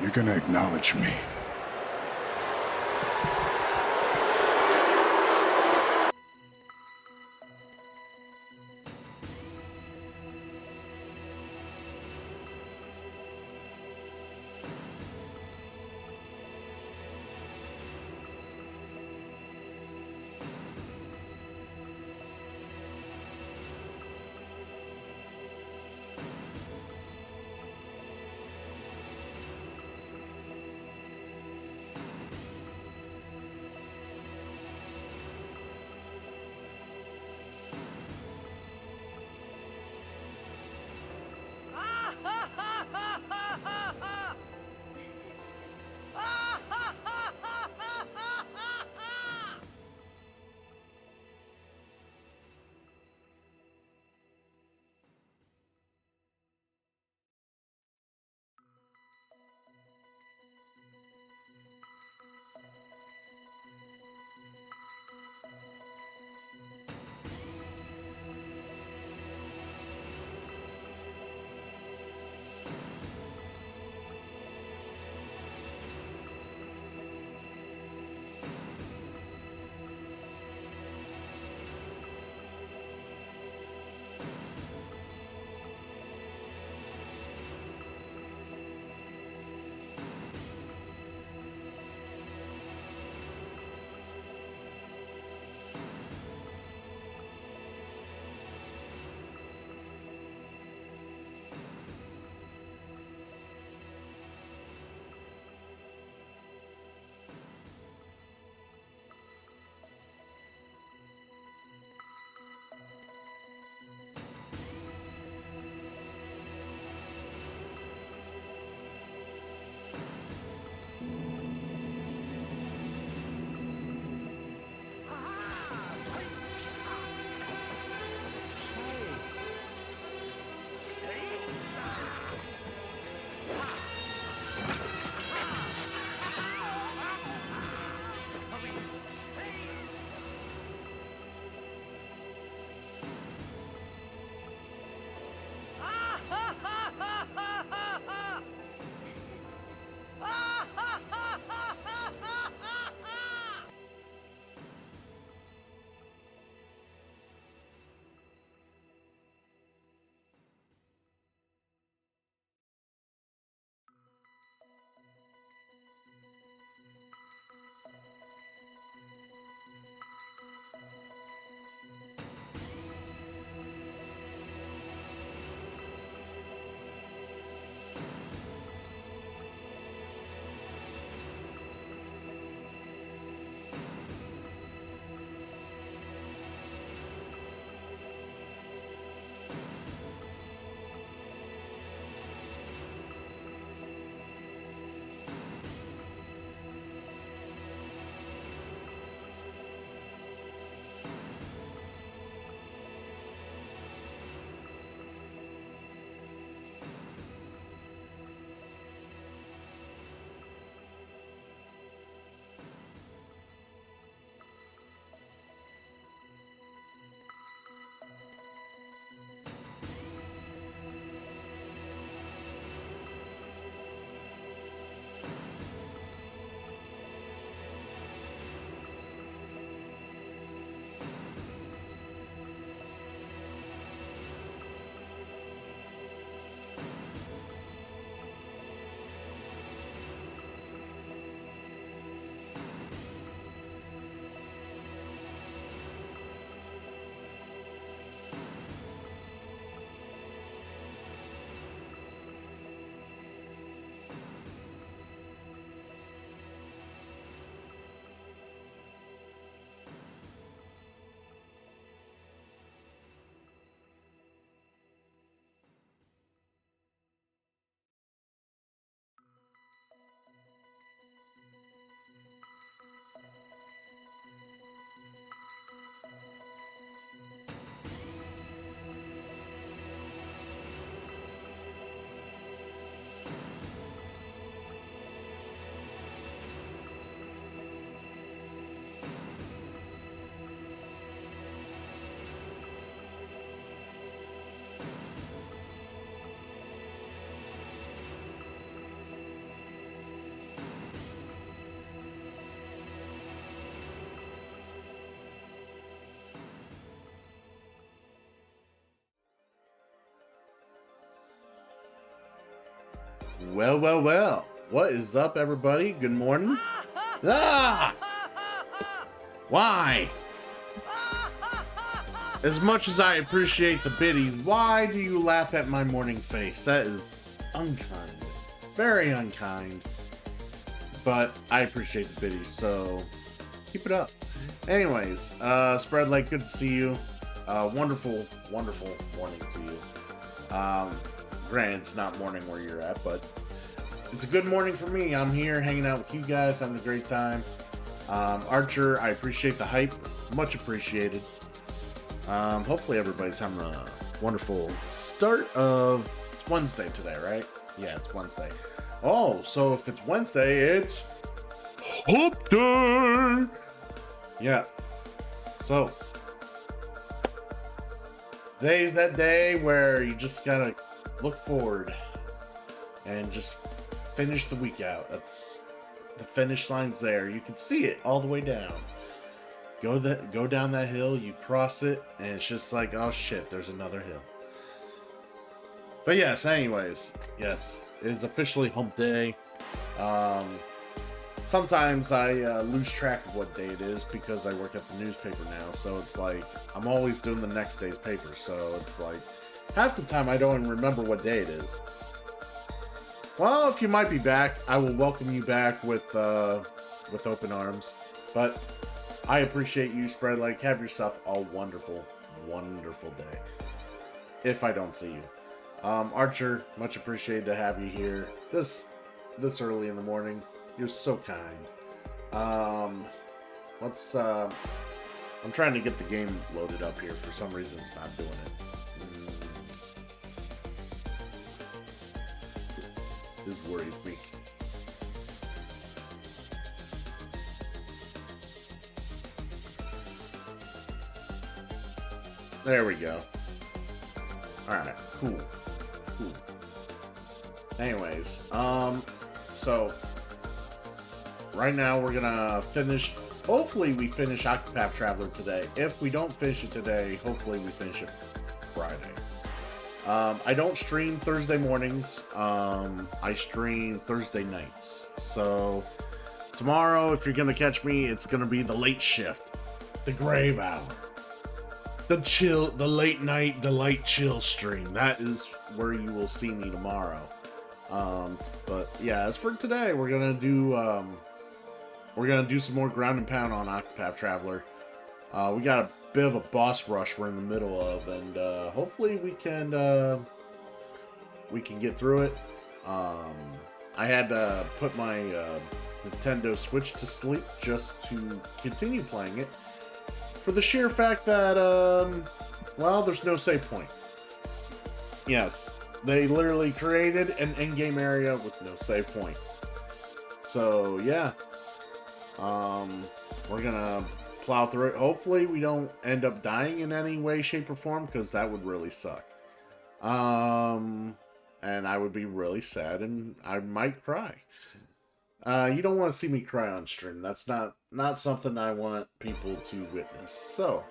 You're gonna acknowledge me. Well, well, well. What is up, everybody? Good morning. Ah! Why? As much as I appreciate the biddies, why do you laugh at my morning face? That is unkind. Very unkind. But I appreciate the biddies, so keep it up. Anyways, Spread Like, good to see you. Wonderful, wonderful morning to you. Granted, it's not morning where you're at, but it's a good morning for me. I'm here hanging out with you guys, having a great time. Archer, I appreciate the hype. Much appreciated. Hopefully everybody's having a wonderful start of... It's Wednesday today, right? Yeah, it's Wednesday. Oh, so if it's Wednesday, it's... Hump Day! Yeah. So... Today's that day where you just gotta look forward and just finish the week out. That's the finish line's there. You can see it all the way down. Go down that hill, you cross it, and it's just like, oh shit, there's another hill. But yes, anyways, yes, it's officially hump day. Sometimes I lose track of what day it is because I work at the newspaper now, so it's like I'm always doing the next day's paper, so it's like half the time I don't even remember what day it is. Well, if you might be back, I will welcome you back with open arms. But I appreciate you, Spread Like. Have yourself a wonderful, wonderful day. If I don't see you, Archer, much appreciated to have you here this early in the morning. You're so kind. I'm trying to get the game loaded up here. For some reason, it's not doing it. This worries me. There we go. Alright, cool. Anyways, so right now we're gonna finish, hopefully we finish Octopath Traveler today. If we don't finish it today, hopefully we finish it Friday. I don't stream Thursday mornings, I stream Thursday nights. So tomorrow, if you're gonna catch me, it's gonna be the late shift, the grave hour, the late night delight chill stream. That is where you will see me tomorrow. But yeah, as for today, we're gonna do some more ground and pound on Octopath Traveler. We got a bit of a boss rush we're in the middle of, and hopefully we can get through it. I had to put my Nintendo Switch to sleep just to continue playing it, for the sheer fact that well, there's no save point. Yes, they literally created an in-game area with no save point. So yeah, we're gonna plow through it. Hopefully we don't end up dying in any way, shape, or form, because that would really suck. And I would be really sad, and I might cry. You don't want to see me cry on stream. That's not something I want people to witness. So,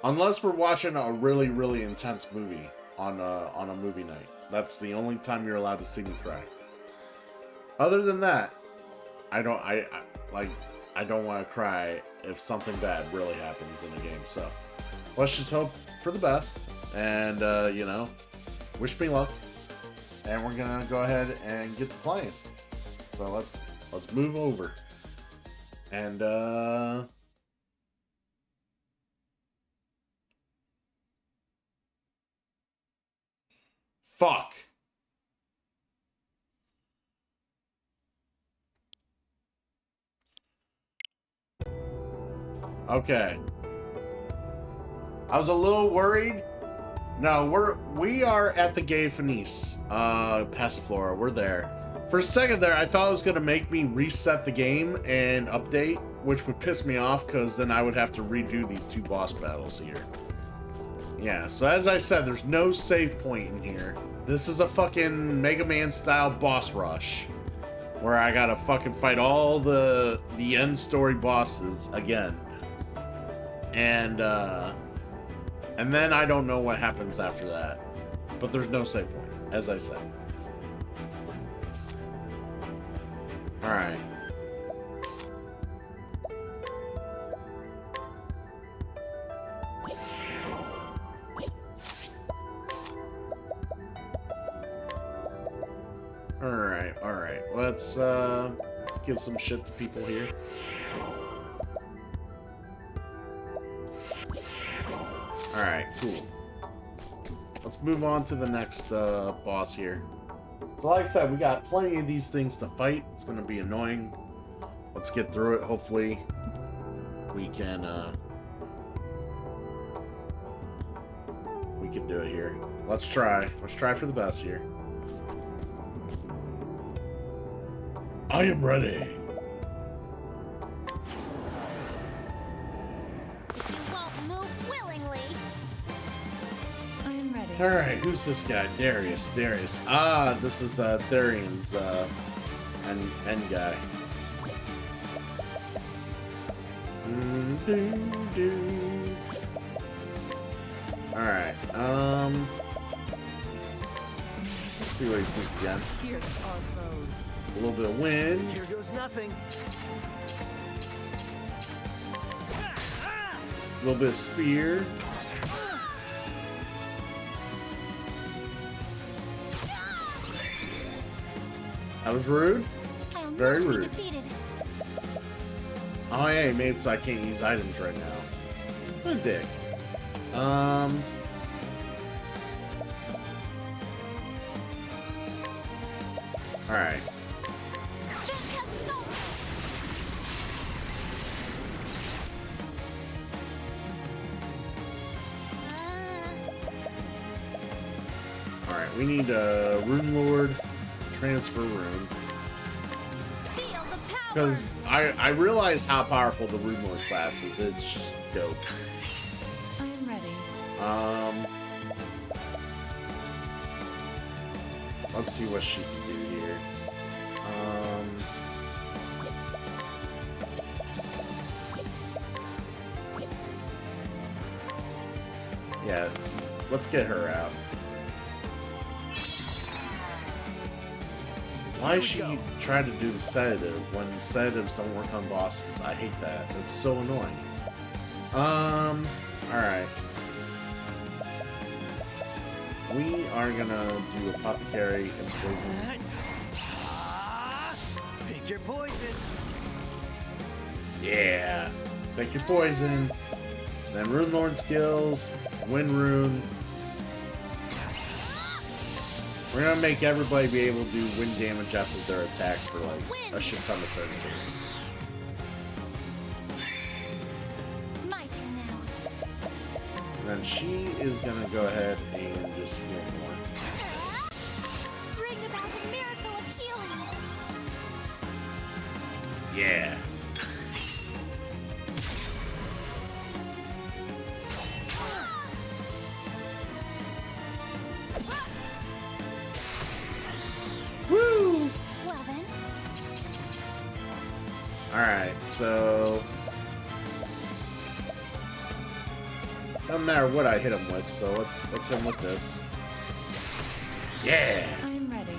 unless we're watching a really, really intense movie on a movie night, that's the only time you're allowed to see me cry. Other than that, I don't want to cry if something bad really happens in the game. So let's just hope for the best, and you know, wish me luck. And we're gonna go ahead and get to playing. So let's move over. And fuck. Okay. I was a little worried. No, we are at the Gay Fenice, Passiflora. We're there. For a second there, I thought it was gonna make me reset the game and update, which would piss me off, because then I would have to redo these two boss battles here. Yeah, so as I said, there's no save point in here. This is a fucking Mega Man style boss rush, where I gotta fucking fight all the end story bosses again. And then I don't know what happens after that. But there's no save point, as I said. Alright. Alright. Let's give some shit to people here. Alright, cool. Let's move on to the next boss here. So like I said, we got plenty of these things to fight. It's going to be annoying. Let's get through it. Hopefully we can do it here. Let's try. Let's try for the best here. I am ready. You won't move willingly. I am ready. Alright, who's this guy? Darius. Ah, this is Therian's end guy. Alright, let's see what he's weak against. Here's our foes. A little bit of wind. Here goes nothing. A little bit of spear. That was rude. Very rude. Defeated. Oh yeah, he made it so I can't use items right now. What a dick. Alright. Alright, we need a Rune Lord transfer rune. Feel the power. Because I realize how powerful the Rune Lord class is. It's just dope. I am ready. Let's see what she can do here. Yeah, let's get her out. Why is she trying to do the sedative when sedatives don't work on bosses? I hate that. It's so annoying. Alright. We are gonna do Apothecary and Poison. Pick your poison. Yeah. Pick your poison. Then Rune Lord skills. Wind Rune. We're gonna make everybody be able to do wind damage after their attacks for like a shit ton of turns here. My turn now. And then she is gonna go ahead and just heal more. Bring about the miracle of healing. Yeah. Woo! Well then, Alright, so doesn't matter what I hit him with, so let's hit him with this. Yeah! I am ready.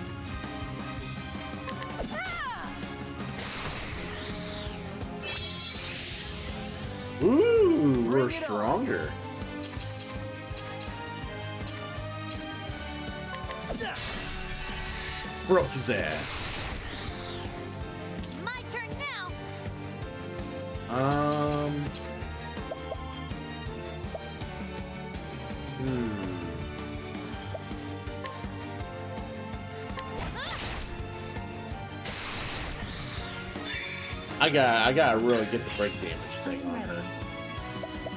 Ooh, we're stronger. Broke his ass. it's my turn now. I gotta really get the break damage thing on her.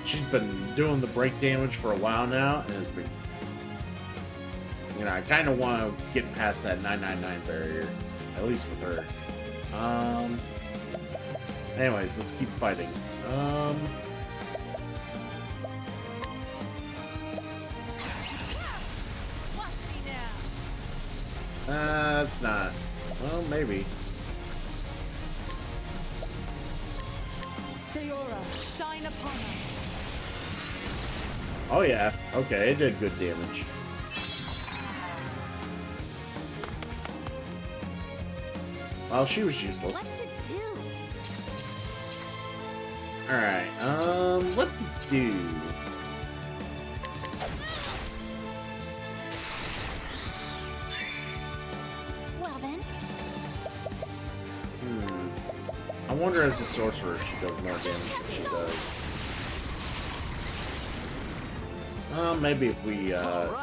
She's been doing the break damage for a while now, and it's been, you know, I kind of want to get past that 999 barrier, at least with her. Anyways, let's keep fighting. Watch me now. That's not. Well, maybe. Stay aura, shine upon us. Oh yeah. Okay, it did good damage. Oh, she was What useless. to do? Alright, what to do? Well then, I wonder as a sorcerer if she does more damage if she does. Maybe if we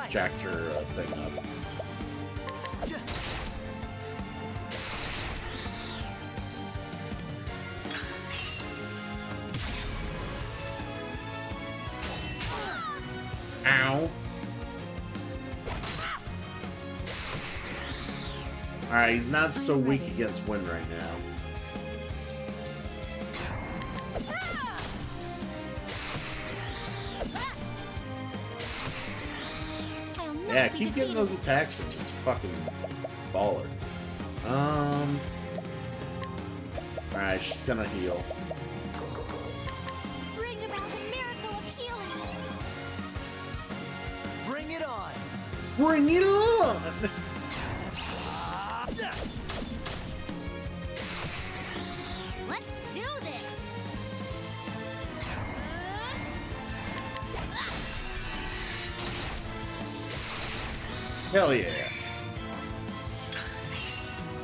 jacked her thing up. Ow. Alright, he's not so weak against wind right now. I'll not Yeah, be keep getting defeated. those attacks in. It's fucking baller. Alright, she's gonna heal. Bring about the miracle of healing. Bring it on. Bring it on! Let's do this. Hell yeah.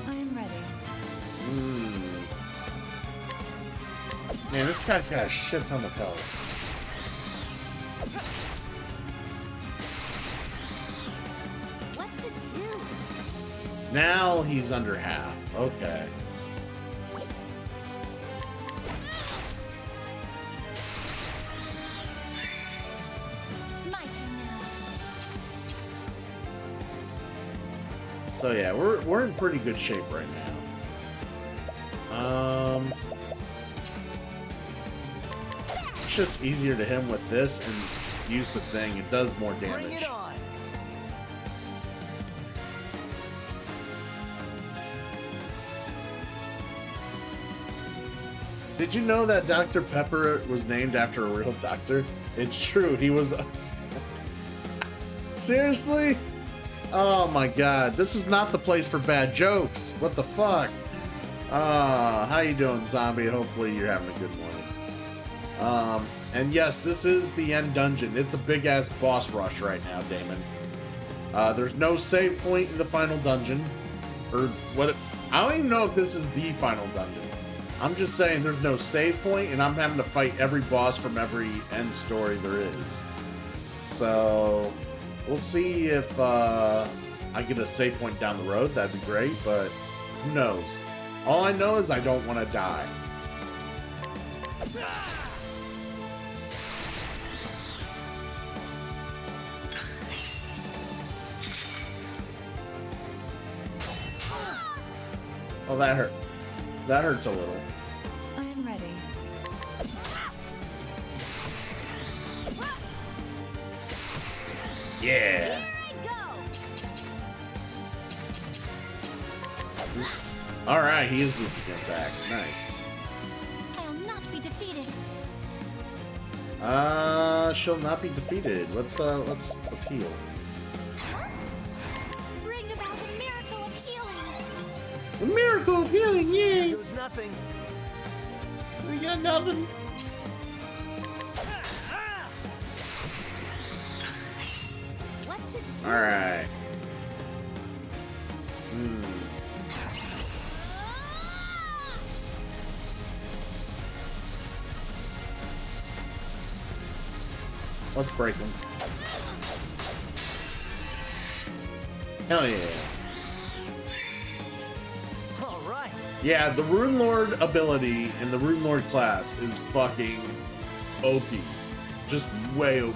I am ready. Man, this guy's got a shit ton of health. What to do? Now he's under half. Okay. My turn now. So yeah, we're in pretty good shape right now. It's just easier to hit him with this and use the thing. It does more Bring damage. it on. Did you know that Dr. Pepper was named after a real doctor? It's true. He was. Seriously? Oh my god. This is not the place for bad jokes. What the fuck? How you doing, zombie? Hopefully you're having a good morning. And yes, this is the end dungeon. It's a big ass boss rush right now, Damon. There's no save point in the final dungeon. Or what? I don't even know if this is the final dungeon. I'm just saying there's no save point, and I'm having to fight every boss from every end story there is. So we'll see if I get a save point down the road. That'd be great, but who knows? All I know is I don't want to die. Oh, that hurt. That hurts a little. I am ready. Yeah. Here I go. All right, he is weak against axe. Nice. I'll not be defeated. She'll not be defeated. Let's heal. Bring about the miracle of healing. The miracle of healing, yay! There's nothing. We got nothing. What to do? All right. Let's break him. Hell yeah. All right. Yeah, the Rune Lord ability in the Rune Lord class is fucking OP. Just way OP.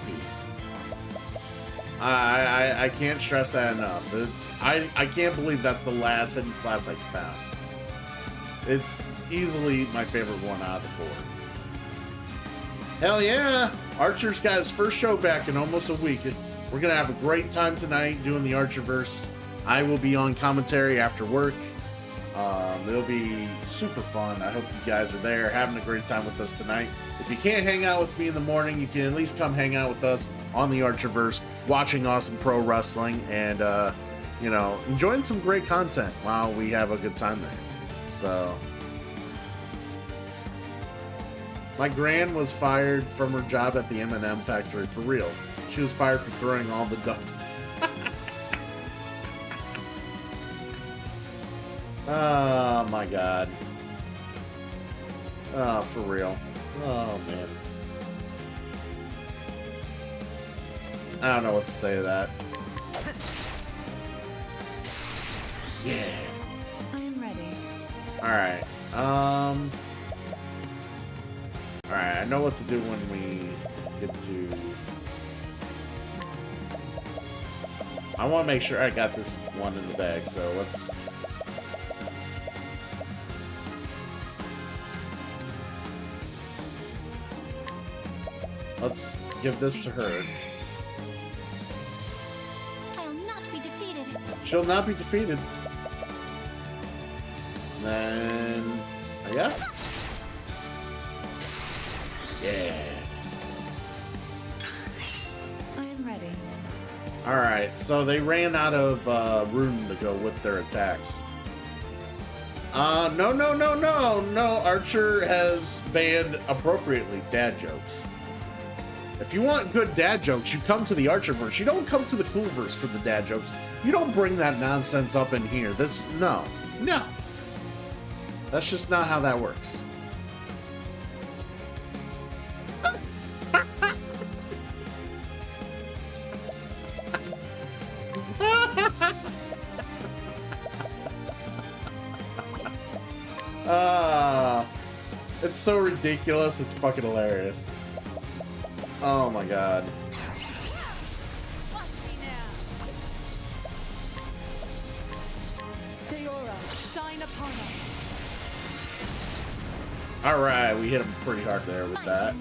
I can't stress that enough. I can't believe that's the last hidden class I found. It's easily my favorite one out of the four. Hell yeah! Archer's got his first show back in almost a week. We're gonna have a great time tonight doing the Archerverse. I will be on commentary after work. It'll be super fun. I hope you guys are there having a great time with us tonight. If you can't hang out with me in the morning, you can at least come hang out with us on the Archerverse, watching awesome pro wrestling and, you know, enjoying some great content while we have a good time there. So my gran was fired from her job at the M&M factory for real. She was fired for throwing all the duck. Oh my god. Oh, for real. Oh man. I don't know what to say to that. Yeah. I am ready. Alright. Alright, I know what to do when we get to... I want to make sure I got this one in the bag, so let's give this to her. I'll not be defeated. She'll not be defeated. Then... yeah? Yeah. I am ready. Alright, so they ran out of room to go with their attacks. No. Archer has banned appropriately dad jokes. If you want good dad jokes, you come to the Archerverse. You don't come to the Coolverse for the dad jokes. You don't bring that nonsense up in here. No. That's just not how that works. It's so ridiculous, it's fucking hilarious. Oh my god. Watch me now. Steora, shine upon us. Alright, we hit him pretty hard there with that.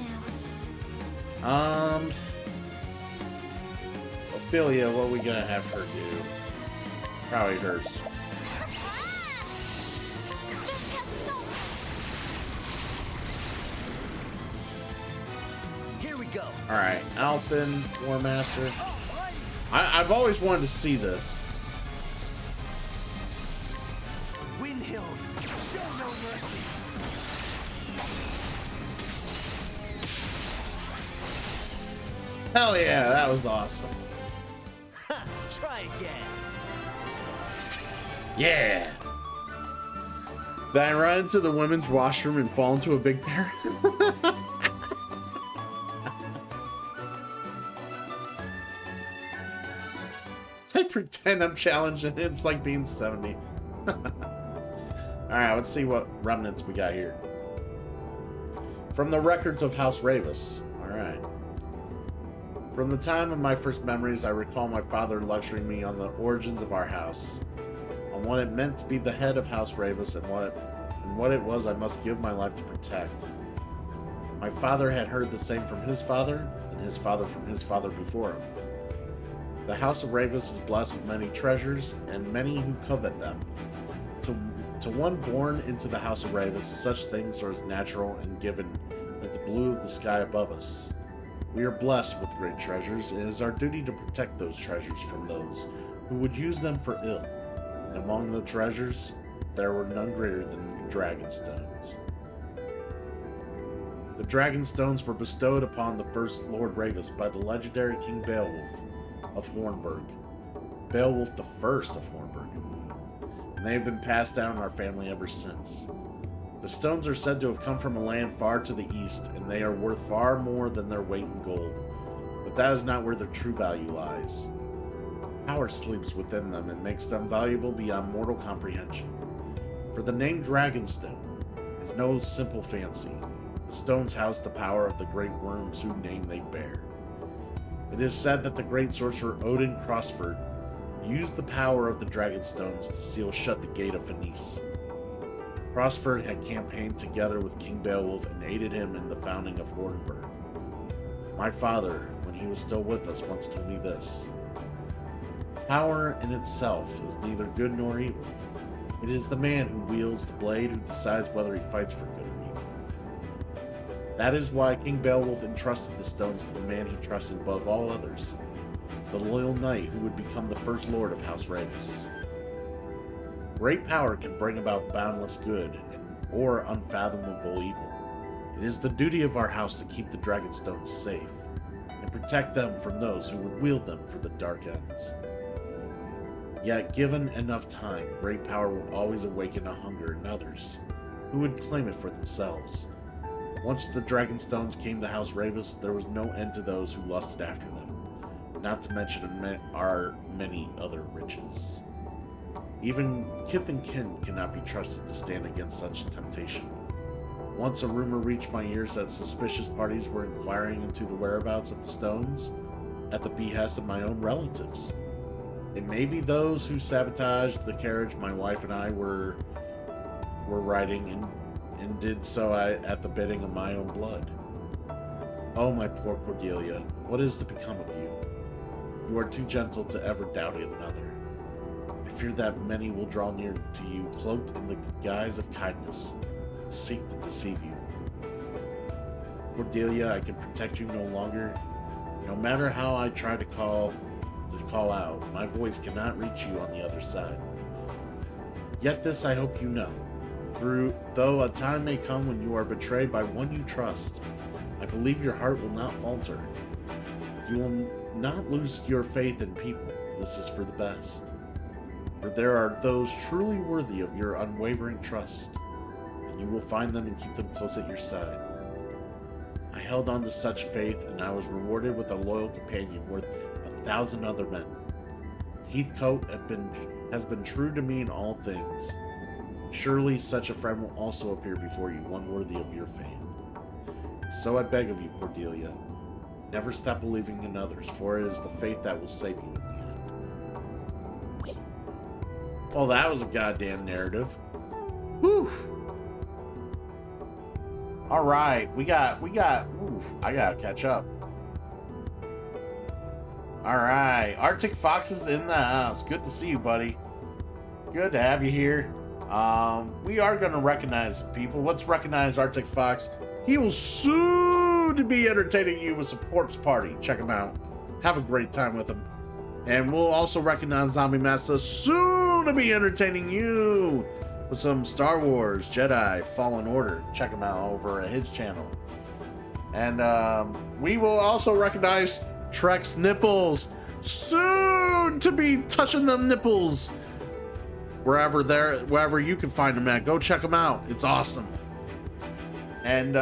Ophelia, what are we gonna have her do? Probably hers. Here we go. Alright, Alphen, War Master. I've always wanted to see this. Windhild, show no mercy. Hell yeah, that was awesome. Ha! Try again. Yeah. Then I run into the women's washroom and fall into a big pair. I pretend I'm challenging. It's like being 70. Alright, let's see what remnants we got here. From the records of House Ravis. Alright. From the time of my first memories, I recall my father lecturing me on the origins of our house, on what it meant to be the head of House Ravis, and what it was I must give my life to protect. My father had heard the same from his father, and his father from his father before him. The House of Ravis is blessed with many treasures, and many who covet them. To one born into the House of Ravis, such things are as natural and given as the blue of the sky above us. We are blessed with great treasures, and it is our duty to protect those treasures from those who would use them for ill. And among the treasures, there were none greater than the Dragon Stones. The Dragon Stones were bestowed upon the first Lord Ravis by the legendary King Beowulf of Hornburg. Beowulf the First of Hornburg. And they have been passed down in our family ever since. The stones are said to have come from a land far to the east, and they are worth far more than their weight in gold. But that is not where their true value lies. Power sleeps within them and makes them valuable beyond mortal comprehension. For the name Dragonstone is no simple fancy. The stones house the power of the great worms whose name they bear. It is said that the great sorcerer Odin Crossford used the power of the Dragonstones to seal shut the gate of Phenice. Crossford had campaigned together with King Beowulf and aided him in the founding of Hornburg. My father, when he was still with us, once told me this. Power in itself is neither good nor evil. It is the man who wields the blade who decides whether he fights for good or evil. That is why King Beowulf entrusted the stones to the man he trusted above all others, the loyal knight who would become the first lord of House Ravis. Great power can bring about boundless good or unfathomable evil. It is the duty of our house to keep the Dragonstones safe and protect them from those who would wield them for the dark ends. Yet, given enough time, great power will always awaken a hunger in others who would claim it for themselves. Once the Dragonstones came to House Ravis, there was no end to those who lusted after them, not to mention our many other riches. Even kith and kin cannot be trusted to stand against such temptation. Once a rumor reached my ears that suspicious parties were inquiring into the whereabouts of the stones at the behest of my own relatives. It may be those who sabotaged the carriage my wife and I were riding and did so at the bidding of my own blood. Oh, my poor Cordelia, what is to become of you? You are too gentle to ever doubt another. I fear that many will draw near to you, cloaked in the guise of kindness, and seek to deceive you. Cordelia, I can protect you no longer. No matter how I try to call out, my voice cannot reach you on the other side. Yet this I hope you know. Though a time may come when you are betrayed by one you trust, I believe your heart will not falter. You will not lose your faith in people. This is for the best. For there are those truly worthy of your unwavering trust, and you will find them and keep them close at your side. I held on to such faith, and I was rewarded with a loyal companion worth 1,000 other men. Heathcote has been true to me in all things. Surely such a friend will also appear before you, one worthy of your fame. So I beg of you, Cordelia, never stop believing in others, for it is the faith that will save you in the end. Well, that was a goddamn narrative. Whew. All right, we got. Oof, I gotta catch up. All right, Arctic Fox is in the house. Good to see you, buddy. Good to have you here. We are going to recognize people. Let's recognize Arctic Fox. He will soon be entertaining you with some corpse party. Check him out. Have a great time with him. And we'll also recognize Zombie Master, soon to be entertaining you with some Star Wars Jedi Fallen Order. Check him out over at his channel. And we will also recognize Trek's Nipples, soon to be touching them nipples. Wherever you can find them at, go check them out. It's awesome. And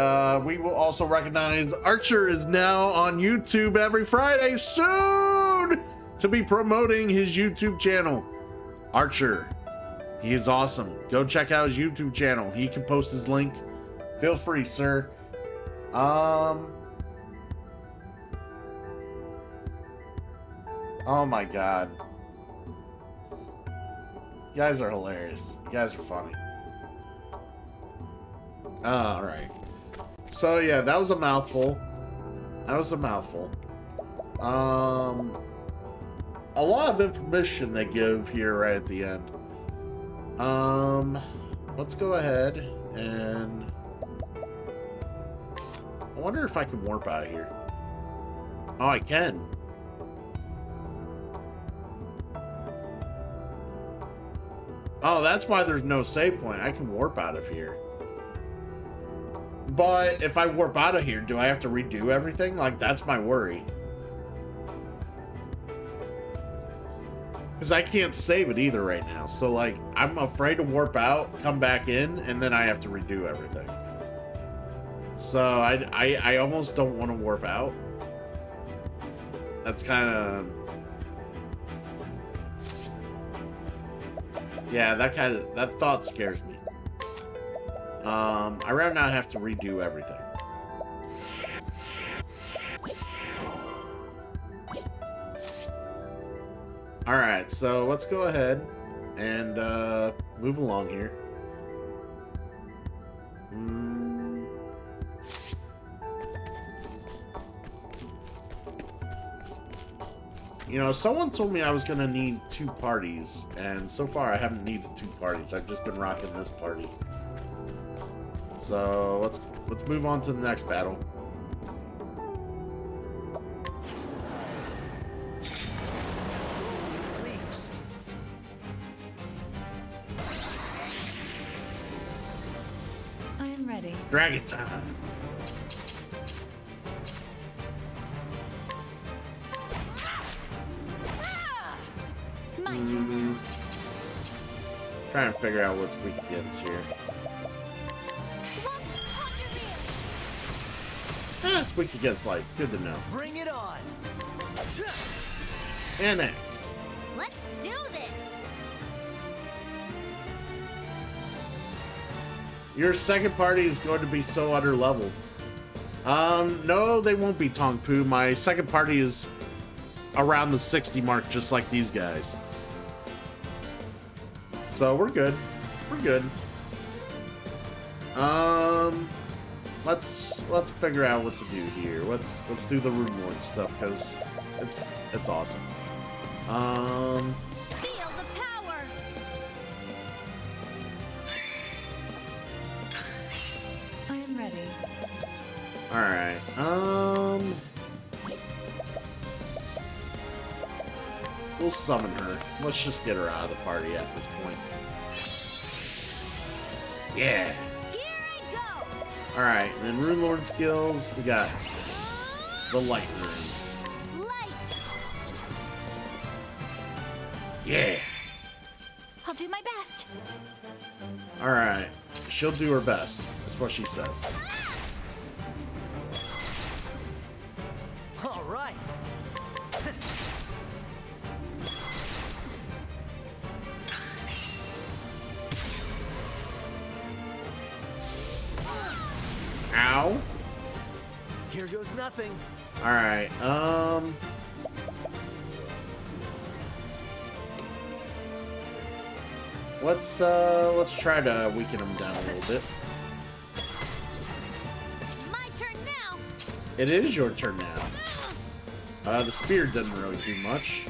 we will also recognize Archer is now on YouTube every Friday, soon to be promoting his YouTube channel. Archer, he is awesome. Go check out his YouTube channel. He can post his link. Feel free, sir. Oh my god. You guys are hilarious. You guys are funny. Alright. So yeah, that was a mouthful. A lot of information they give here right at the end. Let's go ahead and... I wonder if I can warp out of here. Oh, I can. Oh, that's why there's no save point. I can warp out of here. But if I warp out of here, do I have to redo everything? Like, that's my worry. Because I can't save it either right now. So, like, I'm afraid to warp out, come back in, and then I have to redo everything. So, I almost don't want to warp out. That's kind of... Yeah, that thought scares me. I rather not have to redo everything. Alright, so let's go ahead and move along here. You know, someone told me I was gonna need 2 parties, and so far I haven't needed 2 parties. I've just been rocking this party. So let's move on to the next battle. Sleeves. I am ready. Dragon time. My turn now. Trying to figure out what's weak against here. Let's It's weak against light. Good to know. Bring it on. And X. Let's do this. Your second party is going to be so under leveled. No, they won't be Tong Poo. My second party is around the 60 mark, just like these guys. So we're good. We're good. Let's figure out what to do here. Let's do the Rune Lord stuff because it's awesome. Feel the power. I am ready. All right. We'll summon her. Let's just get her out of the party at this point. Yeah. Here I go. All right. And then Rune Lord skills. We got the Light Rune. Light. Yeah. I'll do my best. All right. She'll do her best. That's what she says. All right. Ow. Here goes nothing. All right. Let's try to weaken him down a little bit. My turn now. It is your turn now. The spear doesn't really do much.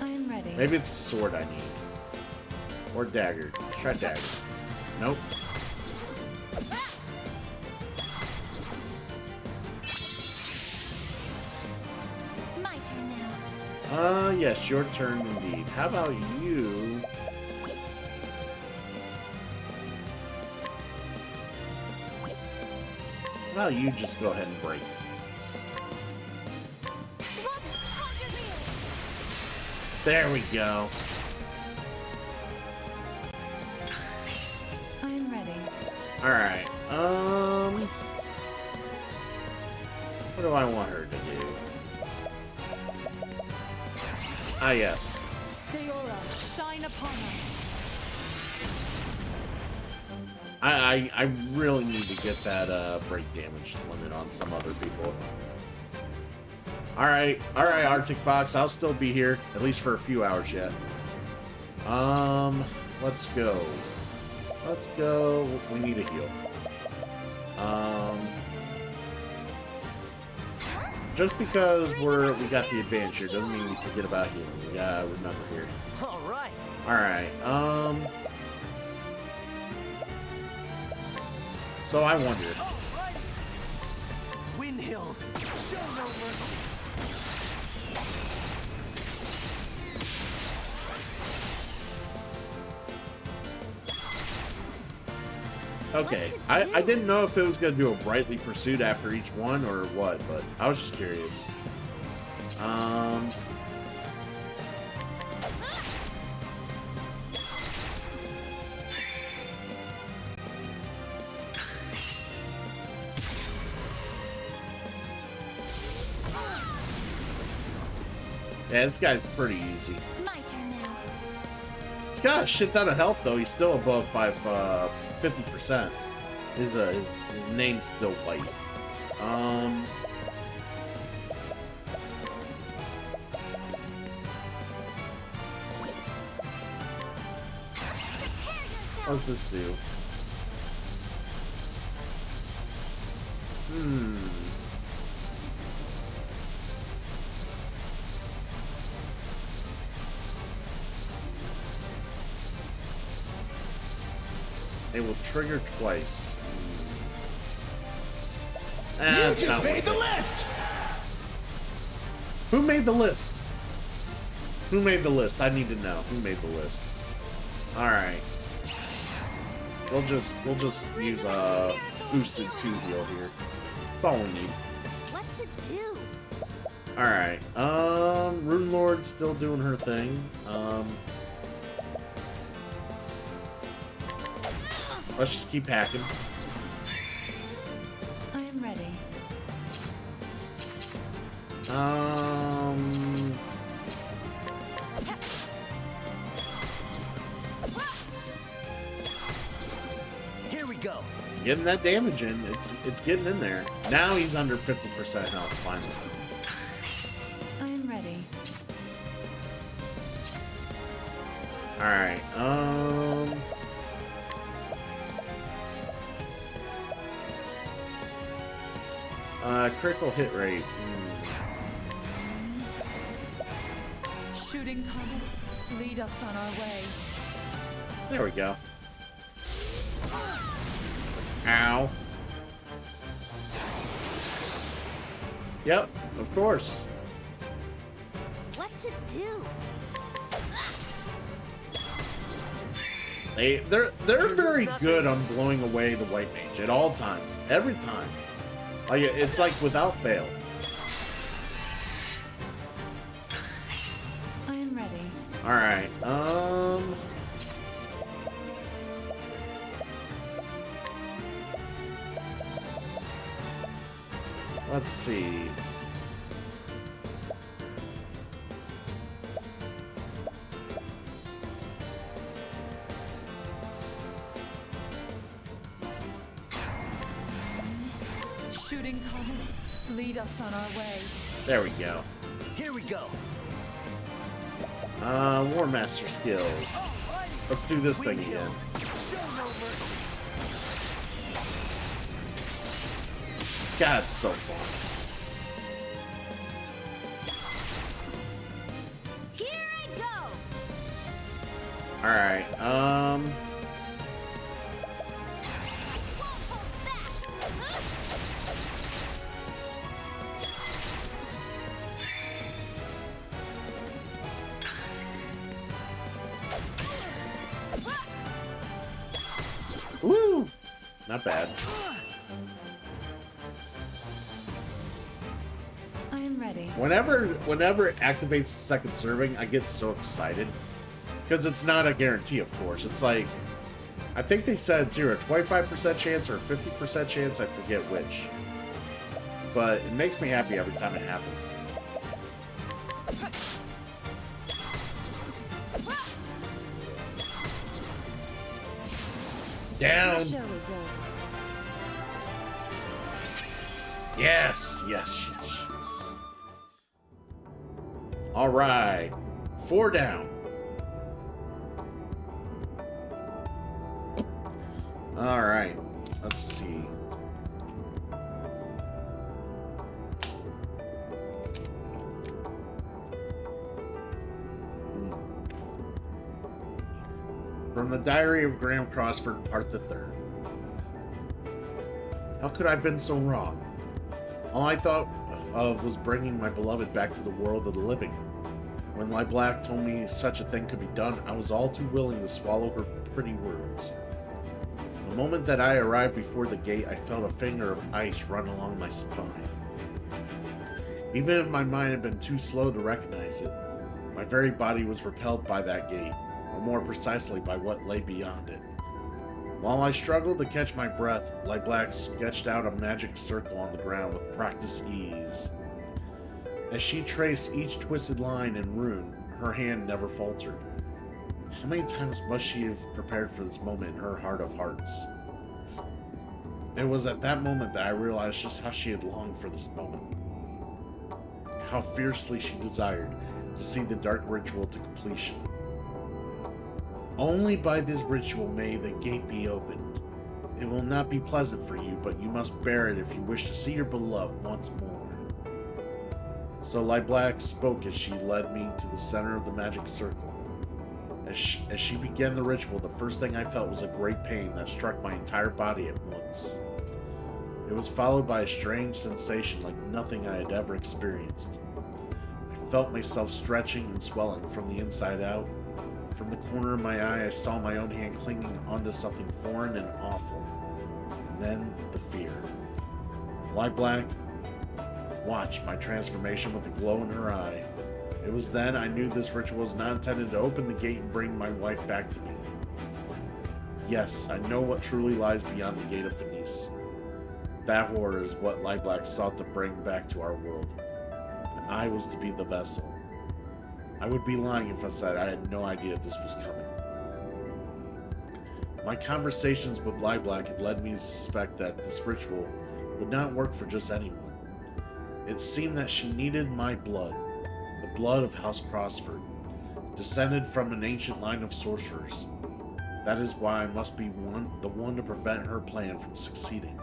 I am ready. Maybe it's a sword I need. Or dagger. Let's try dagger. Nope. My turn now. Yes, your turn indeed. How about you? Well, you just go ahead and break it. Let's hug your wheel. There we go. I am ready. Alright, what do I want her to do? Ah, yes. Stay aura. Shine upon us. I really need to get that, break damage limit on some other people. Alright, Arctic Fox, I'll still be here, at least for a few hours yet. Let's go. Let's go. We need a heal. Just because we got the advantage here doesn't mean we forget about healing. We gotta remember here. All right. Alright, so I wonder. All right. Windhild, show no mercy. Okay, I didn't know if it was gonna do a Brightly Pursuit after each one or what, but I was just curious. Yeah, this guy's pretty easy. My turn now. He's got a shit ton of health though. He's still above by 50%. His name's still white. What does this do? It will trigger twice. You It's just not made worth the it. list. Who made the list? Who made the list? I need to know. Who made the list? Alright. We'll just use a boosted 2 heal here. That's all we need. What to do? Alright, Rune Lord's still doing her thing. Let's just keep hacking. I am ready. Here we go. Getting that damage in. It's getting in there. Now he's under 50% health, finally. I am ready. Alright, critical hit rate. Shooting comets, lead us on our way. There we go. Ow. Yep, of course. What to do? They're very good on blowing away the white mage at all times, every time. Like it's like without fail. I am ready. All right. Let's see. Shooting comets, lead us on our way. There we go. Here we go. War Master skills. Let's do this thing Wind again. hill. Show no mercy. God, it's so fun. Here I go. All right. Won't hold back. Woo! Not bad. I am ready. Whenever it activates the second serving, I get so excited. Because it's not a guarantee, of course. It's like, I think they said it's either a 25% chance or a 50% chance, I forget which. But it makes me happy every time it happens. Down! The show is over. Yes, yes, yes, yes. All right, 4 down. All right, let's see. From the Diary of Graham Crossford, Part the Third. How could I have been so wrong? All I thought of was bringing my beloved back to the world of the living. When Lai Black told me such a thing could be done, I was all too willing to swallow her pretty words. The moment that I arrived before the gate, I felt a finger of ice run along my spine. Even if my mind had been too slow to recognize it, my very body was repelled by that gate, or more precisely by what lay beyond it. While I struggled to catch my breath, Lai Black sketched out a magic circle on the ground with practiced ease. As she traced each twisted line and rune, her hand never faltered. How many times must she have prepared for this moment in her heart of hearts? It was at that moment that I realized just how she had longed for this moment. How fiercely she desired to see the dark ritual to completion. Only by this ritual may the gate be opened. It will not be pleasant for you, but you must bear it if you wish to see your beloved once more. So Lai Black spoke as she led me to the center of the magic circle. As she began the ritual, the first thing I felt was a great pain that struck my entire body at once. It was followed by a strange sensation like nothing I had ever experienced. I felt myself stretching and swelling from the inside out, From the corner of my eye, I saw my own hand clinging onto something foreign and awful. And then the fear. Light Black watched my transformation with a glow in her eye. It was then I knew this ritual was not intended to open the gate and bring my wife back to me. Yes, I know what truly lies beyond the gate of Finis. That horror is what Light Black sought to bring back to our world. And I was to be the vessel. I would be lying if I said I had no idea this was coming. My conversations with Light Black had led me to suspect that this ritual would not work for just anyone. It seemed that she needed my blood, the blood of House Crossford, descended from an ancient line of sorcerers. That is why I must be the one to prevent her plan from succeeding.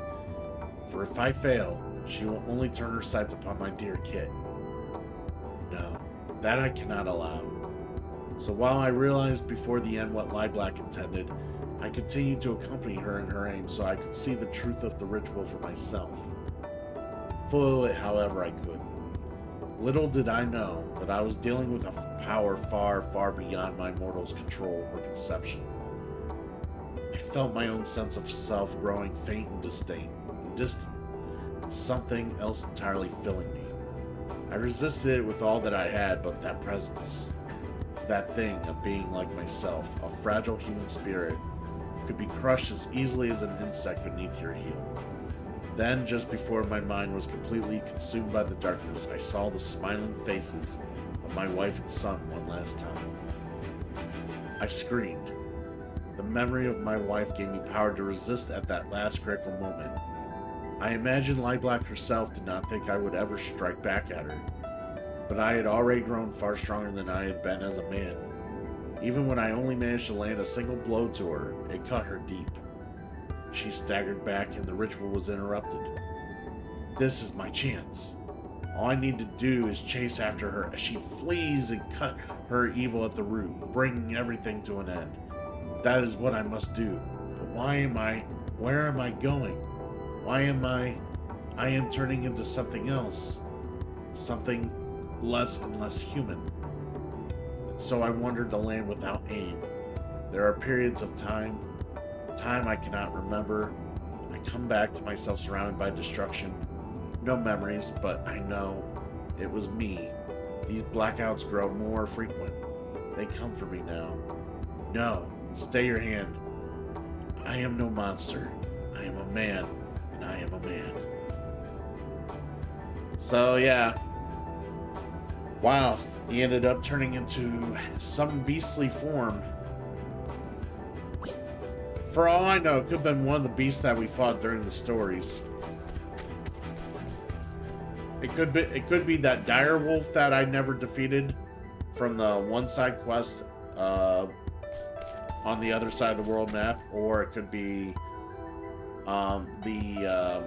For if I fail, she will only turn her sights upon my dear Kit. No, that I cannot allow. So while I realized before the end what Light Black intended, I continued to accompany her in her aim so I could see the truth of the ritual for myself. Follow it however I could. Little did I know that I was dealing with a power far, far beyond my mortal's control or conception. I felt my own sense of self growing faint and distant, and something else entirely filling me. I resisted it with all that I had, but that presence, that thing of being like myself, a fragile human spirit, could be crushed as easily as an insect beneath your heel. Then, just before my mind was completely consumed by the darkness, I saw the smiling faces of my wife and son one last time. I screamed. The memory of my wife gave me power to resist at that last critical moment. I imagine Light Black herself did not think I would ever strike back at her, but I had already grown far stronger than I had been as a man. Even when I only managed to land a single blow to her, it cut her deep. She staggered back and the ritual was interrupted. This is my chance. All I need to do is chase after her as she flees and cut her evil at the root, bringing everything to an end. That is what I must do. But where am I going? Why am I am turning into something else. Something less and less human. And so I wandered the land without aim. There are periods of time I cannot remember. I come back to myself surrounded by destruction. No memories, but I know it was me. These blackouts grow more frequent. They come for me now. No, stay your hand. I am no monster. I am a man, and I am a man. So yeah. Wow, he ended up turning into some beastly form. For all I know, it could have been one of the beasts that we fought during the stories. It could be that dire wolf that I never defeated from the one side quest on the other side of the world map, or it could be the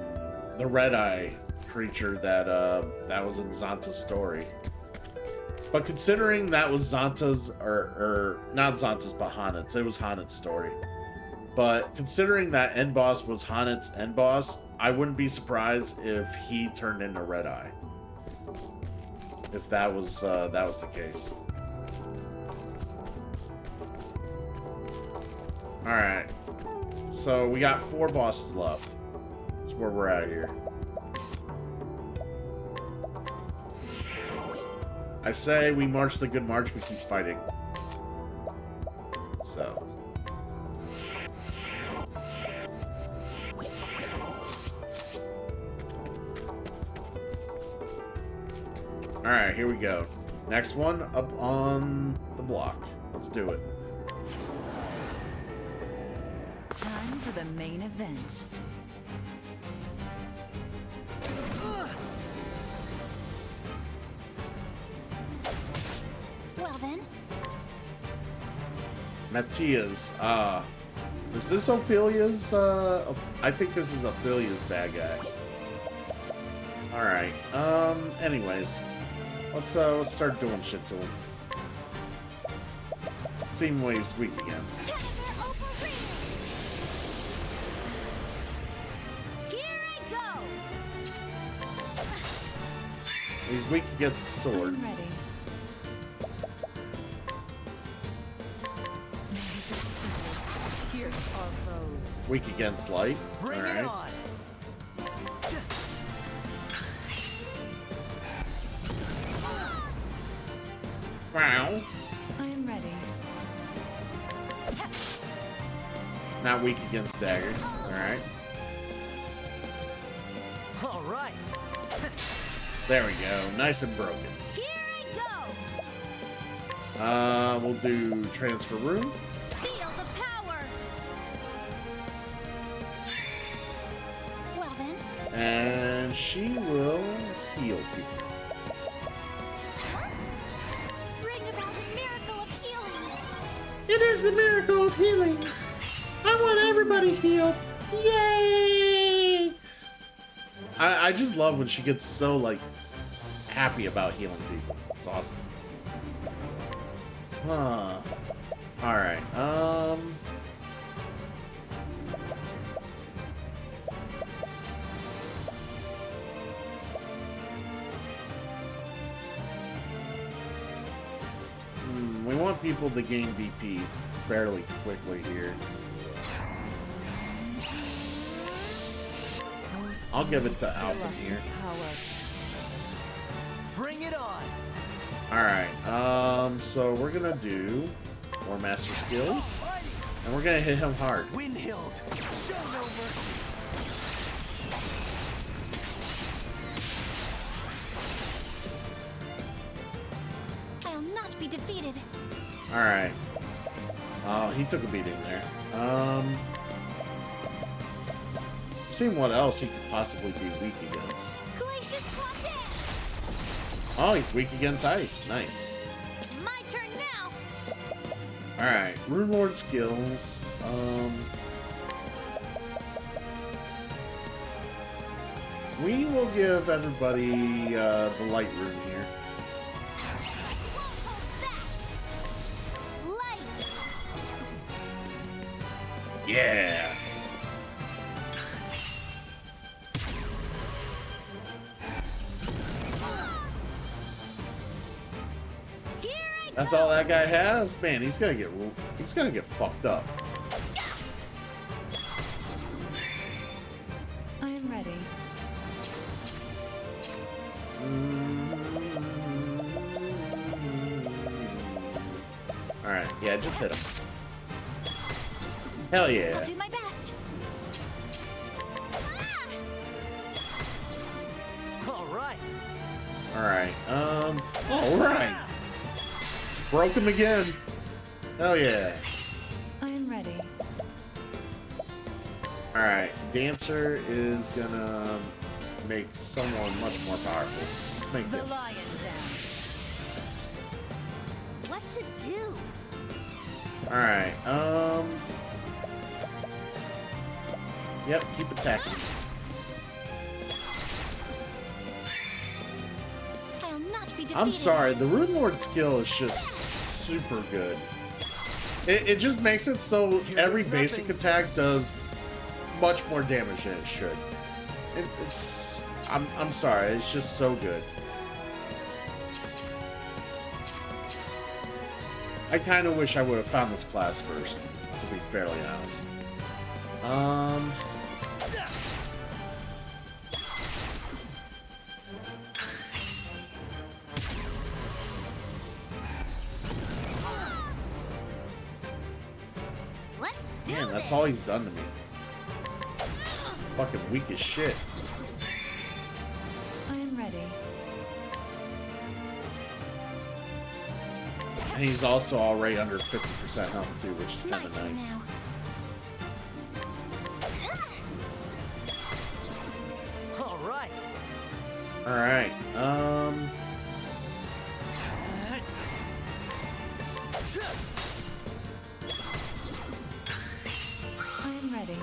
red eye creature that was in Zanta's story. But considering that was Zanta's, or not Zanta's, but Hanet's, it was Hanet's story. But considering that end boss was Hanet's end boss, I wouldn't be surprised if he turned into Red Eye. If that was the case. Alright. So we got 4 bosses left. That's where we're at here. I say we march the good march, we keep fighting. So. Alright, here we go. Next one up on the block. Let's do it. Time for the main event. Well then. Matthias. Is this Ophelia's, I think this is Ophelia's bad guy. Alright, anyways. Let's start doing shit to him. See what he's weak against. Here I go. He's weak against the sword. I'm ready. Weak against light. Bring All it right. on. Wow. I am ready. Not weak against dagger. All right. All right. There we go. Nice and broken. Here I go. We'll do transfer room. Feel the power. Well then, And she will heal people. bring about a miracle of healing. It is the miracle of healing. I want everybody healed. Yay! I just love when she gets so, like, happy about healing people. It's awesome. Huh. Alright, we want people to gain VP fairly quickly here. I'll give it to Alpha here. Bring it on. Alright, so we're gonna do more master skills, and we're gonna hit him hard. Windhild. Show no mercy. I'll not be defeated. Alright. Oh, he took a beating there. Seeing what else he could possibly be weak against. Glacius Claw. Oh, he's weak against ice. Nice. My turn now. Alright, Rune Lord skills. We will give everybody the light rune here. Won't hold back. Light. Yeah. Here I go. That's all that guy has? Man, he's gonna get fucked up. I am ready. Alright, yeah, just hit him. Hell yeah. I'll do my best. Ah! All right. Alright, alright. Broke him again. Hell yeah. I am ready. Alright, Dancer is gonna make someone much more powerful. Let's make The him. lion dance. What to do? Alright, yep, keep attacking. I'll not be defeated. I'm sorry, the Rune Lord skill is just super good. It just makes it so every basic attack does much more damage than it should. I'm sorry, it's just so good. I kind of wish I would have found this class first, to be fairly honest. Let's do Man, this. that's all he's done to me. Fucking weak as shit. I am ready. And he's also already under 50% health too, which is My kind of turn nice. now. All right. Alright, I am ready.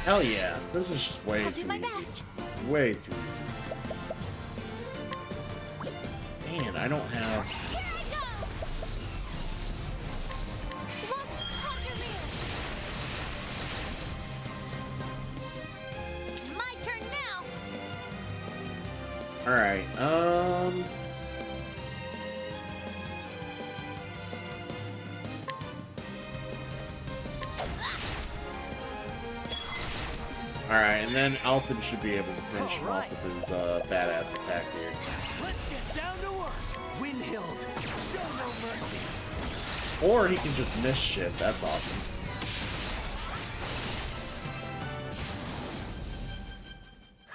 hell yeah. This is just way I'll do too my easy. best. Way too easy. Man, I don't have... Here I go. Let's conquer me. My turn now. Alright, Alright, and then Alton should be able to finish him off Alright. with his badass attack here. Let's get down to work. Windhild, show no mercy. Or he can just miss shit. That's awesome.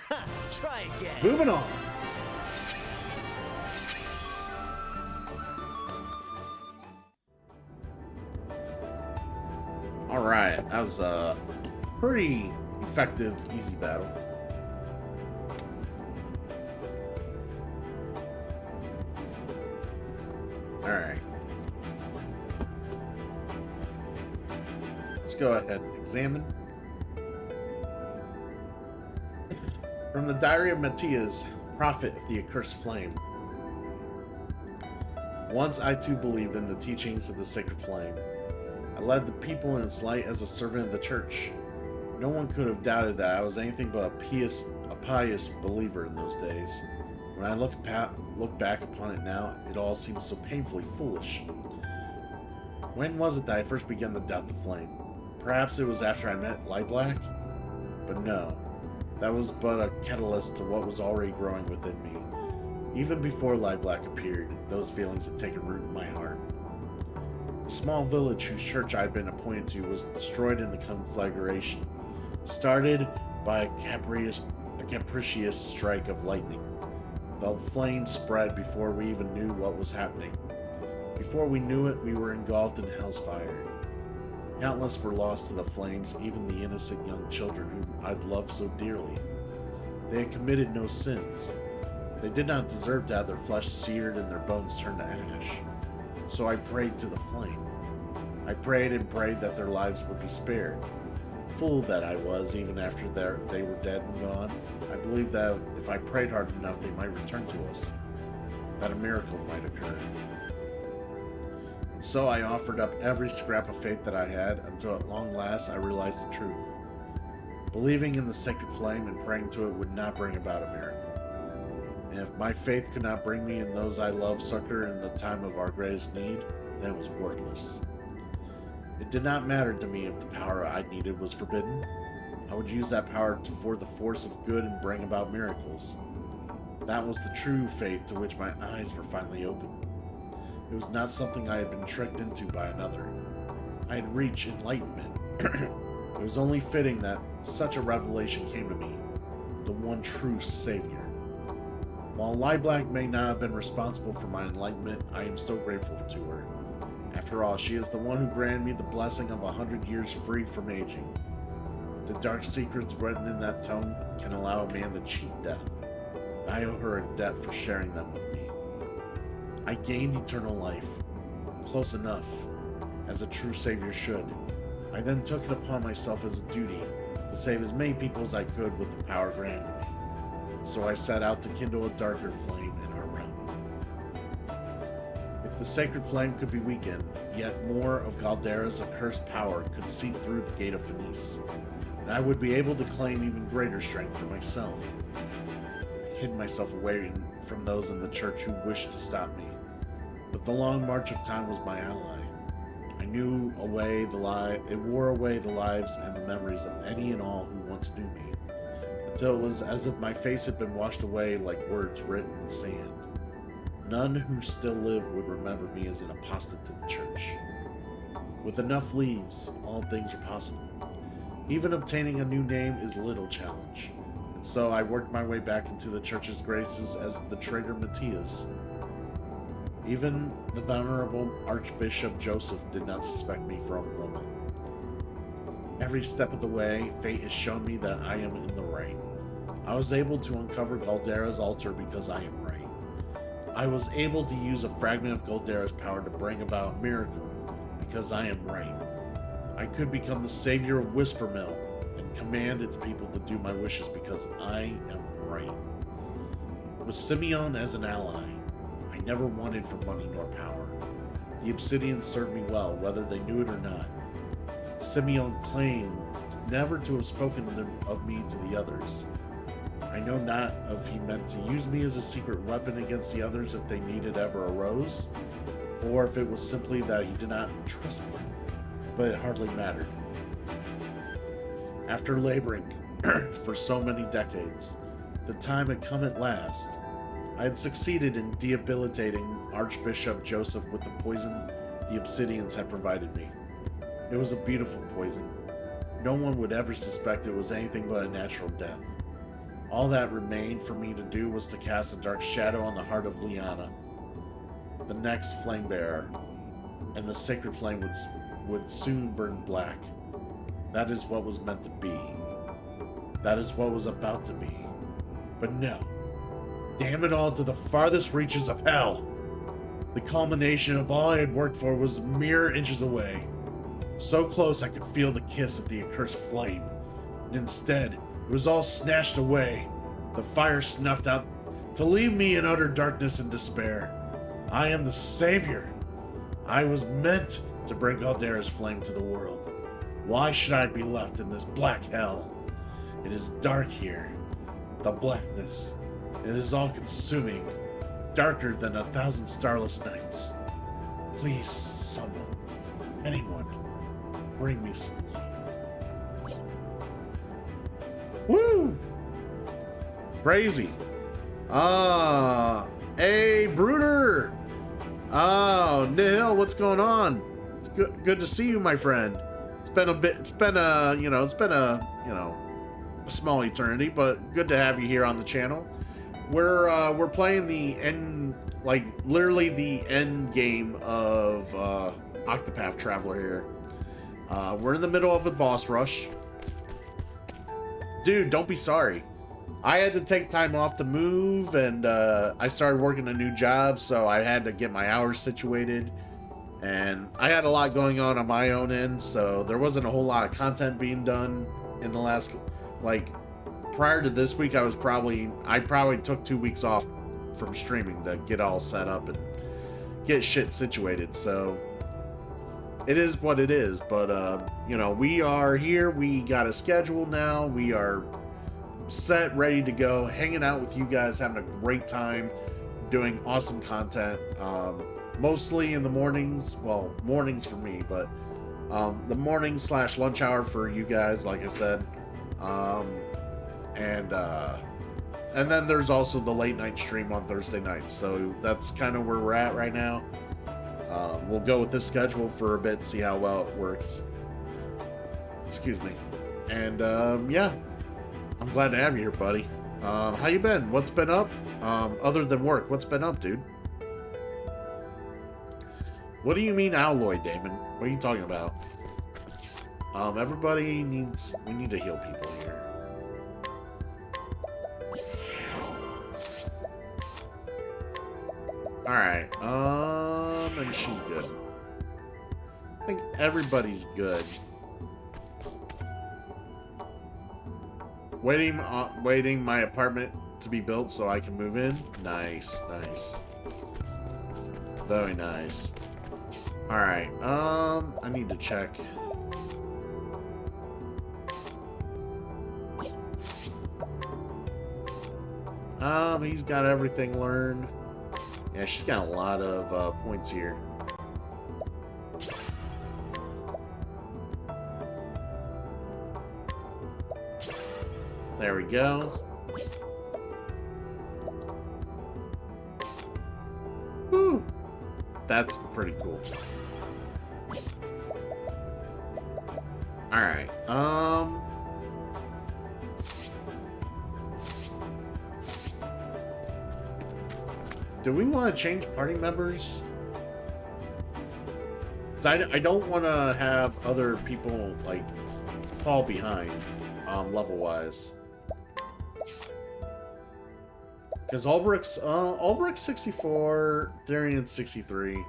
Ha! Try again. Moving on. Alright, that was a pretty effective, easy battle. Alright. Let's go ahead and examine. From the Diary of Matthias, Prophet of the Accursed Flame. Once I too believed in the teachings of the Sacred Flame. I led the people in its light as a servant of the church. No one could have doubted that I was anything but a pious believer in those days. When I look back upon it now, it all seems so painfully foolish. When was it that I first began to doubt the flame? Perhaps it was after I met Lieblack? But no, that was but a catalyst to what was already growing within me. Even before Lieblack appeared, those feelings had taken root in my heart. The small village whose church I had been appointed to was destroyed in the conflagration, started by a capricious strike of lightning. The flames spread before we even knew what was happening. Before we knew it, we were engulfed in hell's fire. Countless were lost to the flames, even the innocent young children whom I'd loved so dearly. They had committed no sins. They did not deserve to have their flesh seared and their bones turned to ash. So I prayed to the flame. I prayed and prayed that their lives would be spared. Fool that I was, even after they were dead and gone, I believed that if I prayed hard enough, they might return to us. That a miracle might occur. And so I offered up every scrap of faith that I had, until at long last I realized the truth. Believing in the sacred flame and praying to it would not bring about a miracle. And if my faith could not bring me and those I love succor in the time of our greatest need, then it was worthless. It did not matter to me if the power I needed was forbidden. I would use that power for the force of good and bring about miracles. That was the true faith to which my eyes were finally opened. It was not something I had been tricked into by another. I had reached enlightenment. It was only fitting that such a revelation came to me, the one true Savior. While Lieblack may not have been responsible for my enlightenment, I am still grateful to her. After all, she is the one who granted me the blessing of 100 years free from aging. The dark secrets written in that tome can allow a man to cheat death. I owe her a debt for sharing them with me. I gained eternal life, close enough, as a true Savior should. I then took it upon myself as a duty to save as many people as I could with the power granted me. So I set out to kindle a darker flame in our realm. If the sacred flame could be weakened, yet more of Galdera's accursed power could seep through the gate of Fenice, and I would be able to claim even greater strength for myself. I hid myself away from those in the church who wished to stop me, but the long march of time was my ally. I knew it wore away the lives and the memories of any and all who once knew me, until it was as if my face had been washed away like words written in sand. None who still lived would remember me as an apostate to the church. With enough leaves, all things are possible. Even obtaining a new name is little challenge, and so I worked my way back into the church's graces as the traitor Matthias. Even the venerable Archbishop Joseph did not suspect me for a moment. Every step of the way, fate has shown me that I am in the right. I was able to uncover Galdera's altar because I am right. I was able to use a fragment of Galdera's power to bring about a miracle because I am right. I could become the savior of Whispermill and command its people to do my wishes because I am right. With Simeon as an ally, I never wanted for money nor power. The Obsidians served me well, whether they knew it or not. Simeon claimed never to have spoken of me to the others. I know not if he meant to use me as a secret weapon against the others if they needed ever arose, or if it was simply that he did not trust me, but it hardly mattered. After laboring for so many decades. The time had come at last. I had succeeded in debilitating Archbishop Joseph with the poison the Obsidians had provided me. It was a beautiful poison. No one would ever suspect it was anything but a natural death. All that remained for me to do was to cast a dark shadow on the heart of Liana, the next flame bearer, and the sacred flame would soon burn black. That is what was meant to be. That is what was about to be. But no. Damn it all to the farthest reaches of hell. The culmination of all I had worked for was mere inches away. So close I could feel the kiss of the accursed flame. And instead, it was all snatched away. The fire snuffed out to leave me in utter darkness and despair. I am the savior. I was meant to bring Aldera's flame to the world. Why should I be left in this black hell? It is dark here. The blackness. It is all-consuming. Darker than 1,000 starless nights. Please, someone, anyone, bring me some light. Woo! Crazy. Hey, Brooder! Oh, Nihil, what's going on? It's good to see you, my friend. It's been a small eternity, but good to have you here on the channel. We're playing the end, like literally the end game of Octopath Traveler here. We're in the middle of a boss rush. Dude, don't be sorry. I had to take time off to move, and I started working a new job, so I had to get my hours situated. And I had a lot going on my own end, so there wasn't a whole lot of content being done in the last, like, prior to this week. I probably took 2 weeks off from streaming to get all set up and get shit situated. So it is what it is. But you know, we are here. We got a schedule now. We are set, ready to go, hanging out with you guys, having a great time, doing awesome content. Mostly in the mornings. Well, mornings for me, but the morning / lunch hour for you guys, like I said. And then there's also the late night stream on Thursday nights. So that's kind of where we're at right now. We'll go with this schedule for a bit, see how well it works. Excuse me. And yeah, I'm glad to have you here, buddy. How you been? What's been up? Other than work, what's been up, dude? What do you mean alloy, Damon? What are you talking about? We need to heal people here. Alright, and she's good. I think everybody's good. Waiting my apartment to be built so I can move in. Nice, nice. Very nice. Alright, I need to check. He's got everything learned. Yeah, she's got a lot of points here. There we go. Whew. That's pretty cool. Alright, do we want to change party members? 'Cause I don't want to have other people, like, fall behind, level-wise. Because Ulbrich's 64, Therian's 63.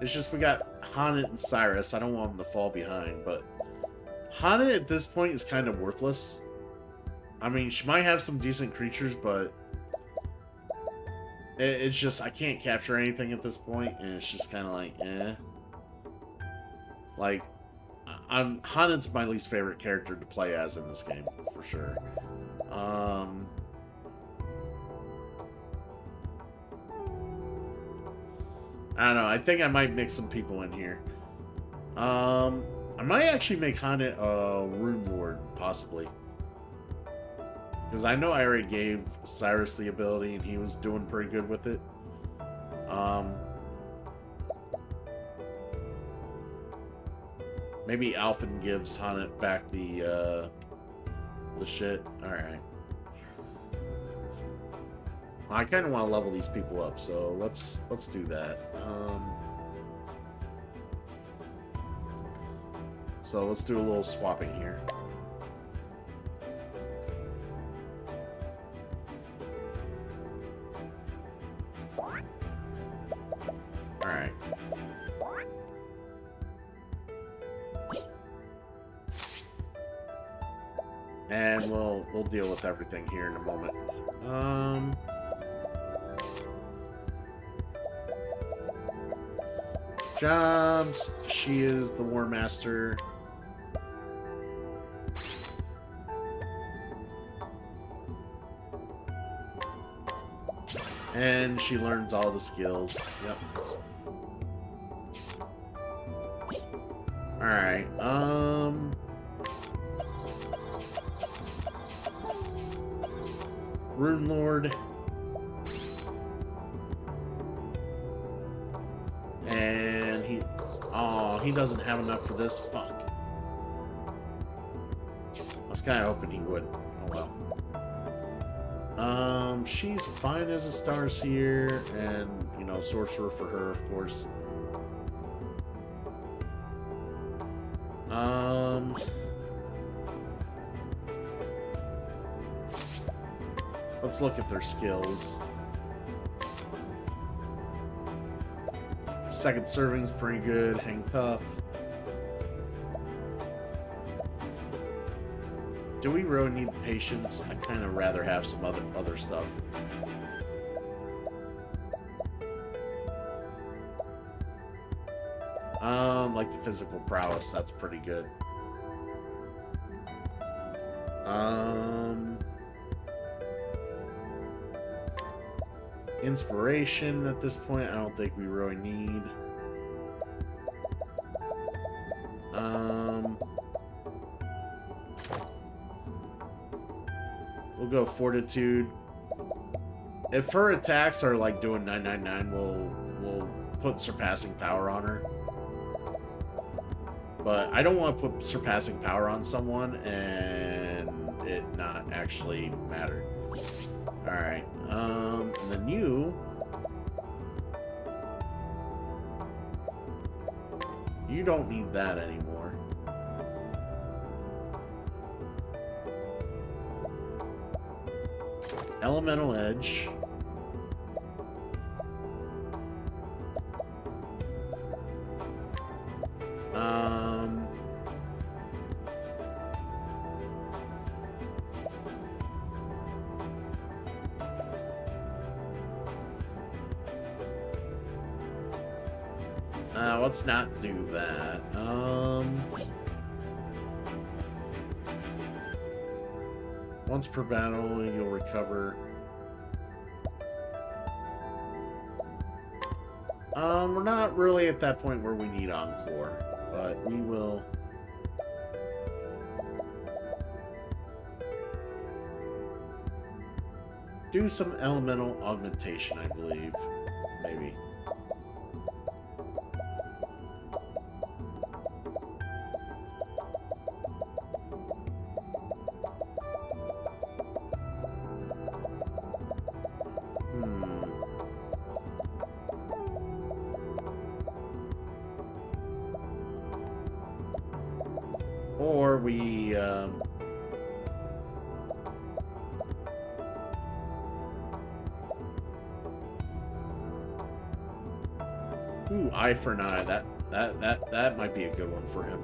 It's just we got Hanet and Cyrus. I don't want them to fall behind, but Hanet at this point is kind of worthless. I mean, she might have some decent creatures, but it's just, I can't capture anything at this point, and it's just kind of like, eh. Like, Hanet's my least favorite character to play as in this game, for sure. I don't know, I think I might mix some people in here. I might actually make Hanet a Rune Lord, possibly. Because I know I already gave Cyrus the ability, and he was doing pretty good with it. Maybe Alphen gives Hanet back the shit. Alright. I kind of want to level these people up, so let's do that. So let's do a little swapping here. Alright. And we'll deal with everything here in a moment. Jobs. She is the War Master. And she learns all the skills. Yep. Alright, Rune Lord. And he doesn't have enough for this. Fuck. I was kind of hoping he would. Oh well. She's fine as a Starseer, and, you know, Sorcerer for her, of course. Let's look at their skills. Second serving's pretty good. Hang tough. Do we really need the patience? I kind of rather have some other stuff. Like the physical prowess, that's pretty good. Inspiration at this point, I don't think we really need. We'll go Fortitude. If her attacks are like doing 999, we'll put Surpassing Power on her. But I don't want to put Surpassing Power on someone and it not actually matter. Alright, and then you don't need that anymore. Elemental Edge. Let's not do that. Once per battle, you'll recover. We're not really at that point where we need Encore, but we will. Do some elemental augmentation, I believe. Maybe. Or we, ooh, Eye for an Eye. That might be a good one for him.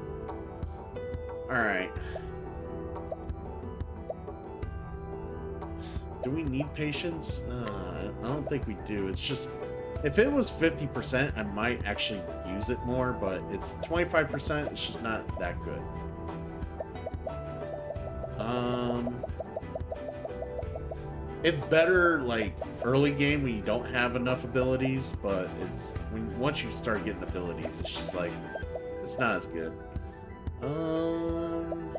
Alright. Do we need patience? I don't think we do. It's just, if it was 50%, I might actually use it more, but it's 25%, it's just not that good. It's better, like, early game when you don't have enough abilities, but it's, once you start getting abilities, it's just like, it's not as good. Um...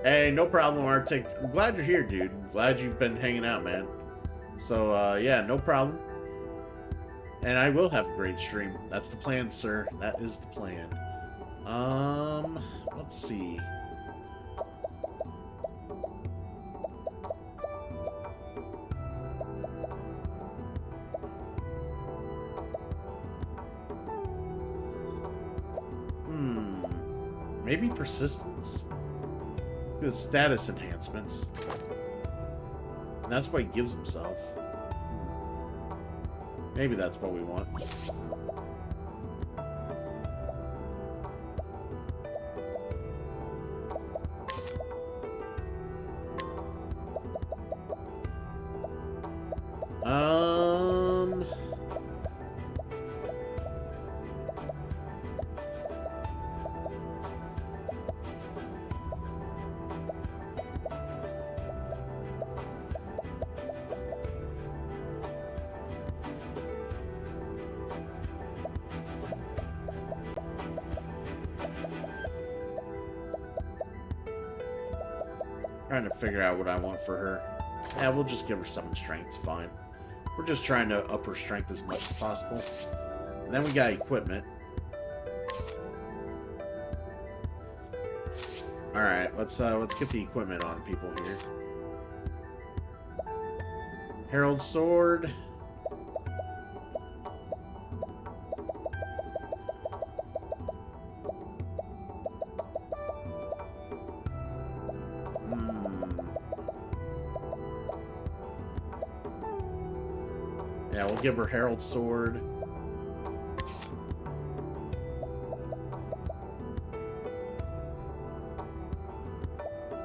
Hey, no problem, Arctic. I'm glad you're here, dude. I'm glad you've been hanging out, man. So, yeah, no problem. And I will have a great stream. That's the plan, sir. That is the plan. Let's see. Maybe persistence. With status enhancements. And that's what he gives himself. Maybe that's what we want. Trying to figure out what I want for her. Yeah, we'll just give her summon strength. It's fine. We're just trying to up her strength as much as possible. And then we got equipment. Alright, let's get the equipment on people here. Herald Sword. Yeah, we'll give her Herald Sword.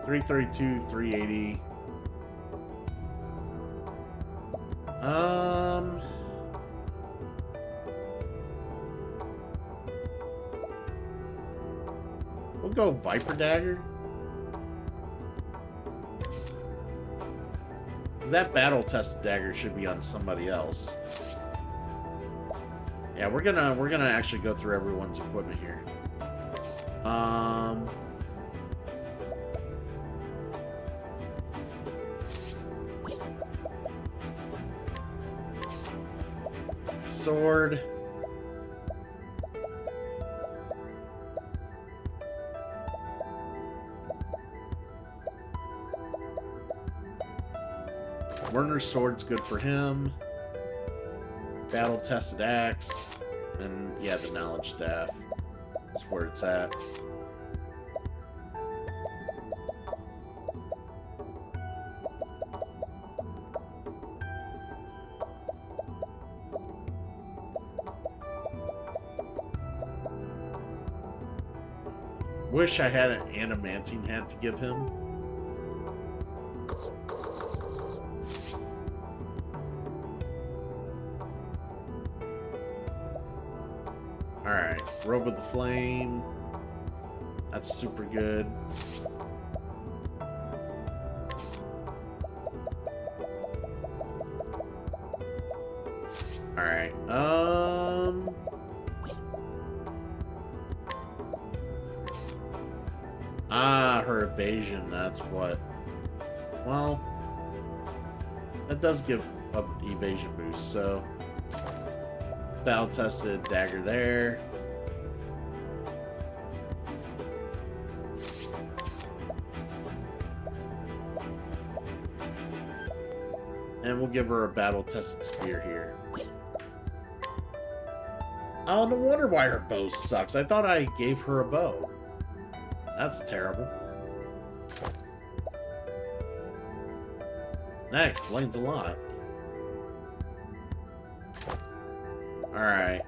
$332, $380. We'll go Viper Dagger. That battle tested dagger should be on somebody else. Yeah, we're gonna actually go through everyone's equipment here. Sword. Werner's sword's good for him. Battle-tested axe. And, yeah, the knowledge staff is where it's at. Wish I had an adamantine hat to give him. Alright, Robe of the Flame. That's super good. Alright, her evasion, that's what. Well, that does give a evasion boost, so battle-tested dagger there. And we'll give her a battle-tested spear here. Oh, no wonder why her bow sucks. I thought I gave her a bow. That's terrible. That explains a lot. Alright.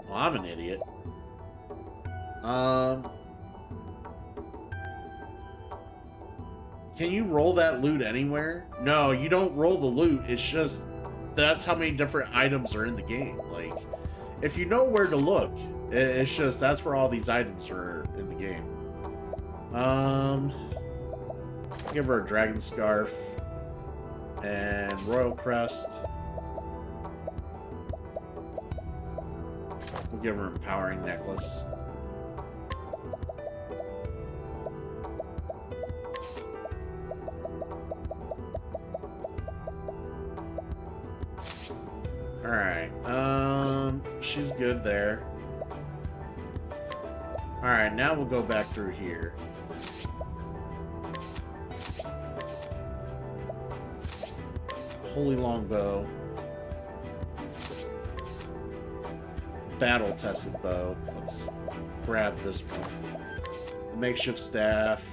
Well, I'm an idiot. Can you roll that loot anywhere? No, you don't roll the loot. It's just, that's how many different items are in the game. Like, if you know where to look, it's just, that's where all these items are in the game. Give her a dragon scarf. And Royal Crest. We'll give her an Empowering Necklace. Alright, she's good there. Alright, now we'll go back through here. Holy Longbow. Battle-tested bow. Let's grab this one. The makeshift staff.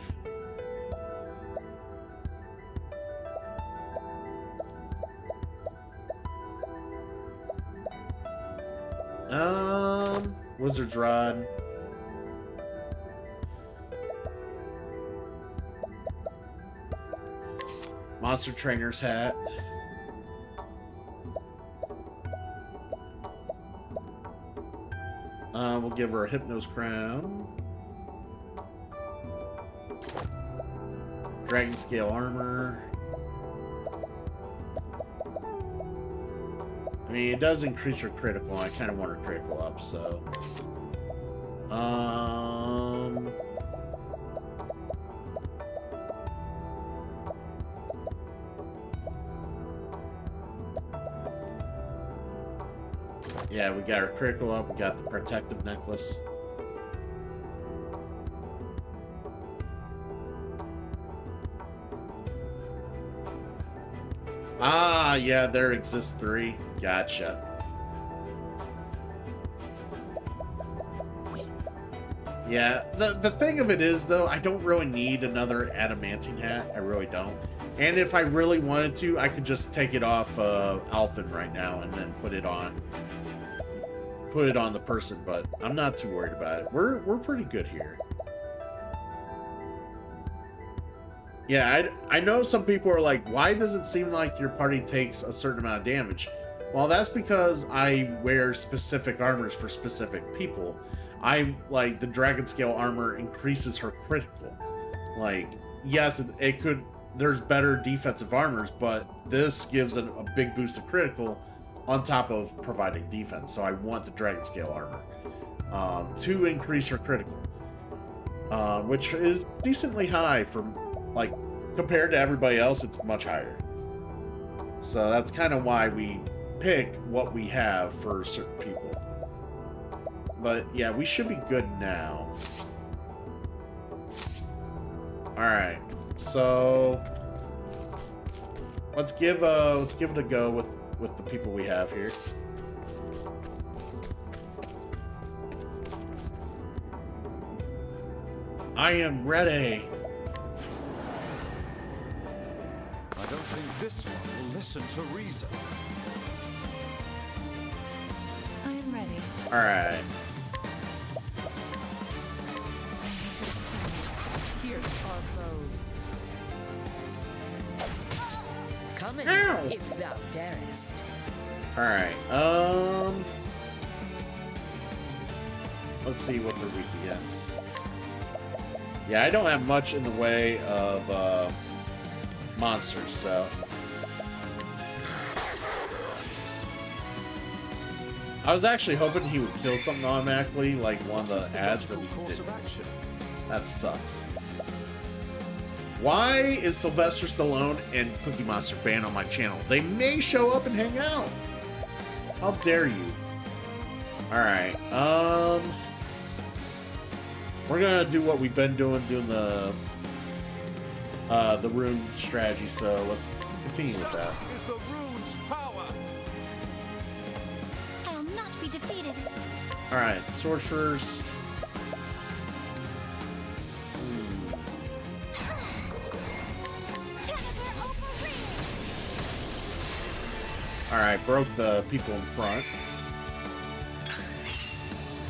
Wizard's Rod. Monster Trainer's Hat. We'll give her a Hypnos Crown. Dragon Scale Armor. I mean, it does increase her critical. I kind of want her critical up, so... Yeah, we got her critical up. We got the protective necklace. Ah, yeah, there exists 3. Gotcha. Yeah, the thing of it is, though, I don't really need another adamantine hat. I really don't. And if I really wanted to, I could just take it off Alphen right now and then put it on the person, but I'm not too worried about it. We're pretty good here. Yeah, I know some people are like, why does it seem like your party takes a certain amount of damage? Well, that's because I wear specific armors for specific people. I like the Dragon Scale armor increases her critical. Like, yes, it could. There's better defensive armors, but this gives a big boost of critical on top of providing defense. So I want the Dragon Scale armor to increase her critical, which is decently high for, like, compared to everybody else. It's much higher. So that's kind of why we pick what we have for certain people. But yeah, we should be good now. All right, so let's give it a go with the people we have here. I am ready. I don't think this one will listen to reason. I am ready. All right. Here's our foes. Come in, Ow. if thou darest. All right. Let's see what they're weak against. Yeah, I don't have much in the way of monsters, so. I was actually hoping he would kill something automatically, like one of the ads, and he didn't. That sucks. Why is Sylvester Stallone and Cookie Monster banned on my channel? They may show up and hang out. How dare you? Alright, we're gonna do what we've been doing the rune strategy, so let's continue with that. Is the rune's power. I will not be defeated. Alright, sorcerers. Alright, broke the people in front.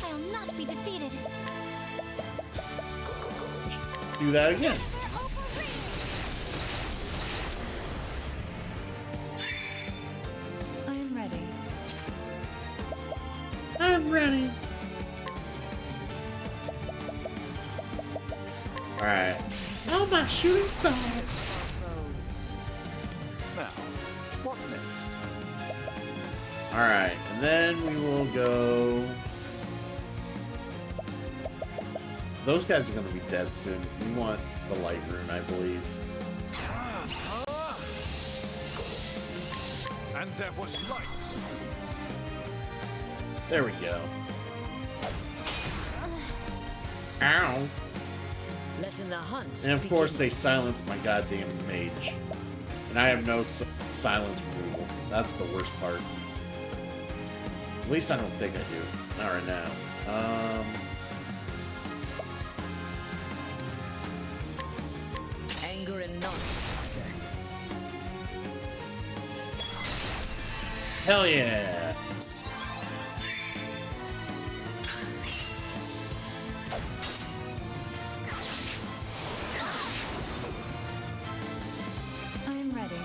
I will not be defeated. Do that again. I am ready. I'm ready. Alright. Oh, my shooting stars. Our foes. Now, What next? Alright, and then we will go... Those guys are going to be dead soon. We want the light rune, I believe. And there was light. There we go. Ow. Letting the hunt. And of course begin. they silence my goddamn mage. And I have no silence removal. That's the worst part. At least I don't think I do. Not right now. Anger and not. Hell yeah! I'm ready.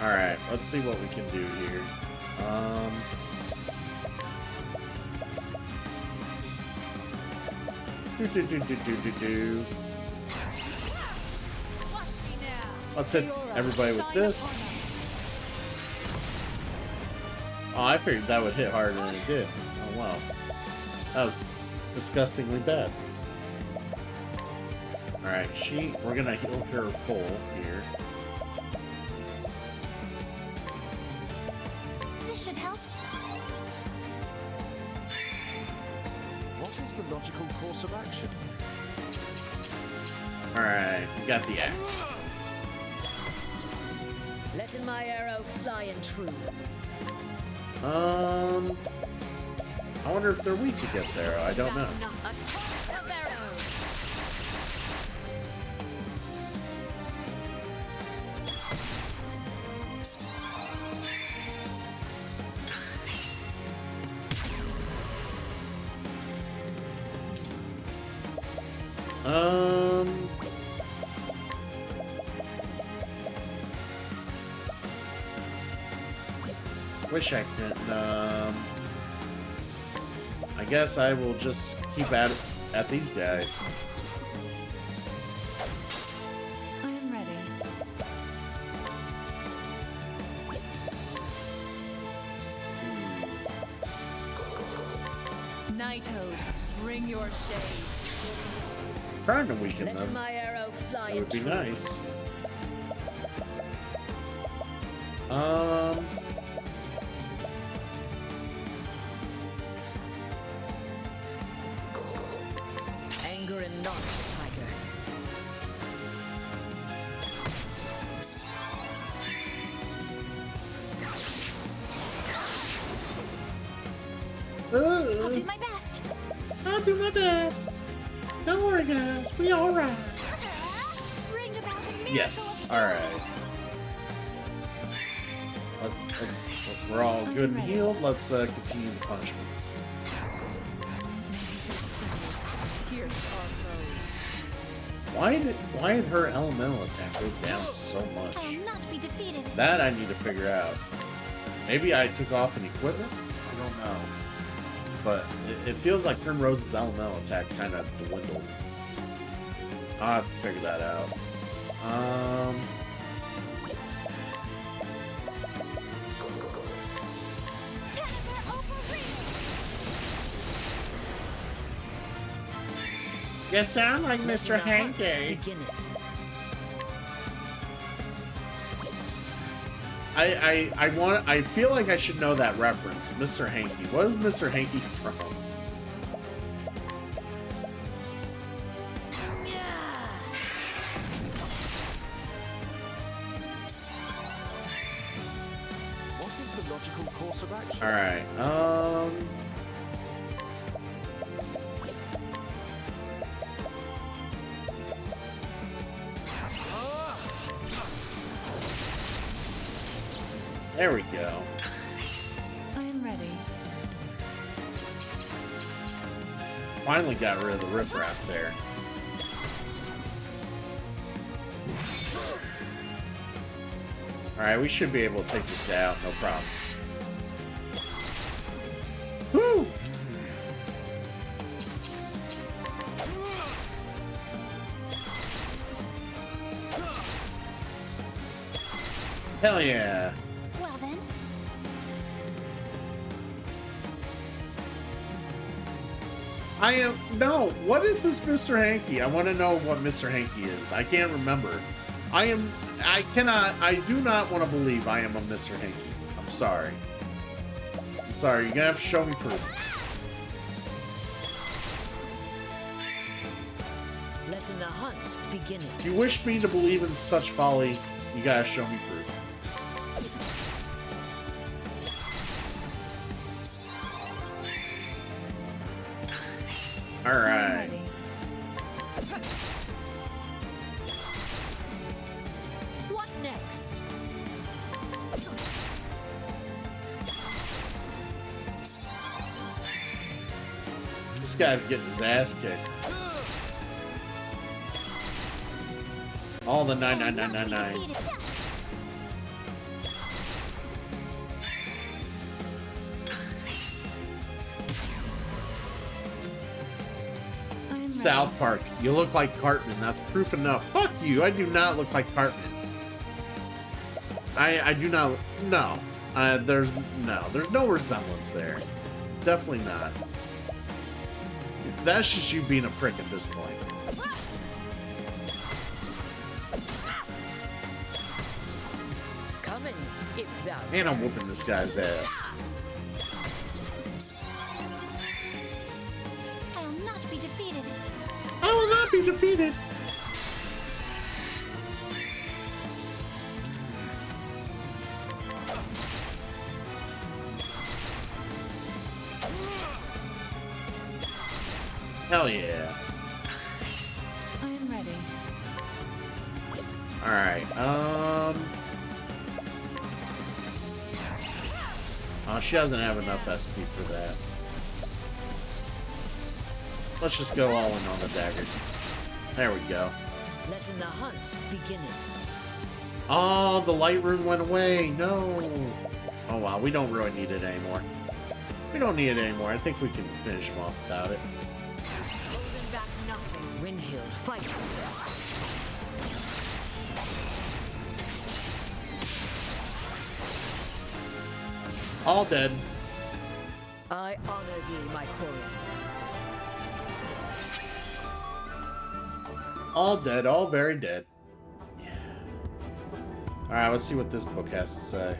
Alright, let's see what we can do here. Do. Watch me now. Let's hit everybody with this. Oh, I figured that would hit harder than it did. Oh, wow. That was disgustingly bad. Alright, we're gonna heal her full here. This should help. What is the logical course of action? Alright, we got the axe. Letting my arrow fly and true. I wonder if they're weak against arrow. I don't know. Not a test of arrows. Wish I could. I guess I will just keep at these guys. I am ready. Nighthode, bring your shade. Trying to weaken Letting them. my arrow fly That would and be true. nice. Anger and not, tiger. I'll do my best. I'll do my best. Don't worry, guys. We all right. Bring about a miracle. Yes. All right. We're all good and healed. Let's continue the punishments. Pierce our foes. Why did her elemental attack go down so much? I'll not be defeated. That I need to figure out. Maybe I took off an equipment? I don't know. But it feels like Primrose's elemental attack kind of dwindled. I'll have to figure that out. You sound like Mr. Hanky. Begin it. I feel like I should know that reference. Mr. Hanky. What is Mr. Hanky from? What is the logical course of action? Alright, there we go. I am ready. Finally got rid of the riffraff there. Alright, we should be able to take this guy out, no problem. Woo! Hell yeah. Well then, I am... No, what is this Mr. Hanky? I want to know what Mr. Hanky is. I can't remember. I do not want to believe I am a Mr. Hanky. I'm sorry. I'm sorry, you're gonna have to show me proof. Letting the hunt begin. If you wish me to believe in such folly, you gotta show me proof. Alright. what next? This guy's getting his ass kicked. All the 99999. Defeated. I'm South Park, you look like Cartman. That's proof enough. Fuck you, I do not look like Cartman. I do not. No. There's no resemblance there. Definitely not. That's just you being a prick at this point. Coming, if thou And I'm whooping canst. this guy's ass. I will not be defeated. I will not be defeated. Hell yeah. I am ready. Alright, oh, she doesn't have enough SP for that. Let's just go all in on the dagger. There we go. Letting the hunt begin. Oh, the light rune went away. No. Oh, wow. We don't really need it anymore. We don't need it anymore. I think we can finish him off without it. Holding back nothing. Windhill, fight for this. All dead. I honor thee, my quarry. All dead. All very dead. Yeah. Alright, let's see what this book has to say.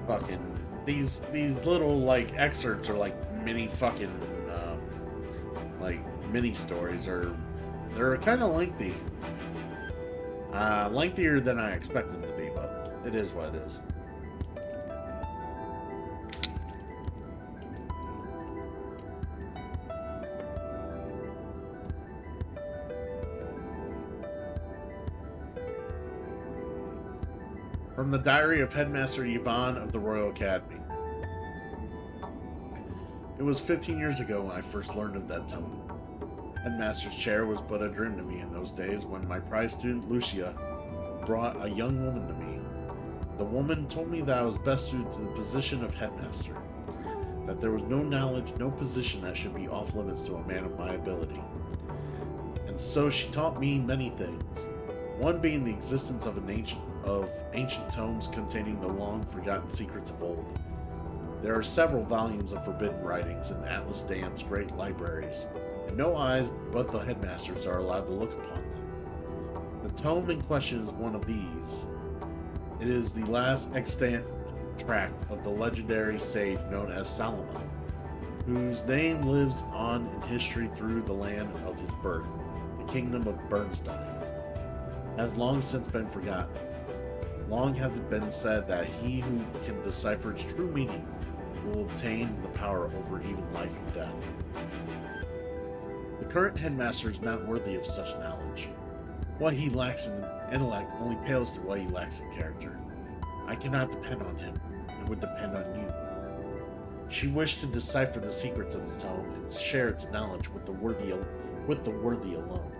Fucking... These little, like, excerpts are like mini fucking, like, mini stories, or they're kind of lengthy. Lengthier than I expected them to be, but it is what it is. From the Diary of Headmaster Yvonne of the Royal Academy. It was 15 years ago when I first learned of that tome. Headmaster's chair was but a dream to me in those days when my prize student Lucia brought a young woman to me. The woman told me that I was best suited to the position of headmaster, that there was no knowledge, no position that should be off limits to a man of my ability. And so she taught me many things, one being the existence of ancient tomes containing the long-forgotten secrets of old. There are several volumes of forbidden writings in Atlas Dam's great libraries, and no eyes but the headmasters are allowed to look upon them. The tome in question is one of these. It is the last extant tract of the legendary sage known as Solomon, whose name lives on in history through the land of his birth, the kingdom of Bernstein. Has long since been forgotten. Long has it been said that he who can decipher its true meaning will obtain the power over even life and death. The current headmaster is not worthy of such knowledge. What he lacks in intellect only pales to what he lacks in character. I cannot depend on him. It would depend on you. She wished to decipher the secrets of the tome and share its knowledge with the worthy alone.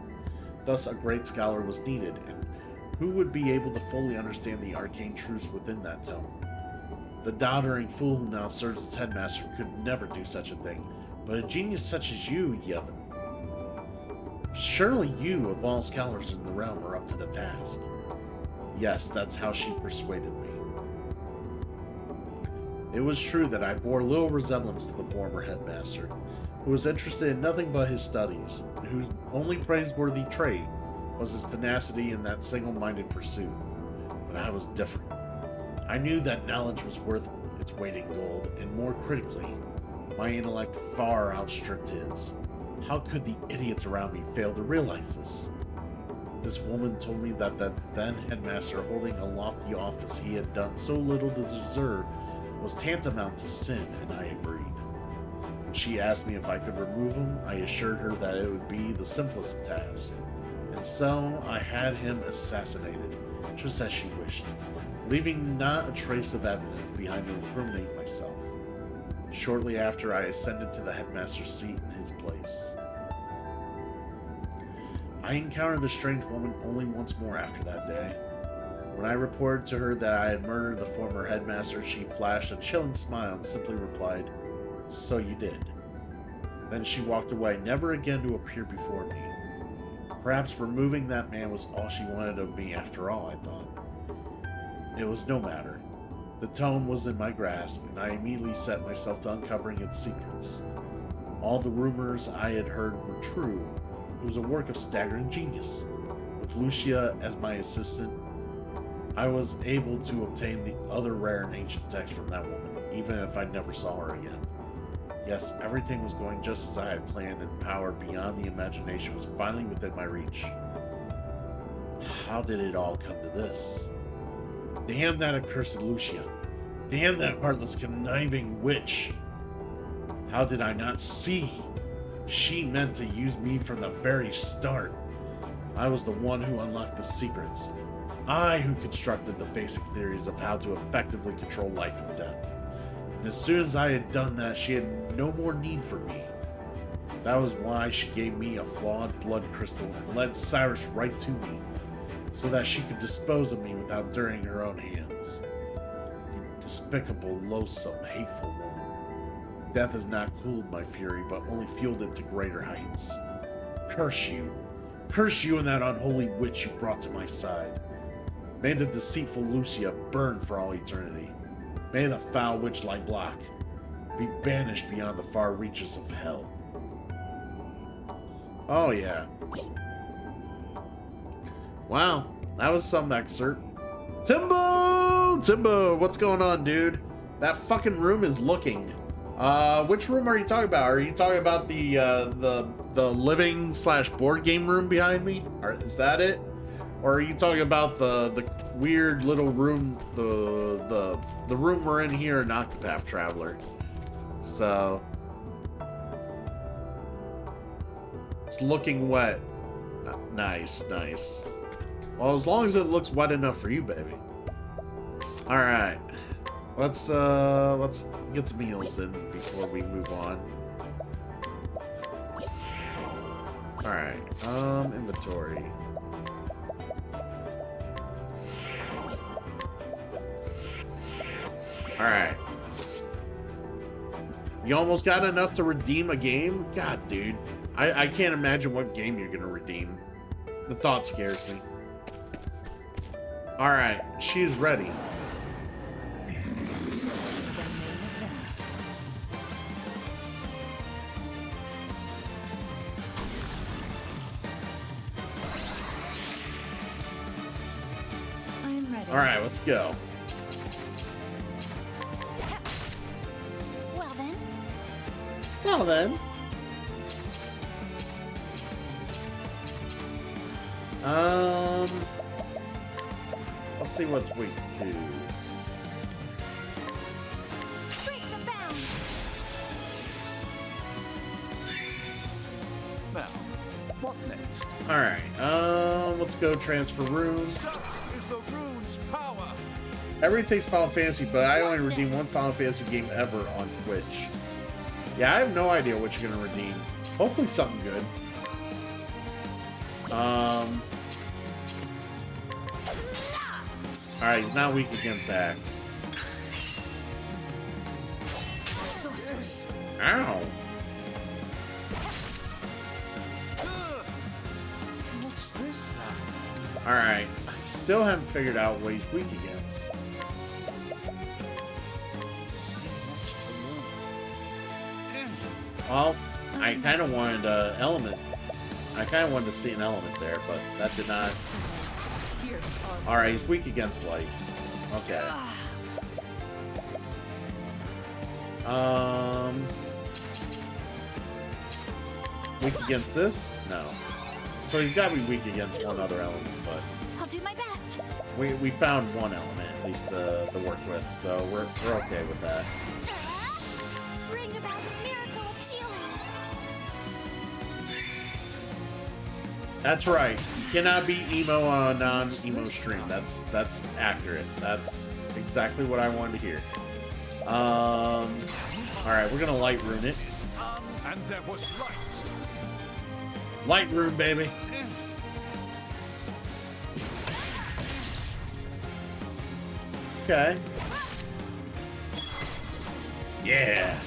Thus, a great scholar was needed, and who would be able to fully understand the arcane truths within that tome? The doddering fool who now serves as headmaster could never do such a thing, but a genius such as you, Yevon. Surely you, of all scholars in the realm, are up to the task. Yes, that's how she persuaded me. It was true that I bore little resemblance to the former headmaster, who was interested in nothing but his studies, and whose only praiseworthy trait was his tenacity in that single-minded pursuit. But I was different. I knew that knowledge was worth its weight in gold, and more critically, my intellect far outstripped his. How could the idiots around me fail to realize this? This woman told me that the then headmaster holding a lofty office he had done so little to deserve was tantamount to sin, and I agreed. When she asked me if I could remove him, I assured her that it would be the simplest of tasks. And so I had him assassinated, just as she wished, leaving not a trace of evidence behind to incriminate myself. Shortly after, I ascended to the headmaster's seat in his place. I encountered the strange woman only once more after that day. When I reported to her that I had murdered the former headmaster, she flashed a chilling smile and simply replied, "So you did." Then she walked away, never again to appear before me. Perhaps removing that man was all she wanted of me after all, I thought. It was no matter. The tome was in my grasp, and I immediately set myself to uncovering its secrets. All the rumors I had heard were true. It was a work of staggering genius. With Lucia as my assistant, I was able to obtain the other rare and ancient texts from that woman, even if I never saw her again. Yes, everything was going just as I had planned, and power beyond the imagination was finally within my reach. How did it all come to this? Damn that accursed Lucia. Damn that heartless, conniving witch. How did I not see? She meant to use me from the very start. I was the one who unlocked the secrets. I who constructed the basic theories of how to effectively control life and death. And as soon as I had done that, she had no more need for me. That was why she gave me a flawed blood crystal and led Cyrus right to me, so that she could dispose of me without dirtying her own hands. You despicable, loathsome, hateful woman. Death has not cooled my fury, but only fueled it to greater heights. Curse you. Curse you and that unholy witch you brought to my side. May the deceitful Lucia burn for all eternity. May the foul witch lie block, be banished beyond the far reaches of hell. Oh yeah. Wow, that was some excerpt. Timbo, what's going on, dude? That fucking room is looking. Which room are you talking about? Are you talking about the living / board game room behind me? Is that it? Or are you talking about the weird little room, the room we're in here in Octopath Traveler? So it's looking wet. Nice. Well, as long as it looks wet enough for you, baby. All right, let's get some heals in before we move on. All right, inventory. All right. You almost got enough to redeem a game? God, dude. I can't imagine what game you're gonna redeem. The thought scares me. All right, she's ready. I'm ready. All right, let's go. Well then. Let's see what's weak to. Break the bounds. Now, what next? All right. Let's go transfer runes. Such is the rune's power. Everything's Final Fantasy, but I only redeem one Final Fantasy game ever on Twitch. Yeah, I have no idea what you're gonna redeem. Hopefully something good. Alright, he's not weak against Axe. Ow! What's this now? Alright. I still haven't figured out what he's weak against. Well, I kind of wanted an element. I kind of wanted to see an element there, but that did not. Alright, he's weak against light. Okay. Weak against this? No. So he's got to be weak against one other element, but I'll do my best. we found one element at least to work with, so we're okay with that. Bring about a miracle of healing. That's right. You cannot be emo on a non-emo stream. That's accurate. That's exactly what I wanted to hear. All right, we're gonna light rune it. And there was light. Light rune, baby. Okay. Yeah.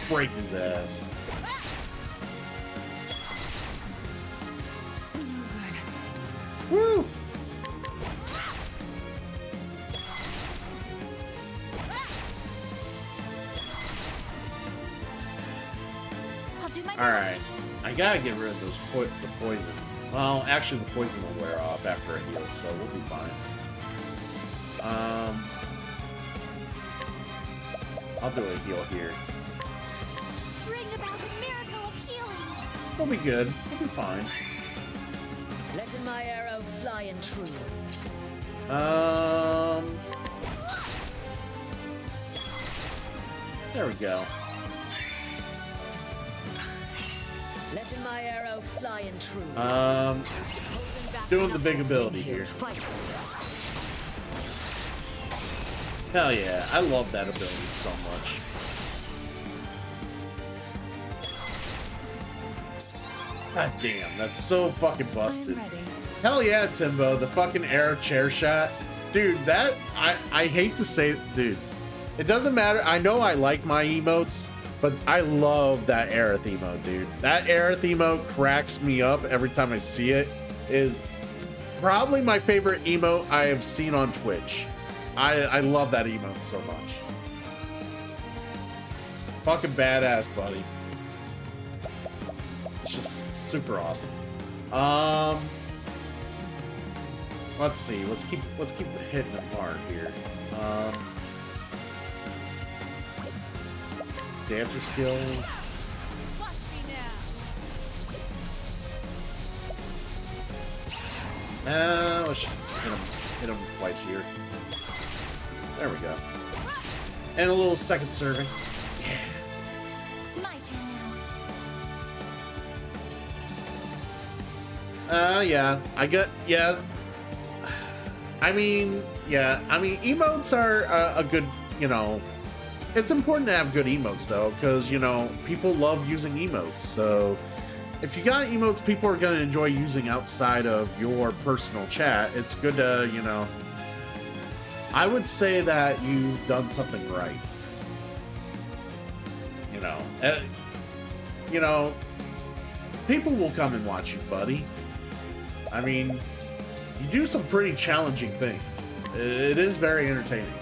Break his ass. Woo! I'll do my All best. right, I gotta get rid of those the poison. Well, actually, the poison will wear off after it heals, so we'll be fine. I'll do a heal here. Bring about a miracle of healing. We'll be good. We'll be fine. Let my arrow fly and true. There we go. Let my arrow fly and true. Doing the big ability here. Fight for us. Hell yeah, I love that ability so much. God damn, that's so fucking busted. Hell yeah, Timbo, the fucking arrow chair shot. Dude, that, I hate to say it, dude. It doesn't matter, I know I like my emotes, but I love that Aerith emote, dude. That Aerith emote cracks me up every time I see it. It is probably my favorite emote I have seen on Twitch. I love that emote so much. Fucking badass, buddy. It's just super awesome. Let's see. Let's keep hitting them hard here. Dancer skills. Watch me now. Let's just hit him twice here. There we go. And a little second serving. My turn Yeah. now. Yeah. I mean, emotes are a good, it's important to have good emotes, though, because, people love using emotes. So if you got emotes people are going to enjoy using outside of your personal chat, it's good to, I would say that you've done something right. People will come and watch you, buddy. I mean, you do some pretty challenging things. It is very entertaining.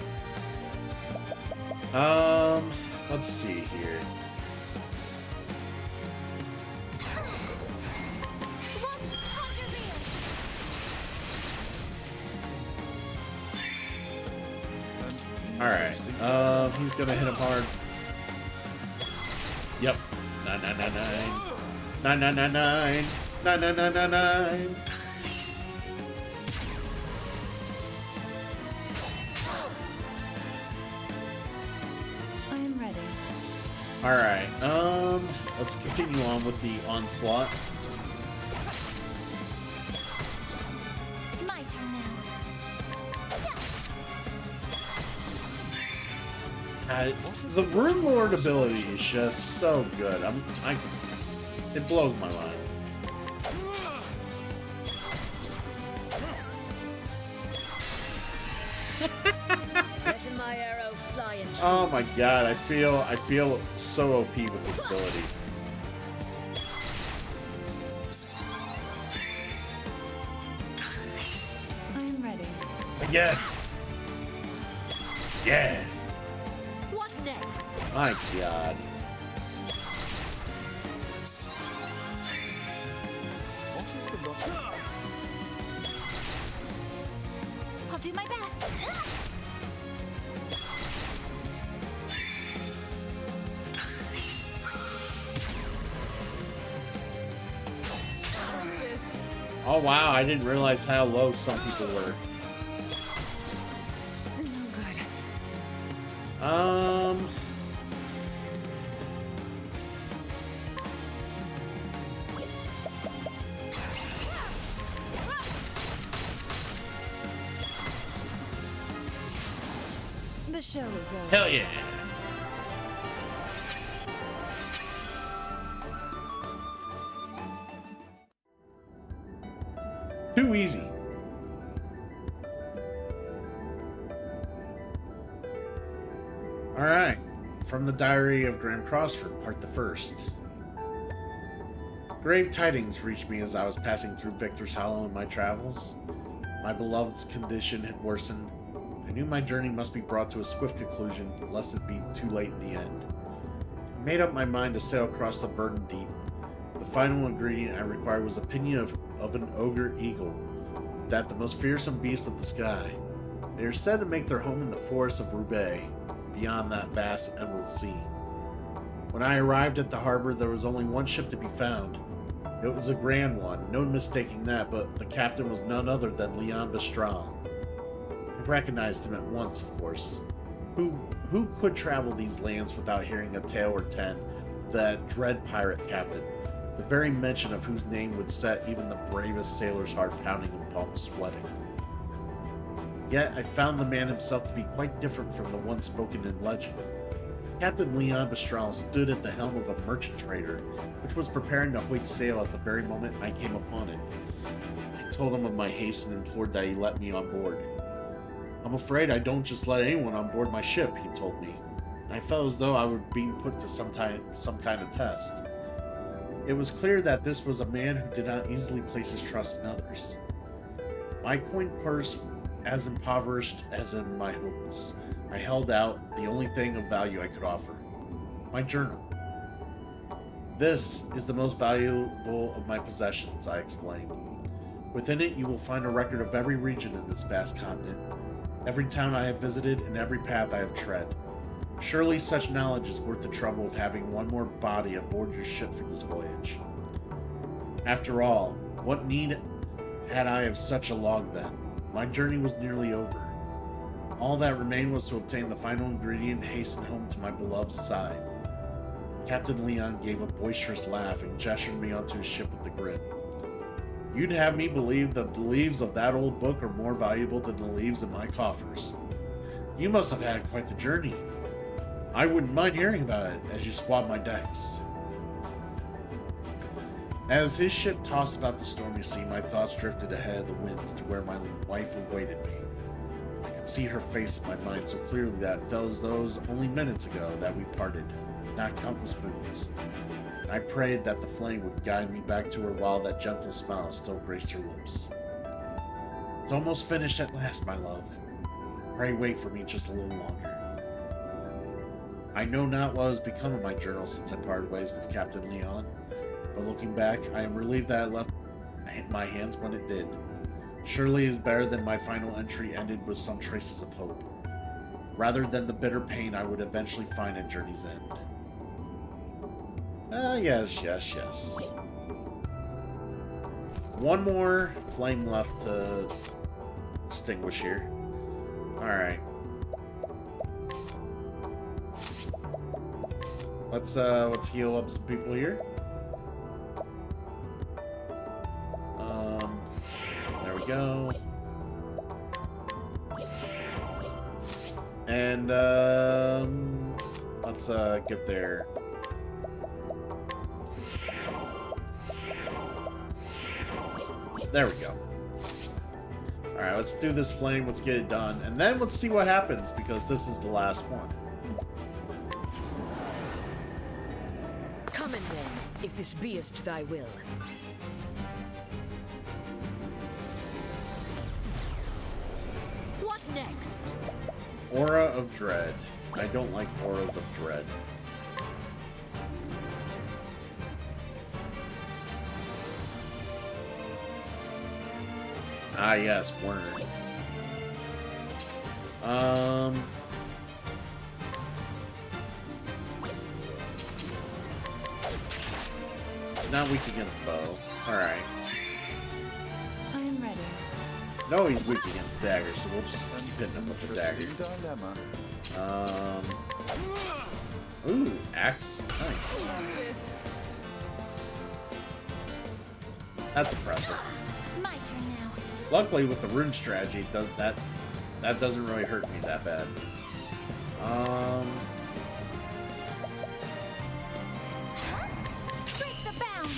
Let's see here. Alright, he's gonna hit him hard. Yep. 999. 999. 999. I am ready. Alright, let's continue on with the onslaught. My turn now. The Rune Lord ability is just so good. It blows my mind. Let my arrow fly and true. Oh my god, I feel so OP with this ability. Yeah. Yeah. What next? My God. What is the rush? I'll do my best. What's this? Oh wow, I didn't realize how low some people were. No good. The show is over. Hell yeah. Too easy. All right, from the Diary of Graham Crossford, part the first. Grave tidings reached me as I was passing through Victor's Hollow in my travels. My beloved's condition had worsened. I knew my journey must be brought to a swift conclusion, lest it be too late in the end. I made up my mind to sail across the verdant deep. The final ingredient I required was opinion of an ogre eagle, that the most fearsome beast of the sky. They are said to make their home in the forests of Roubaix, beyond that vast emerald sea. When I arrived at the harbor, there was only one ship to be found. It was a grand one, no mistaking that, but the captain was none other than Leon Bestral. I recognized him at once, of course. Who could travel these lands without hearing a tale or ten of that dread pirate captain, the very mention of whose name would set even the bravest sailor's heart pounding and palms sweating? Yet I found the man himself to be quite different from the one spoken in legend. Captain Leon Bestral stood at the helm of a merchant trader, which was preparing to hoist sail at the very moment I came upon it. I told him of my haste and implored that he let me on board. "I'm afraid I don't just let anyone on board my ship," he told me, and I felt as though I were being put to some kind of test. It was clear that this was a man who did not easily place his trust in others. My coin purse as impoverished as in my hopes, I held out the only thing of value I could offer: my journal. "This is the most valuable of my possessions," I explained. "Within it you will find a record of every region in this vast continent, every town I have visited, and every path I have tread. Surely such knowledge is worth the trouble of having one more body aboard your ship for this voyage. After all, what need had I of such a log then? My journey was nearly over. All that remained was to obtain the final ingredient and hasten home to my beloved's side." Captain Leon gave a boisterous laugh and gestured me onto his ship with a grin. "You'd have me believe that the leaves of that old book are more valuable than the leaves in my coffers. You must have had quite the journey. I wouldn't mind hearing about it as you swab my decks." As his ship tossed about the stormy sea, my thoughts drifted ahead of the winds to where my wife awaited me. I could see her face in my mind so clearly that it felt as though it was only minutes ago that we parted, not countless moons. And I prayed that the flame would guide me back to her while that gentle smile still graced her lips. "It's almost finished at last, my love. Pray wait for me just a little longer." I know not what has become of my journal since I parted ways with Captain Leon, but looking back, I am relieved that it left my hands when it did. Surely it is better than my final entry ended with some traces of hope, rather than the bitter pain I would eventually find at journey's end. Yes. One more flame left to extinguish here. Alright. Let's heal up some people here. There we go. And let's get there. There we go. Alright, let's do this flame, let's get it done, and then let's see what happens, because this is the last one. Come in then, if this beest thy will. Aura of Dread. I don't like auras of dread. Ah, yes, Word. Not weak against bow. Alright. I'm ready. No, he's weak against daggers, so we'll just keep hitting him with the daggers. Dilemma. Ooh, axe. Nice. What's this? That's impressive. My turn now. Luckily, with the rune strategy, that doesn't really hurt me that bad. Break the bound.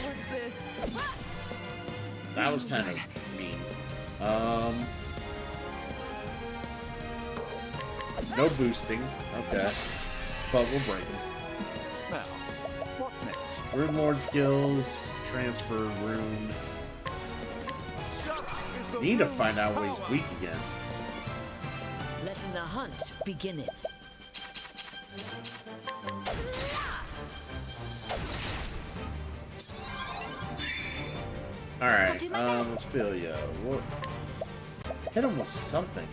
What's this? That was kind of mean. No boosting. Okay. But we'll break him. Now, what next? Rune Lord skills. Transfer rune. Need to find out what he's weak against. Letting the hunt begin. Alright, do my best. let's feel ya. What? Hit him with something.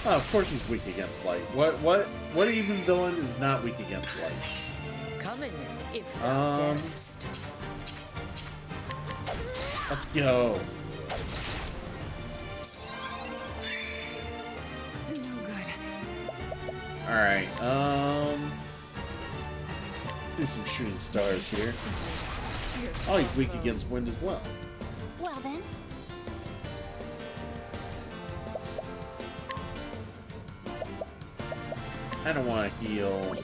Oh, of course he's weak against light. What even villain is not weak against light? Coming, if thou darest. Let's go. No good. Alright, let's do some shooting stars here. Oh, he's weak against wind as well. Well then. I don't want to heal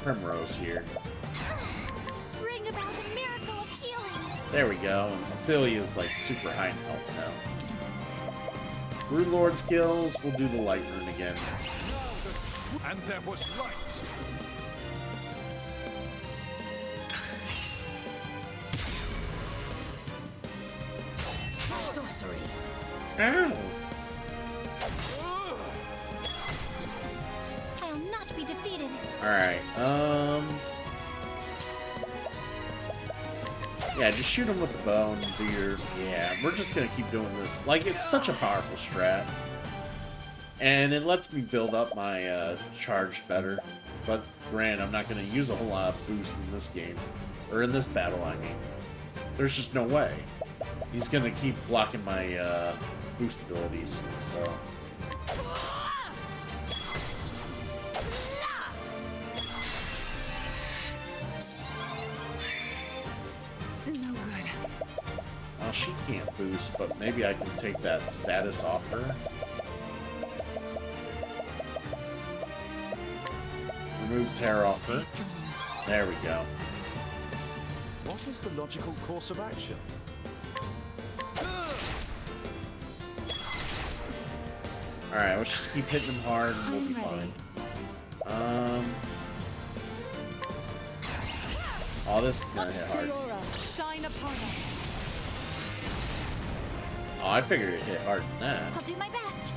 Primrose here. Bring about a miracle of healing. There we go. And Ophelia's like super high in health now. Rune Lord skills, we'll do the light rune again. And there was light. Sorcery. Ow! I'll not be defeated. Alright, yeah, just shoot him with the bow and do your... Yeah, we're just gonna keep doing this. Like, it's such a powerful strat. And it lets me build up my charge better. But, granted, I'm not gonna use a whole lot of boost in this game. Or in this battle, I mean. There's just no way. He's gonna keep blocking my boost abilities, so... No good. Well, she can't boost, but maybe I can take that status off her. Remove terror off her. Stay strong. There we go. What is the logical course of action? Alright, let's just keep hitting him hard and we'll be I'm ready. fine. Oh, this is gonna hit hard. Steora, shine upon us. Oh, I figured it hit harder than that. I'll do my best.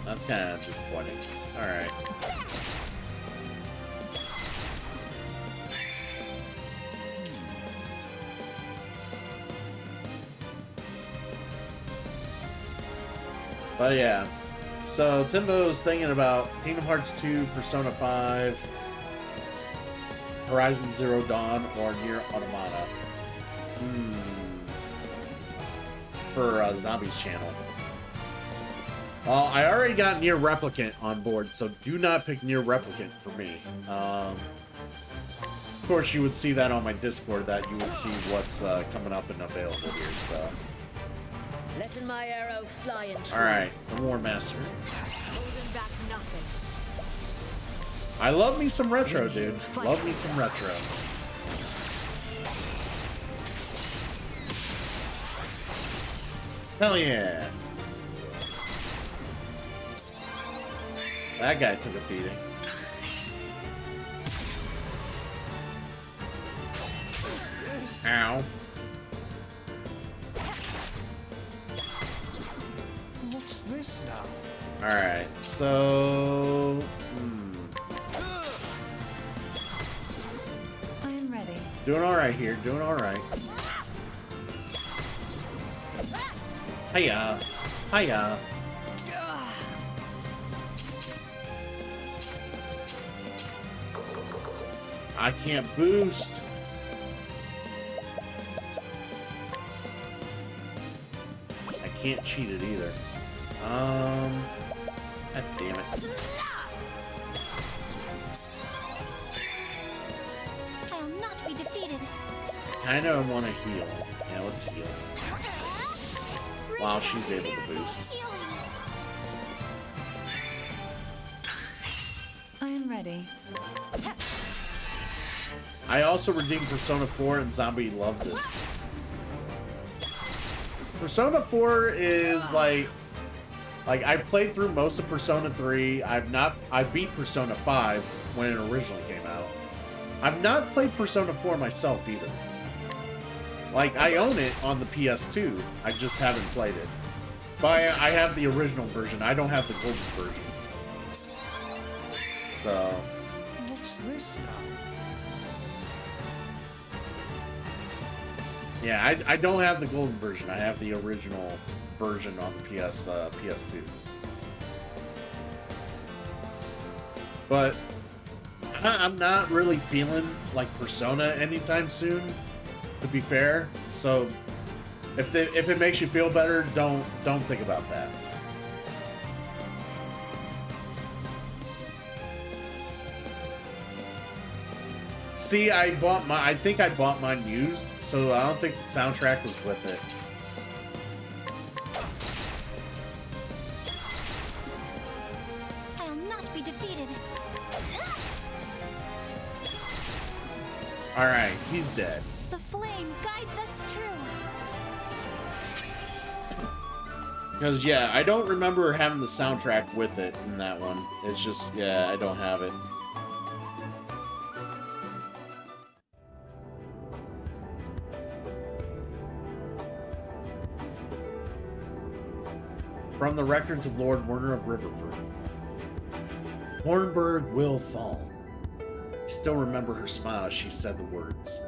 That's kind of disappointing. Alright. But yeah. So, Timbo's thinking about Kingdom Hearts 2, Persona 5, Horizon Zero Dawn, or Nier Automata. For Zombies channel. Well, I already got Nier Replicant on board, so do not pick Nier Replicant for me. Of course, you would see that on my Discord, that you would see what's coming up and available here, so... Letting my arrow fly and true. Alright, the War Master. Holding back nothing. I love me some retro, dude. Love me some retro. Hell yeah. That guy took a beating. this? Ow. What's this now? Alright, so... I am ready. Doing alright here, doing alright. Hiya. Hiya. I can't boost. I can't cheat it either. God damn it. I'll not be defeated. Kinda want to heal. Yeah, let's heal. Bring Wow, about she's able to miracle boost. healing. I am ready. I also redeemed Persona 4 and Zombie loves it. Persona 4 is like I played through most of Persona 3. I beat Persona 5 when it originally came out. I've not played Persona 4 myself either. Like, I own it on the PS2. I just haven't played it. But I have the original version. I don't have the golden version. So, What's this now? yeah, I don't have the golden version. I have the original version on the PS2. But I'm not really feeling like Persona anytime soon, to be fair. So if it makes you feel better, don't think about that. See, I think I bought mine used, so I don't think the soundtrack was with it. I'll not be defeated. Alright, he's dead. The flame guides us true. Because, yeah, I don't remember having the soundtrack with it in that one. It's just, yeah, I don't have it. From the records of Lord Werner of Riverford. Hornburg will fall. I still remember her smile as she said the words.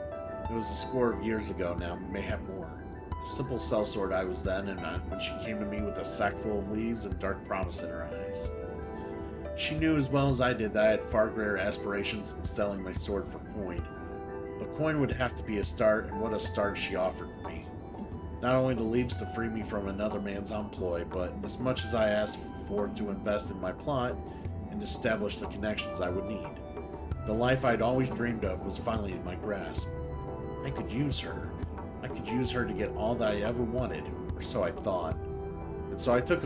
It was a score of years ago now, mayhap more. A simple sellsword I was then, and when she came to me with a sack full of leaves and dark promise in her eyes. She knew as well as I did that I had far greater aspirations than selling my sword for coin. But coin would have to be a start, and what a start she offered me. Not only the leaves to free me from another man's employ, but as much as I asked for to invest in my plot and establish the connections I would need. The life I'd always dreamed of was finally in my grasp. I could use her. I could use her to get all that I ever wanted, or so I thought. And so I took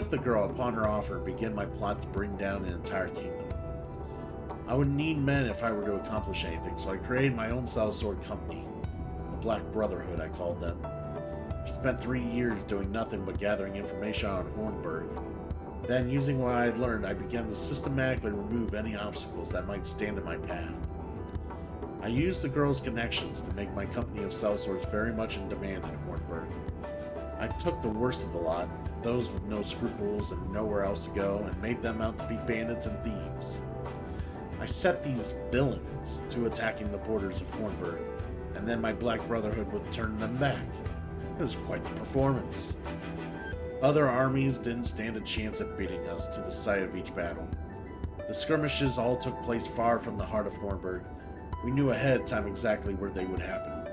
the girl upon her offer and began my plot to bring down an entire kingdom. I would need men if I were to accomplish anything, so I created my own sellsword company. The Black Brotherhood, I called them. I spent 3 years doing nothing but gathering information on Hornburg. Then, using what I had learned, I began to systematically remove any obstacles that might stand in my path. I used the girl's connections to make my company of sellswords very much in demand in Hornburg. I took the worst of the lot, those with no scruples and nowhere else to go, and made them out to be bandits and thieves. I set these villains to attacking the borders of Hornburg, and then my Black Brotherhood would turn them back. It was quite the performance. Other armies didn't stand a chance at beating us to the site of each battle. The skirmishes all took place far from the heart of Hornburg. We knew ahead of time exactly where they would happen.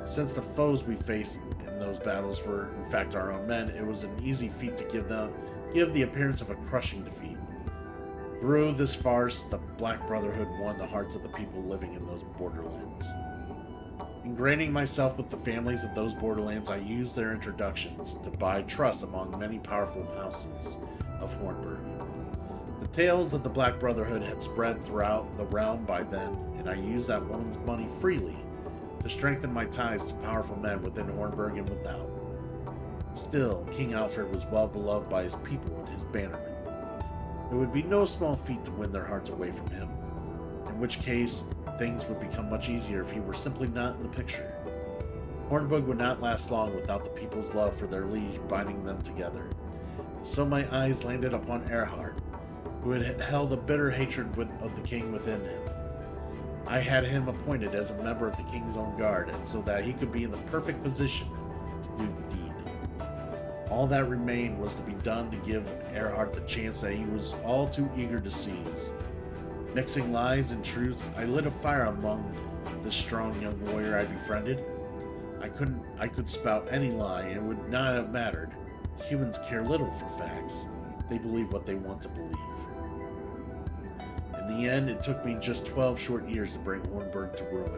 Since the foes we faced in those battles were in fact our own men, it was an easy feat to give the appearance of a crushing defeat. Through this farce, the Black Brotherhood won the hearts of the people living in those borderlands. Ingraining myself with the families of those borderlands, I used their introductions to buy trust among many powerful houses of Hornburg. The tales of the Black Brotherhood had spread throughout the realm by then, and I used that woman's money freely to strengthen my ties to powerful men within Hornburg and without. Still, King Alfred was well beloved by his people and his bannermen. It would be no small feat to win their hearts away from him, in which case things would become much easier if he were simply not in the picture. Hornburg would not last long without the people's love for their liege binding them together. And so my eyes landed upon Erhard, who had held a bitter hatred of the king within him. I had him appointed as a member of the king's own guard, and so that he could be in the perfect position to do the deed. All that remained was to be done to give Erhard the chance that he was all too eager to seize. Mixing lies and truths, I lit a fire among this strong young warrior I befriended. I could spout any lie, and it would not have mattered. Humans care little for facts. They believe what they want to believe. In the end, it took me just 12 short years to bring Hornburg to ruin.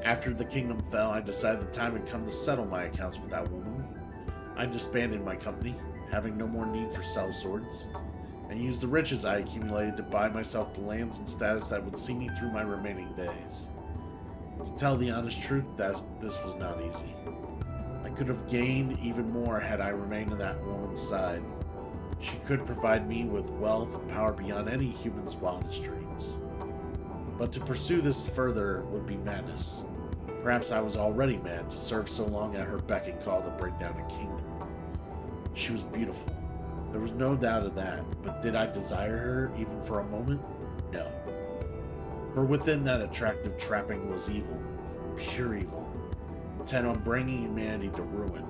After the kingdom fell, I decided the time had come to settle my accounts with that woman. I disbanded my company, having no more need for sellswords, and used the riches I accumulated to buy myself the lands and status that would see me through my remaining days. To tell the honest truth, this was not easy. I could have gained even more had I remained on that woman's side. She could provide me with wealth and power beyond any human's wildest dreams. But to pursue this further would be madness. Perhaps I was already mad to serve so long at her beck and call to bring down a kingdom. She was beautiful. There was no doubt of that, but did I desire her even for a moment? No. For within that attractive trapping was evil, pure evil, intent on bringing humanity to ruin.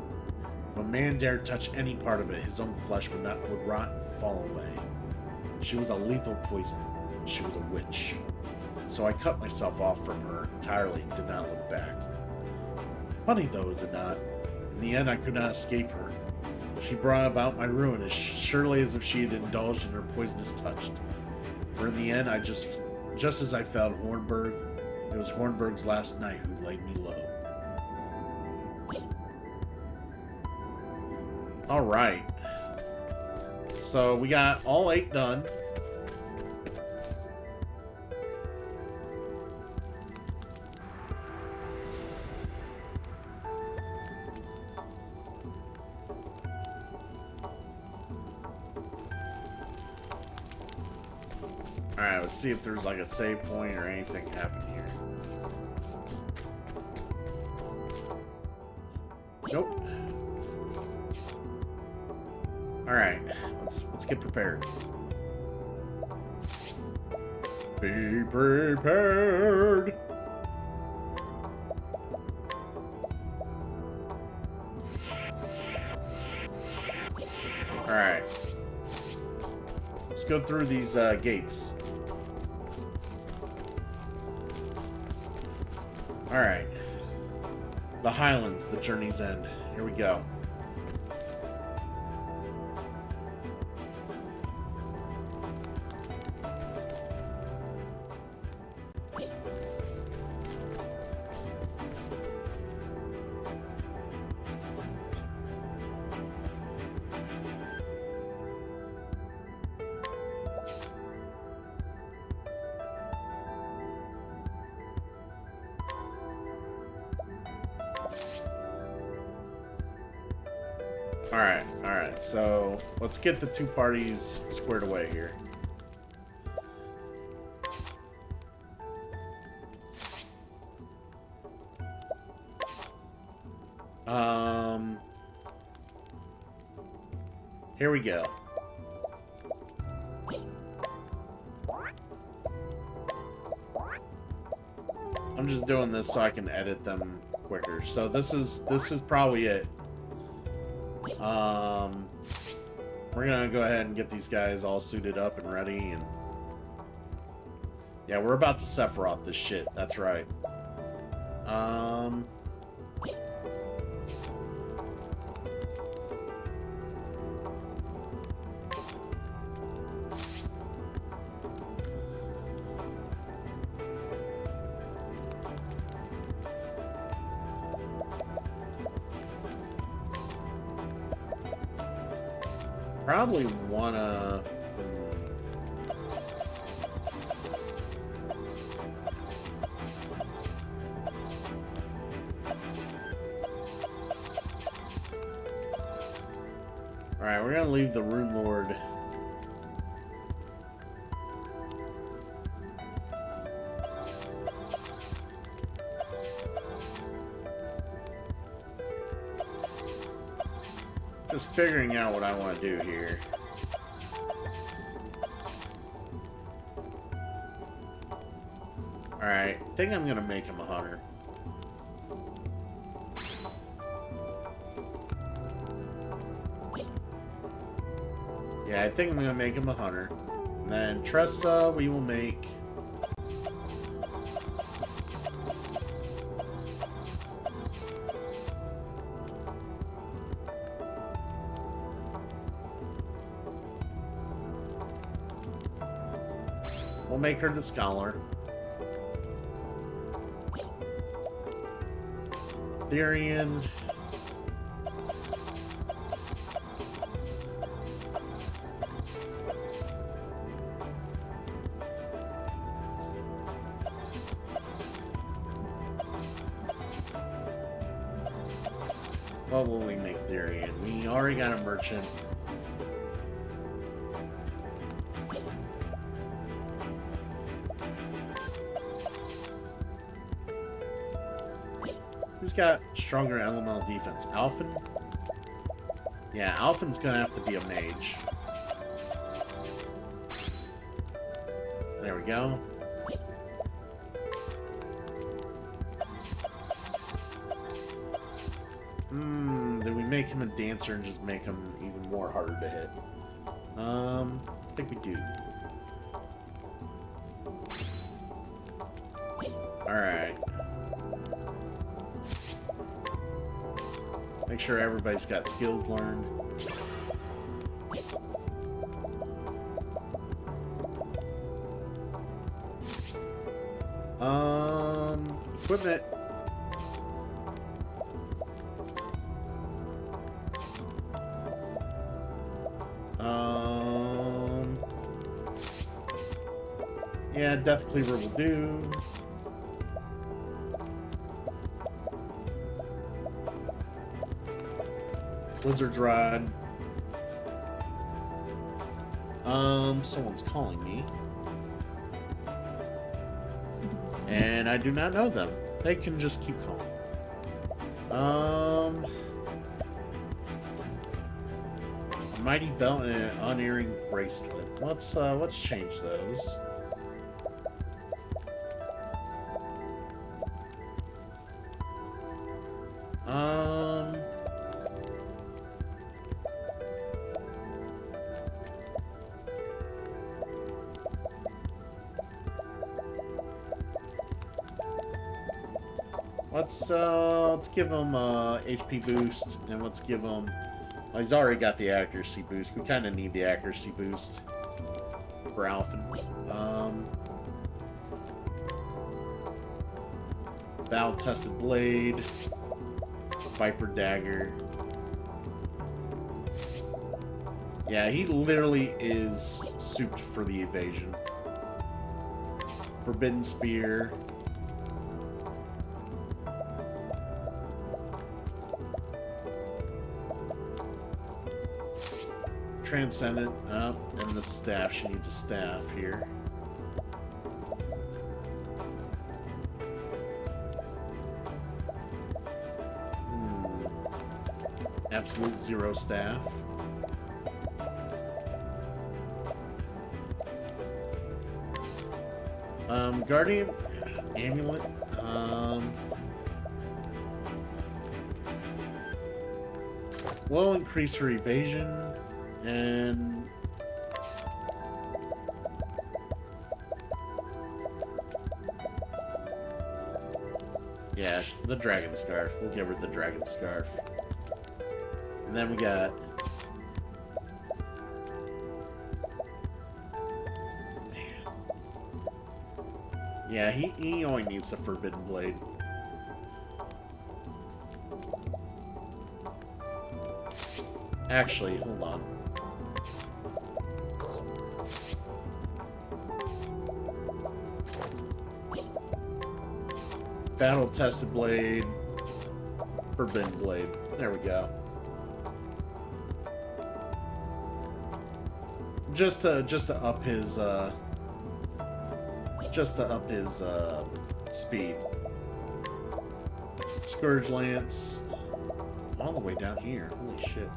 If a man dared touch any part of it, his own flesh would rot and fall away. She was a lethal poison. She was a witch. So I cut myself off from her entirely and did not look back. Funny though, is it not? In the end, I could not escape her. She brought about my ruin as surely as if she had indulged in her poisonous touch. For in the end, just as I felt Hornburg, it was Hornburg's last night who laid me low. Alright. So we got all 8 done. Alright, let's see if there's like a save point or anything happening here. Nope. Alright, let's get prepared. Be prepared! Alright. Let's go through these gates. Alright. The Highlands, the journey's end. Here we go. Alright, so let's get the 2 parties squared away here. Here we go. I'm just doing this so I can edit them quicker. So this is probably it. We're gonna go ahead and get these guys all suited up and ready, and yeah, we're about to Sephiroth this shit. That's right. Probably wanna... Alright, we're gonna leave the Rune Lord. Just figuring out what I want to do here. Alright, I think I'm gonna make him a hunter. Yeah, I think I'm gonna make him a hunter. And then Tressa, we will make... We'll make her the scholar. Therian. What will we make Therian? We already got a merchant. Who's got stronger elemental defense? Alphen? Yeah, Alphen's gonna have to be a mage. There we go. Do we make him a dancer and just make him even more harder to hit? I think we do. Alright. Make sure everybody's got skills learned. Equipment. Yeah, Death Cleaver will do. Wizard's Rod. Someone's calling me. And I do not know them. They can just keep calling. A mighty belt and an unerring bracelet. Let's change those. Let's give him a HP boost, and let's give him... Well, he's already got the accuracy boost. We kind of need the accuracy boost for Alphen. Battle-tested blade, Viper dagger. Yeah, he literally is souped for the evasion. Forbidden spear. Transcendent, and the staff. She needs a staff here. Absolute zero staff. Guardian amulet. Will increase her evasion. And yeah, the dragon scarf. We'll give her the dragon scarf. And then we got yeah, he only needs the forbidden blade. Actually, hold on. Battle-tested blade, forbidden blade. There we go. Just to up his speed. Scourge lance, all the way down here. Holy shit!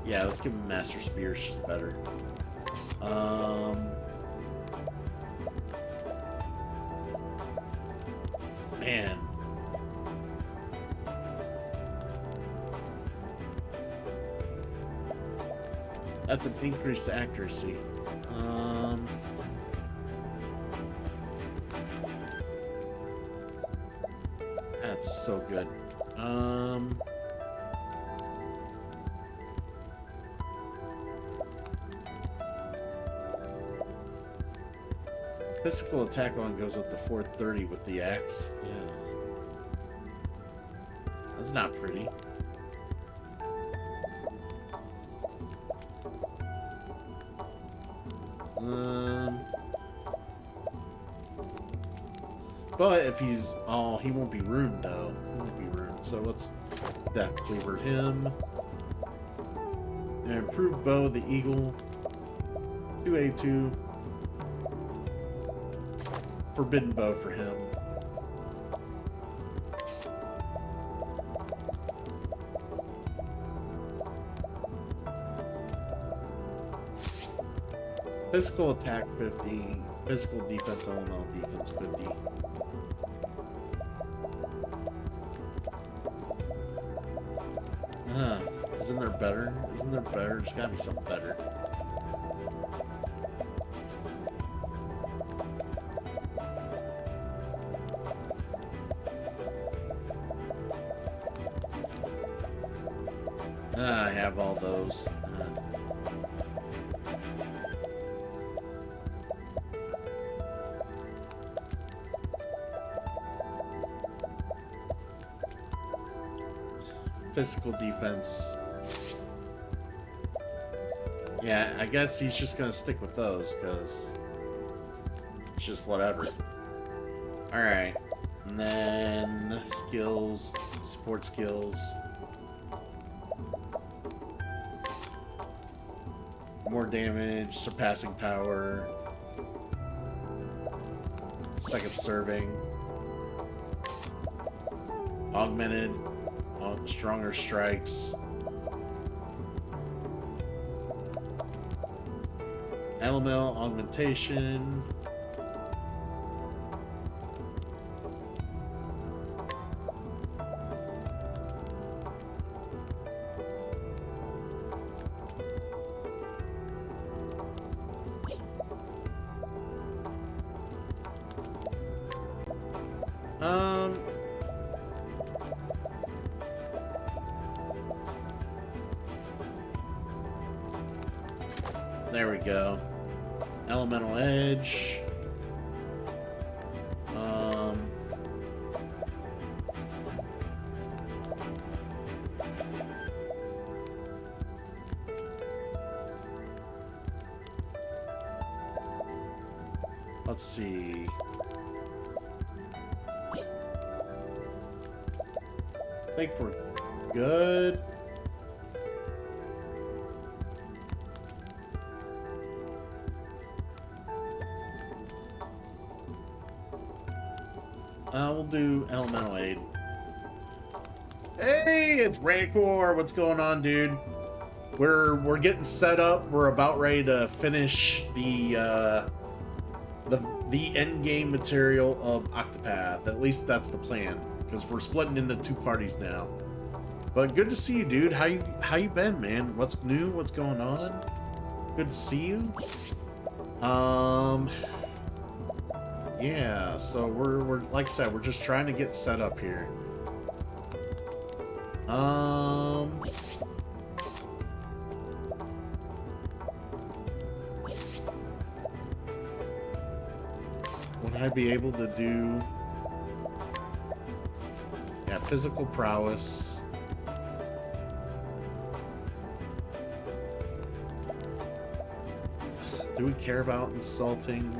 Yeah, let's give him Master Spear. It's just better. Man. That's an increased accuracy. That's so good. Physical attack on goes up to 430 with the axe. Yeah. That's not pretty. But if he's... Oh, he won't be ruined, though. He won't be ruined. So let's Death Cleaver him. And improve bow, the eagle. 2A2. Forbidden bow for him. Physical attack 50. Physical defense, elemental defense 50. Isn't there better? Isn't there better? There's gotta be something better. I have all those. Physical defense. Yeah, I guess he's just gonna stick with those, because it's just whatever. Alright. And then skills, support skills. More damage, surpassing power. Second serving. Augmented. Stronger strikes. Elemental augmentation. There we go. Elemental Edge. Let's see. I think we're good. We'll do Elemental Aid. Hey, it's Rancor. What's going on, dude? We're getting set up. We're about ready to finish the end game material of Octopath. At least that's the plan, because we're splitting into two parties now. But good to see you, dude. How you been, man? What's new? What's going on? Good to see you. Yeah, so we're like I said, we're just trying to get set up here. Would I be able to do... Yeah, physical prowess. Do we care about insulting?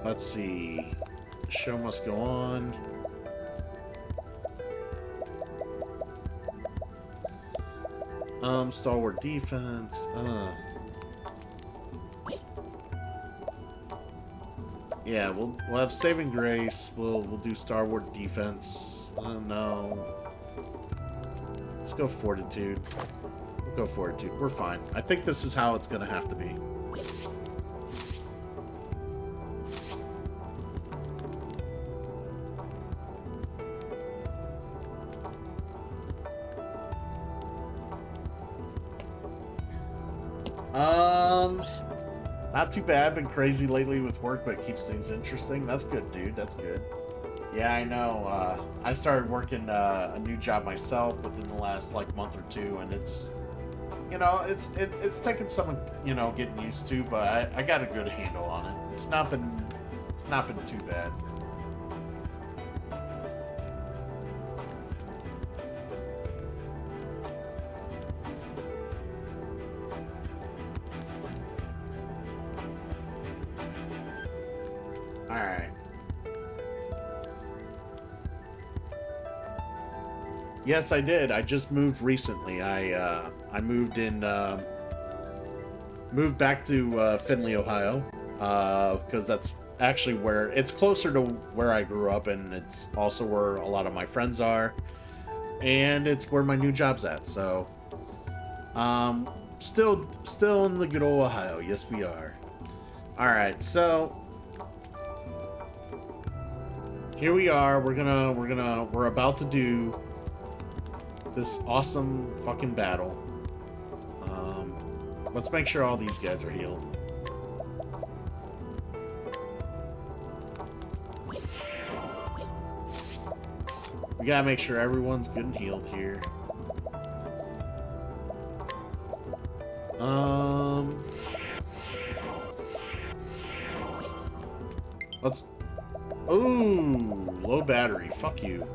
Let's see. The show must go on. Stalwart defense. Yeah, we'll have saving grace. We'll do Stalwart defense. No. Let's go fortitude. We'll go fortitude. We're fine. I think this is how it's gonna have to be. Not too bad. Been crazy lately with work, but it keeps things interesting. That's good, dude. That's good. Yeah, I know. I started working a new job myself within the last like month or two, and it's, you know, it's taken some, you know, getting used to, but I got a good handle on it. It's not been too bad. Alright. Yes, I did. I just moved recently. I moved moved back to Findlay, Ohio, because that's actually where it's closer to where I grew up, and it's also where a lot of my friends are, and it's where my new job's at. So, still in the good old Ohio. Yes, we are. All right, so. Here we are. We're about to do this awesome fucking battle. Let's make sure all these guys are healed. We gotta make sure everyone's good and healed here. Let's. Ooh, low battery. Fuck you.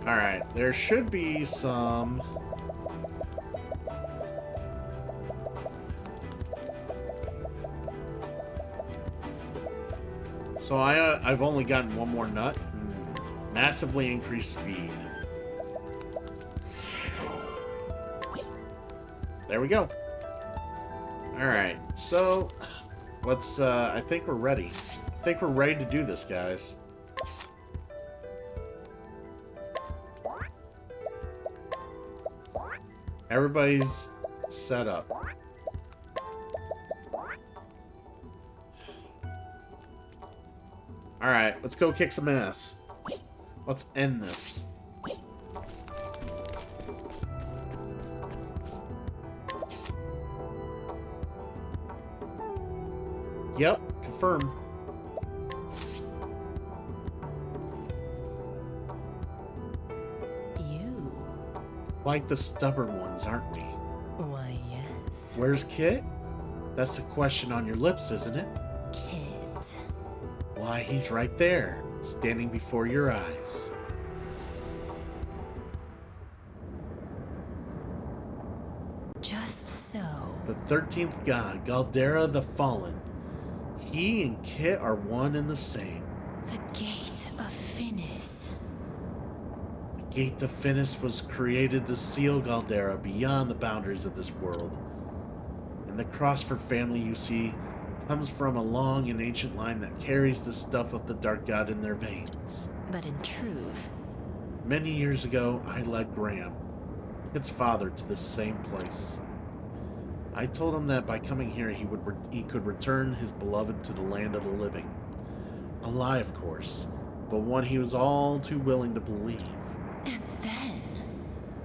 Alright, there should be some... So I've only gotten one more nut. Massively increased speed. There we go. Alright, so let's, I think we're ready. I think we're ready to do this, guys. Everybody's set up. Alright, let's go kick some ass. Let's end this. Yep, confirm. You? Like the stubborn ones, aren't we? Why, yes. Where's Kit? That's the question on your lips, isn't it? Kit. Why, he's right there, standing before your eyes. Just so. The 13th god, Galdera the Fallen. He and Kit are one and the same. The Gate of Finis. The Gate of Finis was created to seal Galdera beyond the boundaries of this world. And the Crossford family you see comes from a long and ancient line that carries the stuff of the Dark God in their veins. But in truth... Many years ago, I led Graham, Kit's father, to this same place. I told him that by coming here he could return his beloved to the land of the living. A lie, of course, but one he was all too willing to believe. And then...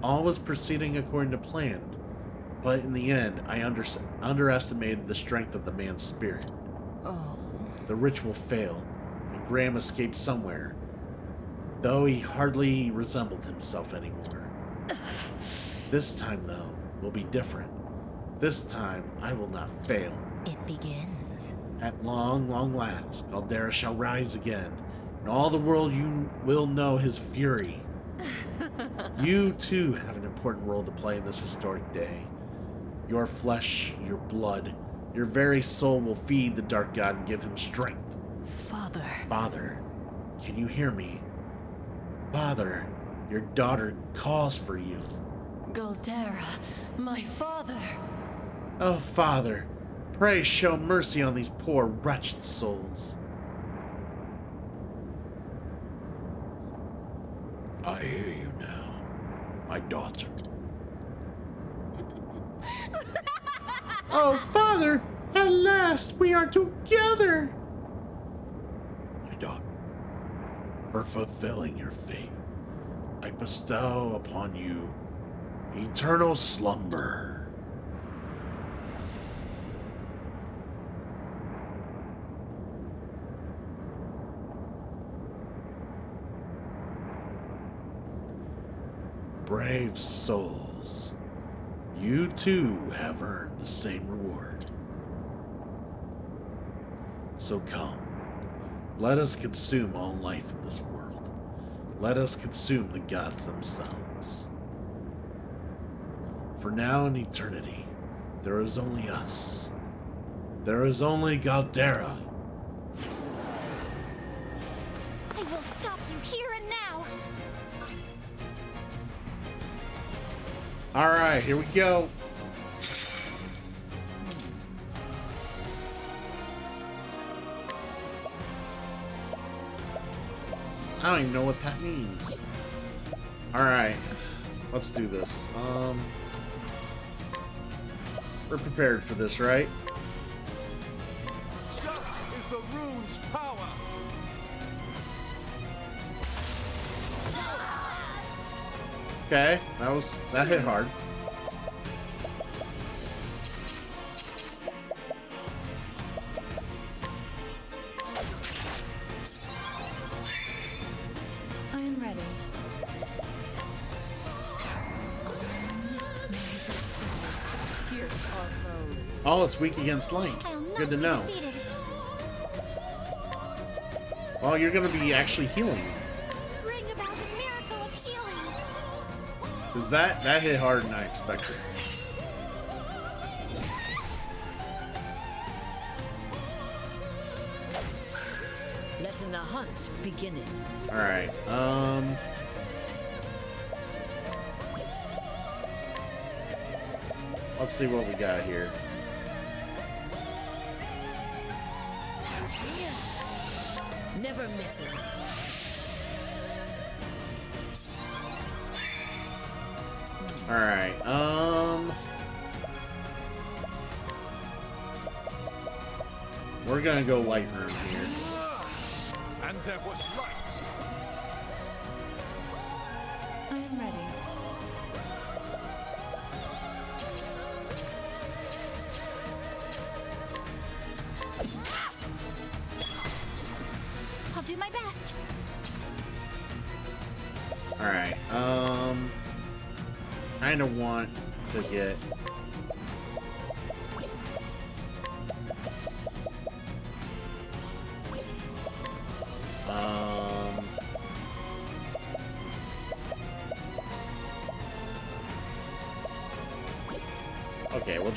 All was proceeding according to plan, but in the end I underestimated the strength of the man's spirit. Oh... The ritual failed, and Graham escaped somewhere, though he hardly resembled himself anymore. This time, though, will be different. This time, I will not fail. It begins. At long, long last, Galdera shall rise again, and all the world you will know his fury. You, too, have an important role to play in this historic day. Your flesh, your blood, your very soul will feed the Dark God and give him strength. Father. Father, can you hear me? Father, your daughter calls for you. Galdera, my father. Oh, Father, pray show mercy on these poor, wretched souls. I hear you now, my daughter. Oh, Father, at last we are together. My daughter, for fulfilling your fate, I bestow upon you eternal slumber. Brave souls, you too have earned the same reward. So come, let us consume all life in this world. Let us consume the gods themselves. For now in eternity, there is only us. There is only Galdera. I will stop you here and now. Alright, here we go. I don't even know what that means. Alright, let's do this. We're prepared for this, right? Such is the rune's power. Okay, that hit hard. I am ready. Pierce our foes. Oh, it's weak against light. I'll not Good to be know. defeated. Well, you're gonna be actually healing. Bring about the miracle of healing. Because that hit harder than I expected. Letting the hunt beginning. Alright, let's see what we got here. Never missing. Alright, we're gonna go light rune here. And there was light. I am ready. I'll do my best. Alright, kinda want to get okay, we'll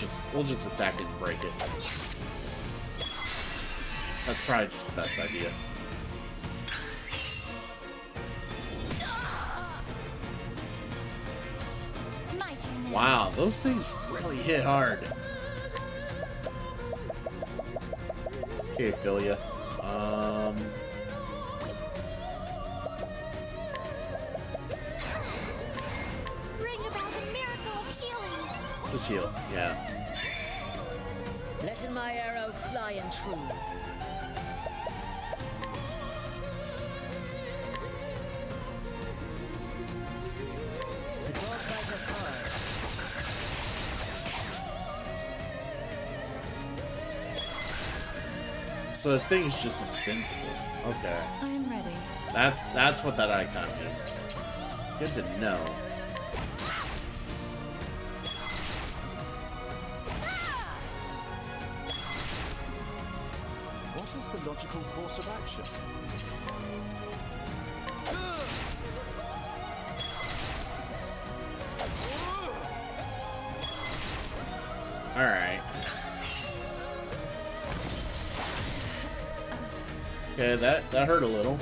just attack it and break it. That's probably just the best idea. My turn now. Wow, those things really hit hard. Okay, Philia. Bring about the miracle of healing. Just heal. Yeah. Letting my arrow fly and true. The dog fighter hard. So the thing's just invincible. Okay. I am ready. That's what that icon means. Good to know. What is the logical course of action? Alright. Okay, that hurt a little.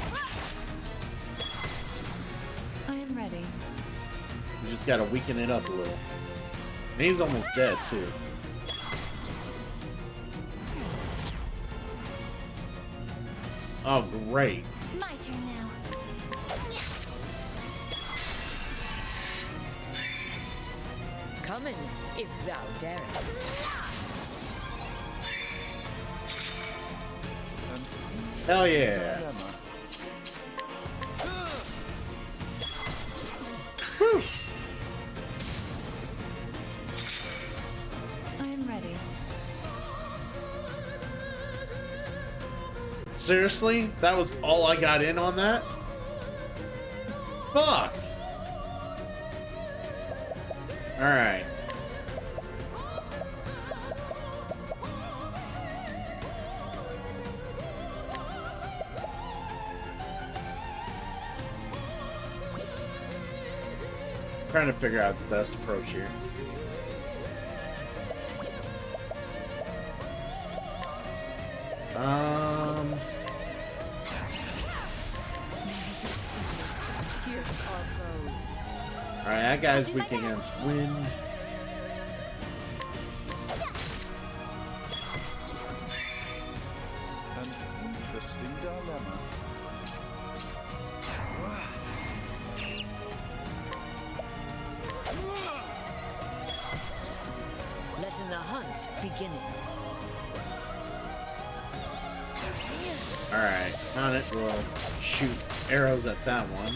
ready. We just gotta weaken it up a little. And he's almost dead, too. Oh, great. My turn now. Come in, if thou darest. Hell yeah. Whew. I am ready. Seriously? That was all I got in on that? Fuck! Alright. Trying to figure out the best approach here. Pierce our foes. Alright, that guy's weak against wind. An interesting dilemma. Letting the hunt begin. Alright, on it. We'll shoot arrows at that one.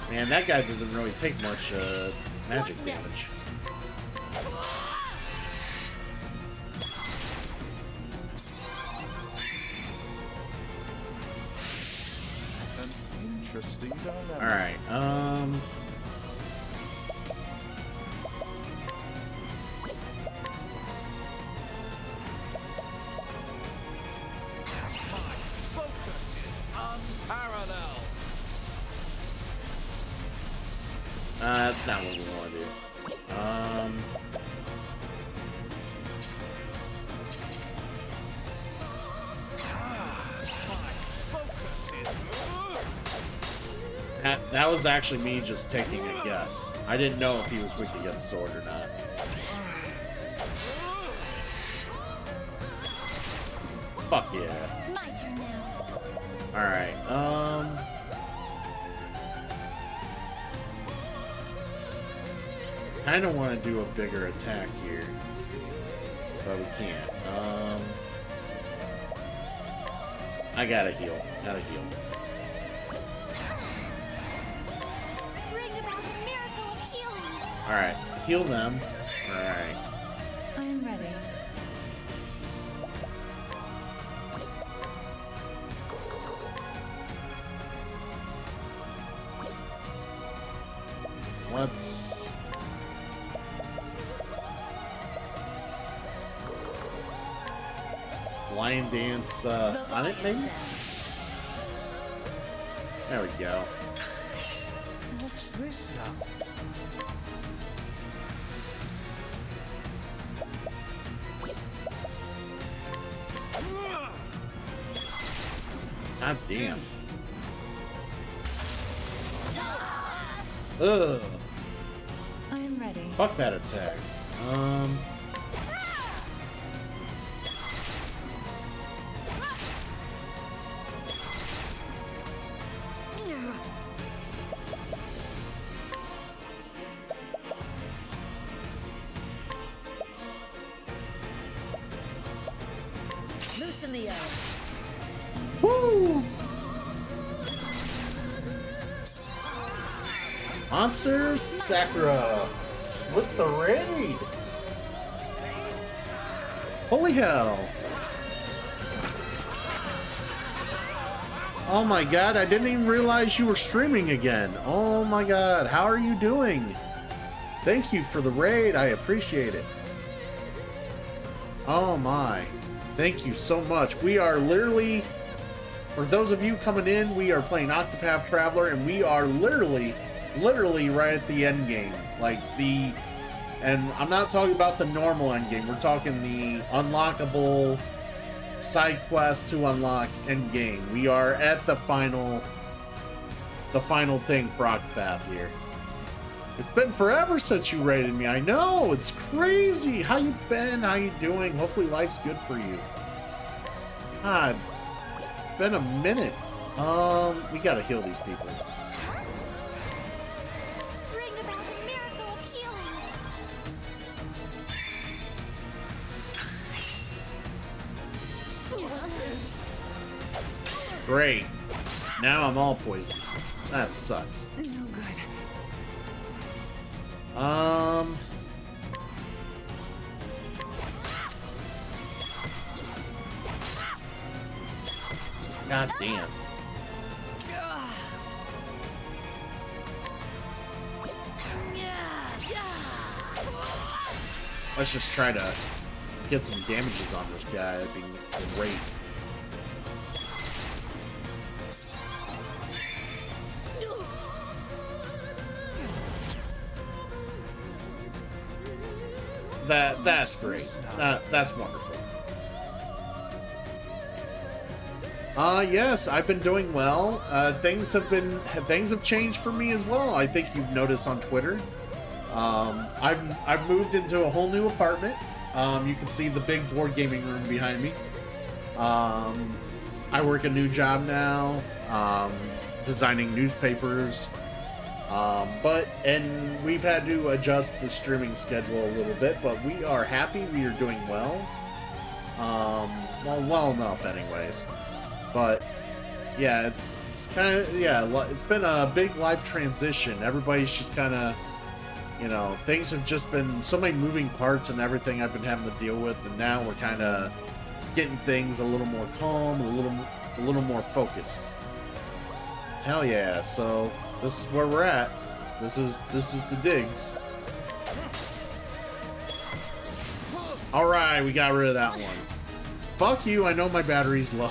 Man, that guy doesn't really take much magic damage. An interesting dilemma. Alright, Focus is unparalleled. that's not what we want to do. That was actually me just taking a guess. I didn't know if he was weak against sword or not. Fuck yeah. My turn now. Alright, kinda wanna do a bigger attack here. But we can't. I gotta heal. Gotta heal. Bring about a miracle of healing. Alright, heal them. Alright. I am ready. Let's... Lion dance on it, maybe? There we go. What's this now? God damn. Ugh. I am ready. Fuck that attack. Loosen the arrows. Woo! Monster Sakura with the raid. Holy hell. Oh my god, I didn't even realize you were streaming again. Oh my god, how are you doing? Thank you for the raid, I appreciate it. Oh my. Thank you so much. We are literally, for those of you coming in, we are playing Octopath Traveler, and we are literally right at the end game. Like the, and I'm not talking about the normal end game. We're talking the unlockable side quest to unlock end game. We are at the final the final thing for Octopath here. It's been forever since you rated me. I know, it's crazy. How you been? How you doing? Hopefully life's good for you. God, it's been a minute. We gotta heal these people. Bring about a miracle of healing. Great. Now I'm all poisoned. That sucks. No good. God damn. Let's just try to get some damages on this guy. That'd be great. That's great. That's wonderful. Yes, I've been doing well. Things have changed for me as well. I think you've noticed on Twitter. I've moved into a whole new apartment. You can see the big board gaming room behind me. I work a new job now, designing newspapers. And we've had to adjust the streaming schedule a little bit, but we are happy. We are doing well. Well enough anyways. But yeah, it's kind of, yeah, it's been a big life transition. Everybody's just kind of, you know, things have just been so many moving parts and everything I've been having to deal with, and now we're kind of getting things a little more calm, a little more focused. Hell yeah, so this is where we're at. This is the digs. Alright, we got rid of that one. Fuck you, I know my battery's low.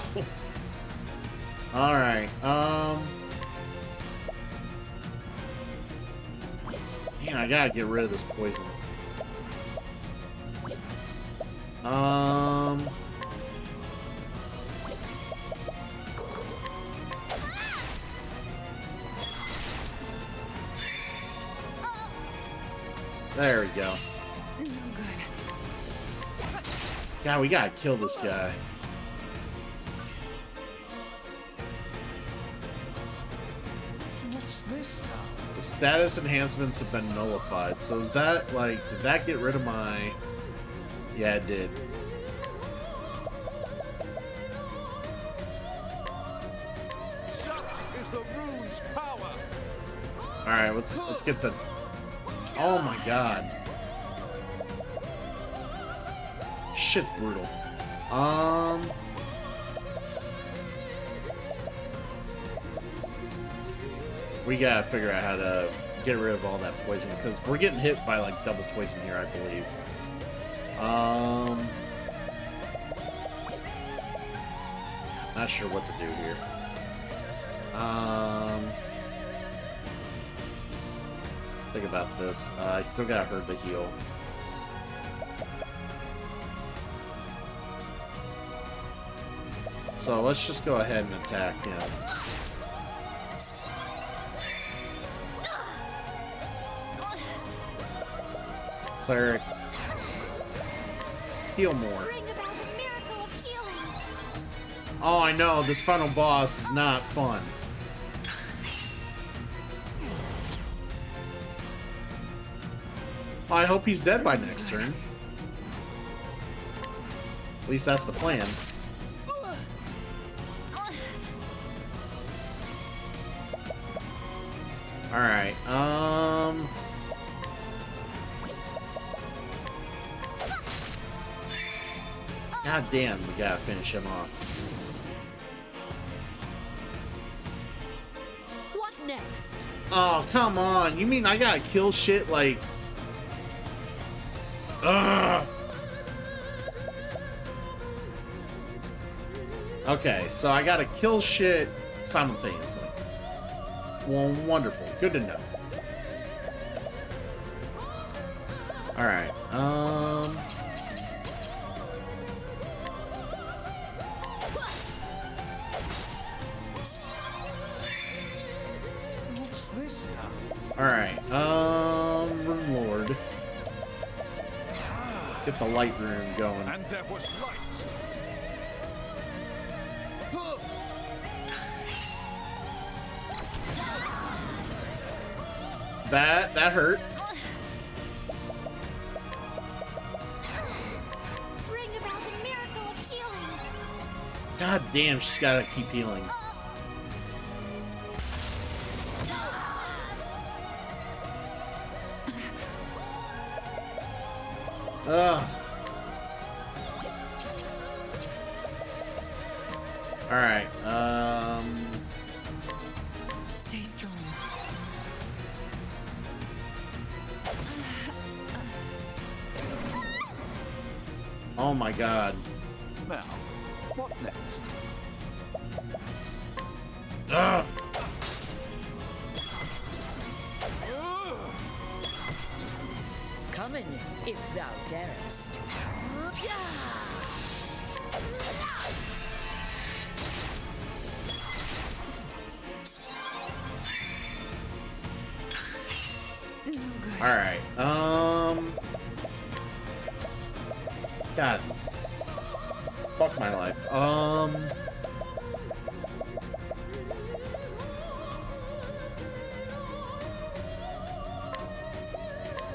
Alright, man, I gotta get rid of this poison. There we go. No good. God, we gotta kill this guy. What's this now? The status enhancements have been nullified. So is that, like, did that get rid of my... Yeah, it did. Such is the rune's power. Alright, let's get the... Oh my god. Shit's brutal. We gotta figure out how to get rid of all that poison, because we're getting hit by like double poison here, I believe. Not sure what to do here. Think about this. I still got her to heal. So let's just go ahead and attack him. Cleric. Heal more. Bring about a miracle of healing. Oh, I know. This final boss is not fun. I hope he's dead by next turn. At least that's the plan. Alright, God damn, we gotta finish him off. What next? Oh, come on. You mean I gotta kill shit like... Ugh. Okay, so I gotta kill shit simultaneously. Well, wonderful. Good to know. Alright, Alright, Rune Lord. Get the light rune going. And there was light. That hurt. Bring about the miracle of healing. God damn, she's gotta keep healing. Ugh. Alright, Stay strong. oh my god. Now, what next? Ugh. Come in, if thou darest. Alright, God. Fuck my life.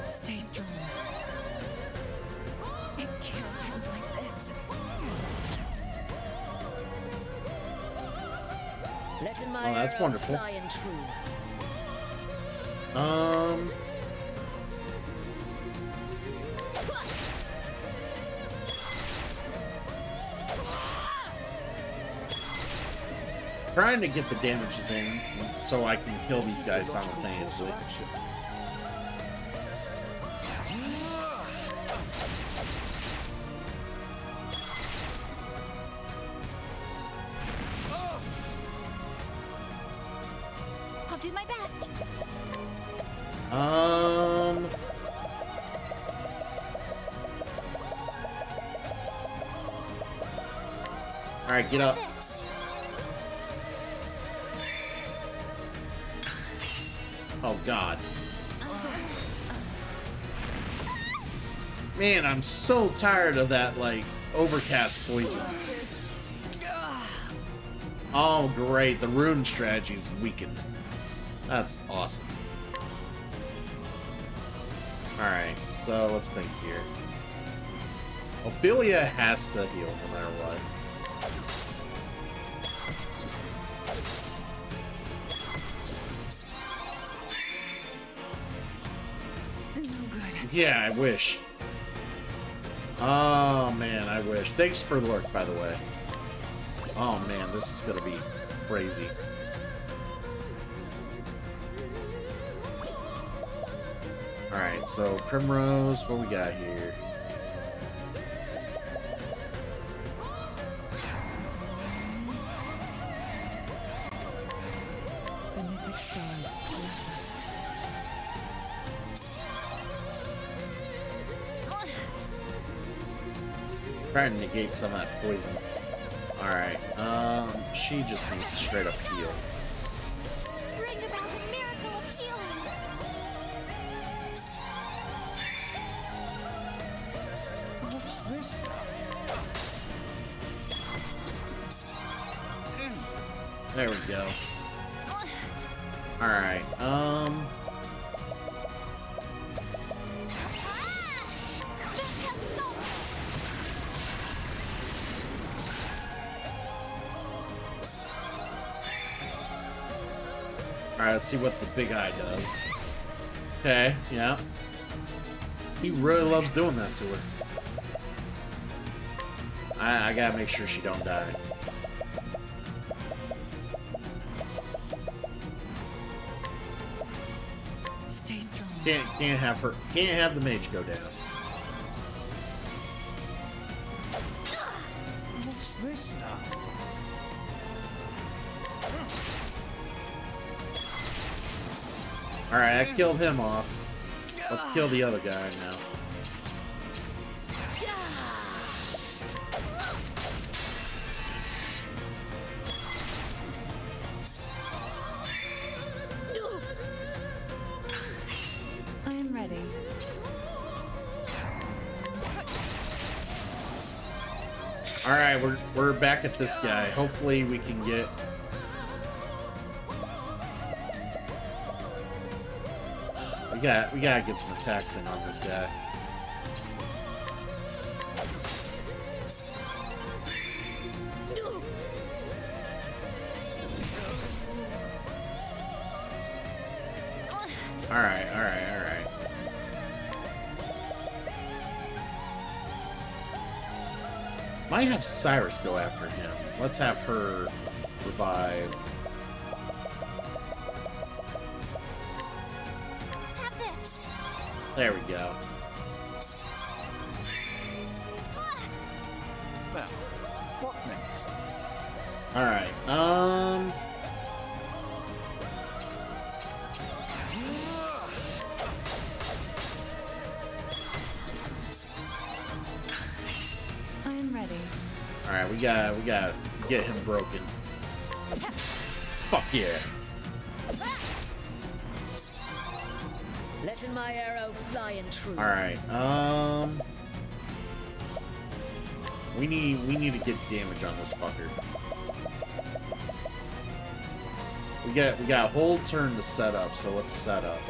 Stay strong. It can't end like this. Let in my Oh, that's arrow wonderful. fly and true. Trying to get the damages in so I can kill these guys simultaneously. Action. I'll do my best. Alright, get up. This. Oh god. Man, I'm so tired of that, like, overcast poison. Oh, great. The rune strategy's weakened. That's awesome. Alright, so let's think here. Ophelia has to heal no matter what. Yeah, I wish. Oh, man, I wish. Thanks for the lurk, by the way. Oh, man, this is gonna be crazy. Alright, so Primrose, what we got here? The mythic stars bless us. Trying to negate some of that poison. Alright, she just needs to straight up heal. Bring about the miracle of healing. What's this now? There we go. Alright, Alright, let's see what the big eye does. Okay, yeah. He really loves doing that to her. I gotta make sure she don't die. Stay strong. Can't have the mage go down. What's this now? Alright, I killed him off. Let's kill the other guy now. Alright, we're back at this guy. Hopefully we can get... We gotta get some attacks in on this guy. Alright. Might have Cyrus go after him. Let's have her revive. Have this. There we go. Now, what next? Alright, I'm ready. Alright, we gotta get him broken. Fuck yeah. Letting my arrow fly and true. Alright, we need to get damage on this fucker. We got a whole turn to set up, so let's set up.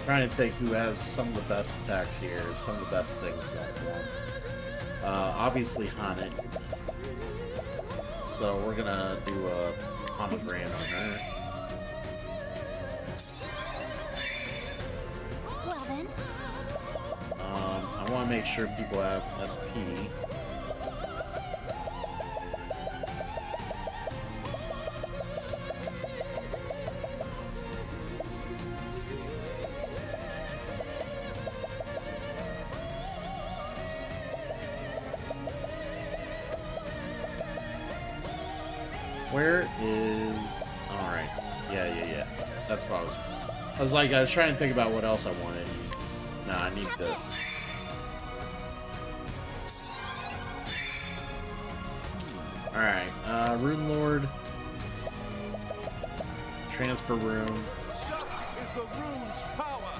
Trying to think who has some of the best attacks here, some of the best things going for him. Obviously Hanet. So we're gonna do a pomegranate on her. Well then. I want to make sure people have SP. Where is... Alright. Yeah. That's what I was trying to think about what else I wanted. Nah, I need this. Alright, Rune Lord. Transfer Rune. Such is the rune's power.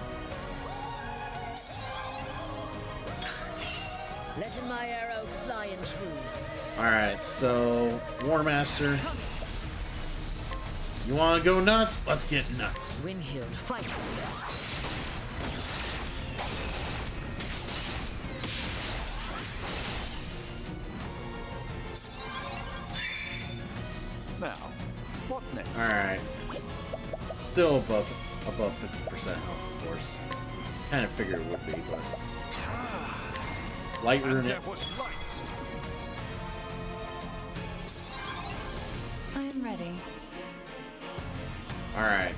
Letting my arrow fly and true. Alright, so War Master. You wanna go nuts? Let's get nuts. Windhild, fight for us. Now, what next? Alright. Still above 50% health, of course. Kind of figured it would be, but... Light Rune it. There was light. I am ready. Alright,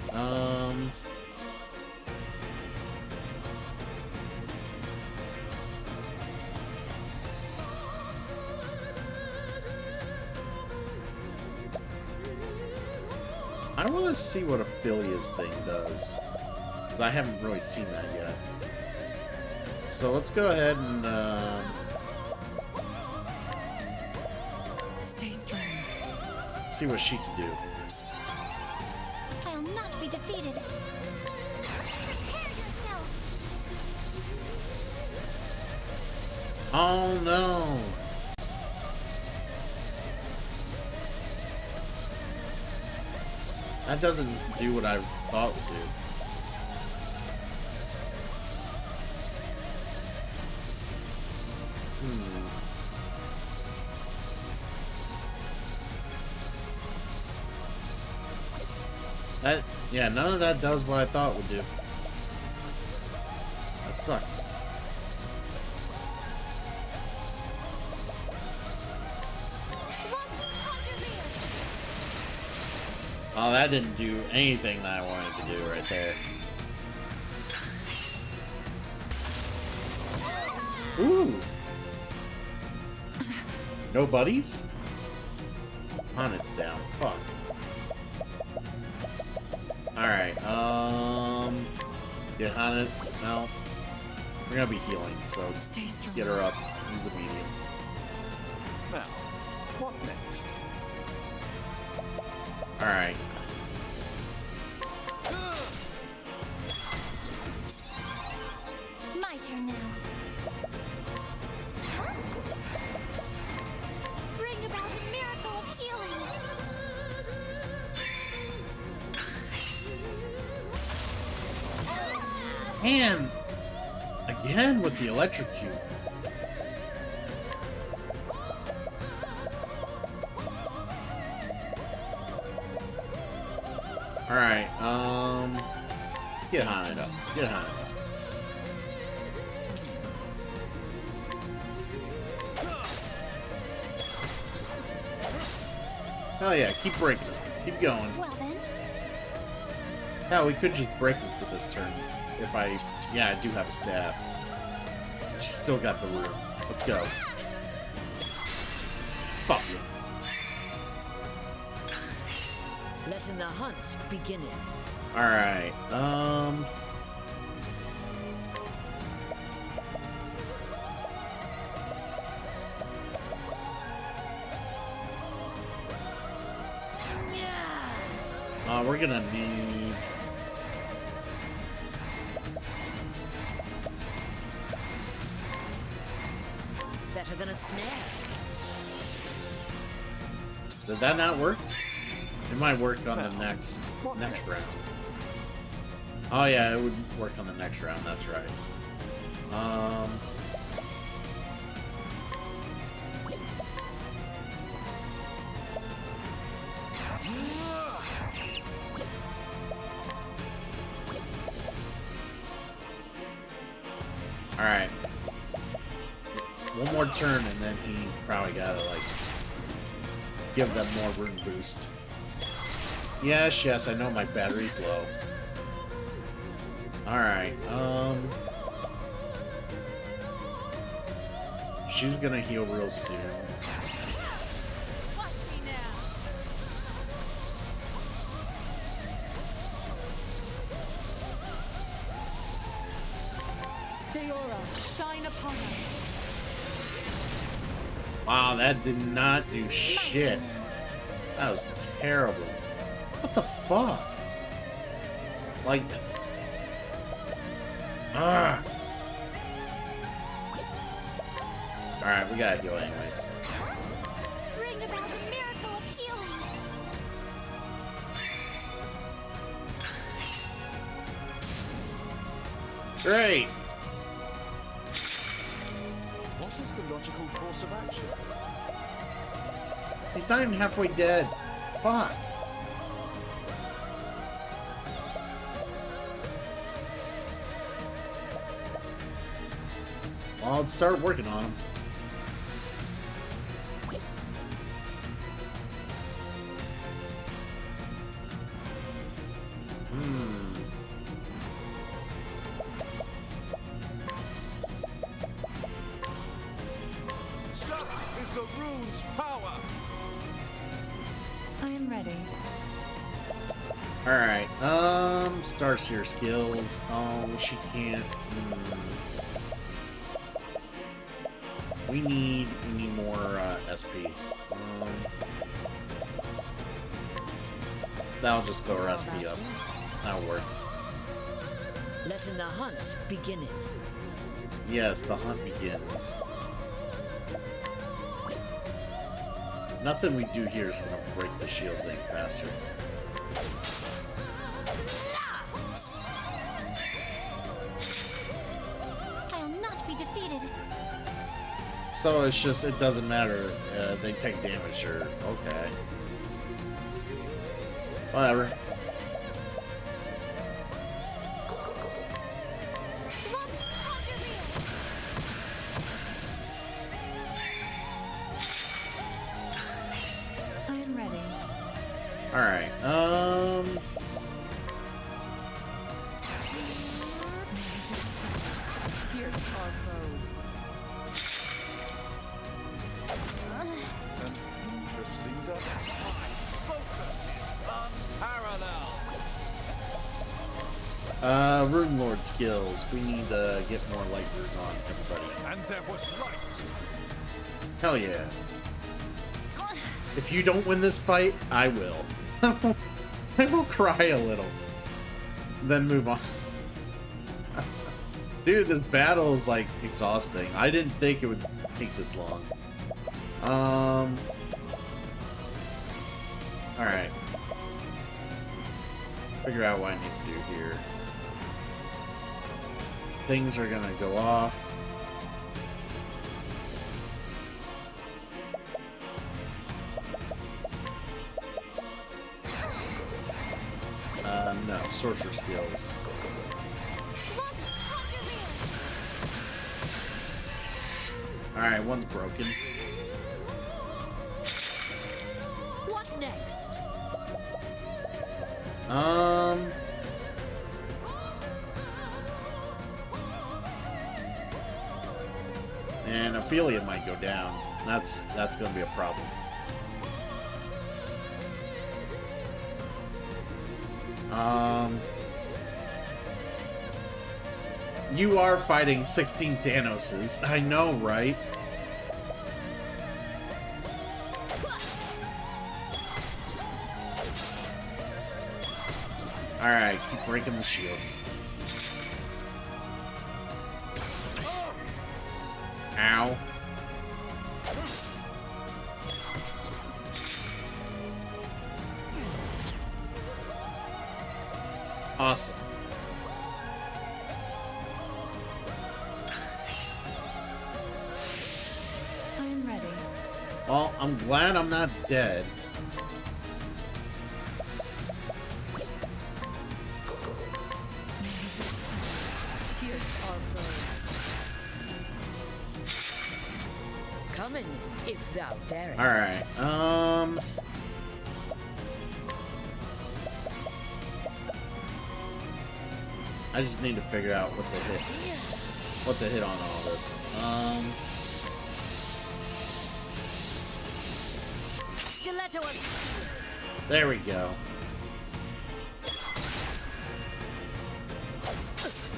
I want to see what Aphelia's thing does, because I haven't really seen that yet. So let's go ahead and, Stay strong. see what she can do. I'll not be defeated. Prepare yourself. Oh no! That doesn't do what I thought it would do. Yeah, none of that does what I thought it would do. That sucks. Oh, that didn't do anything that I wanted to do right there. Ooh! No buddies? Hanet's down. Fuck. Alright, get Hanet. No. We're gonna be healing, so Stay strong. get her up. Use the medium. Now, what next? Alright. My turn now. Bring about a miracle of healing. And again with the electrocute. Alright, get on it up. Get on it. Hell yeah, keep breaking. Keep going. Well then, Hell, we could just break him for this turn. If I... Yeah, I do have a staff. She's still got the room. Let's go. Fuck you. Letting the hunt begin. Alright, we're gonna need... Better than a snare. Did that not work? It might work on the next round. Oh yeah, it would work on the next round, that's right. Alright. One more turn and then he's probably gotta, like, give them more rune boost. Yes, yes, I know my battery's low. Alright, she's gonna heal real soon. Watch me now. Stay aura, shine upon us. Wow, that did not do shit. That was terrible. What the fuck? Like... Alright, we gotta go anyways. bring about a miracle of healing. Great! What is the logical course of action? He's not even halfway dead. Fuck. Well, I'd start working on him. Such is the rune's power! I am ready. Alright, Starseer skills. Oh, she can't. We need more SP. That'll just fill her SP up. That'll work. Letting the hunt begin. Yes, the hunt begins. Nothing we do here is gonna break the shields any faster. I will not be defeated. So it's just, it doesn't matter. They take damage or... Okay. Whatever. I am ready. Alright, Fierce our foes. Interesting double. Focus is unparalleled. Rune Lord skills. We need to get more light rune on everybody. And there was light. Hell yeah. If you don't win this fight, I will. I will cry a little. Then move on. Dude, this battle is like exhausting. I didn't think it would take this long. Alright. Figure out what I need to do here. Things are gonna go off. No, sorcerer skills. Alright, one's broken. What next? And Ophelia might go down. That's gonna be a problem. You are fighting 16 Thanoses. I know, right? Alright, keep breaking the shields. Ow. Awesome. I'm ready. Well, I'm glad I'm not dead. Pierce our foes. Come in, if thou darest. Alright, I just need to figure out what to hit on all this. Stiletto of There we go.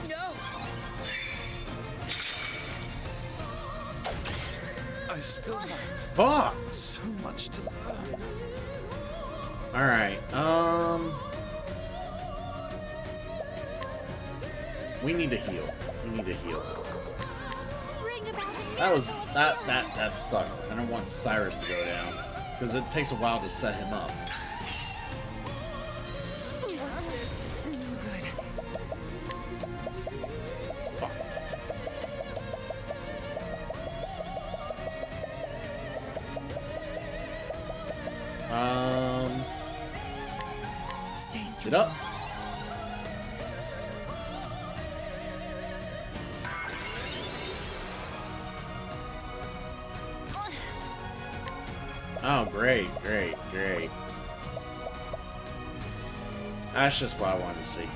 No! I still have Fuck! so much to learn. Alright, we need to heal. We need to heal. bring about a That was miracle. that sucked. I don't want Cyrus to go down because it takes a while to set him up. Fuck. Stay strong. Get up. Oh, great, great, great. That's just what I wanted to see.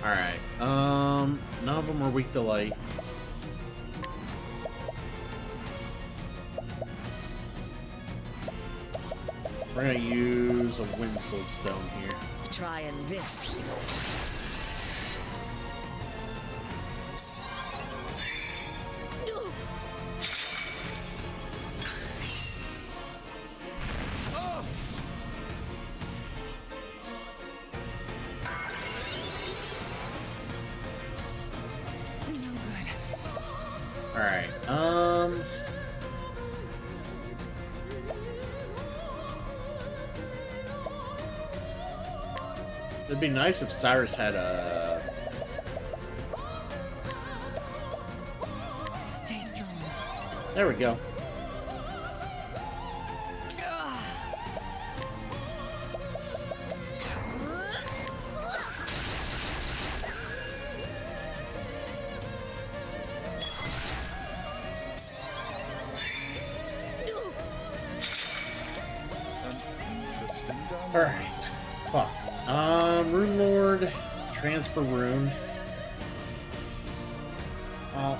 Alright, none of them are weak to light. We're gonna use a Winslow Stone here. Trying this. Alright, it'd be nice if Cyrus had a... Stay strong. There we go. Interesting dynamic. Alright. Fuck. Rune Lord, transfer rune.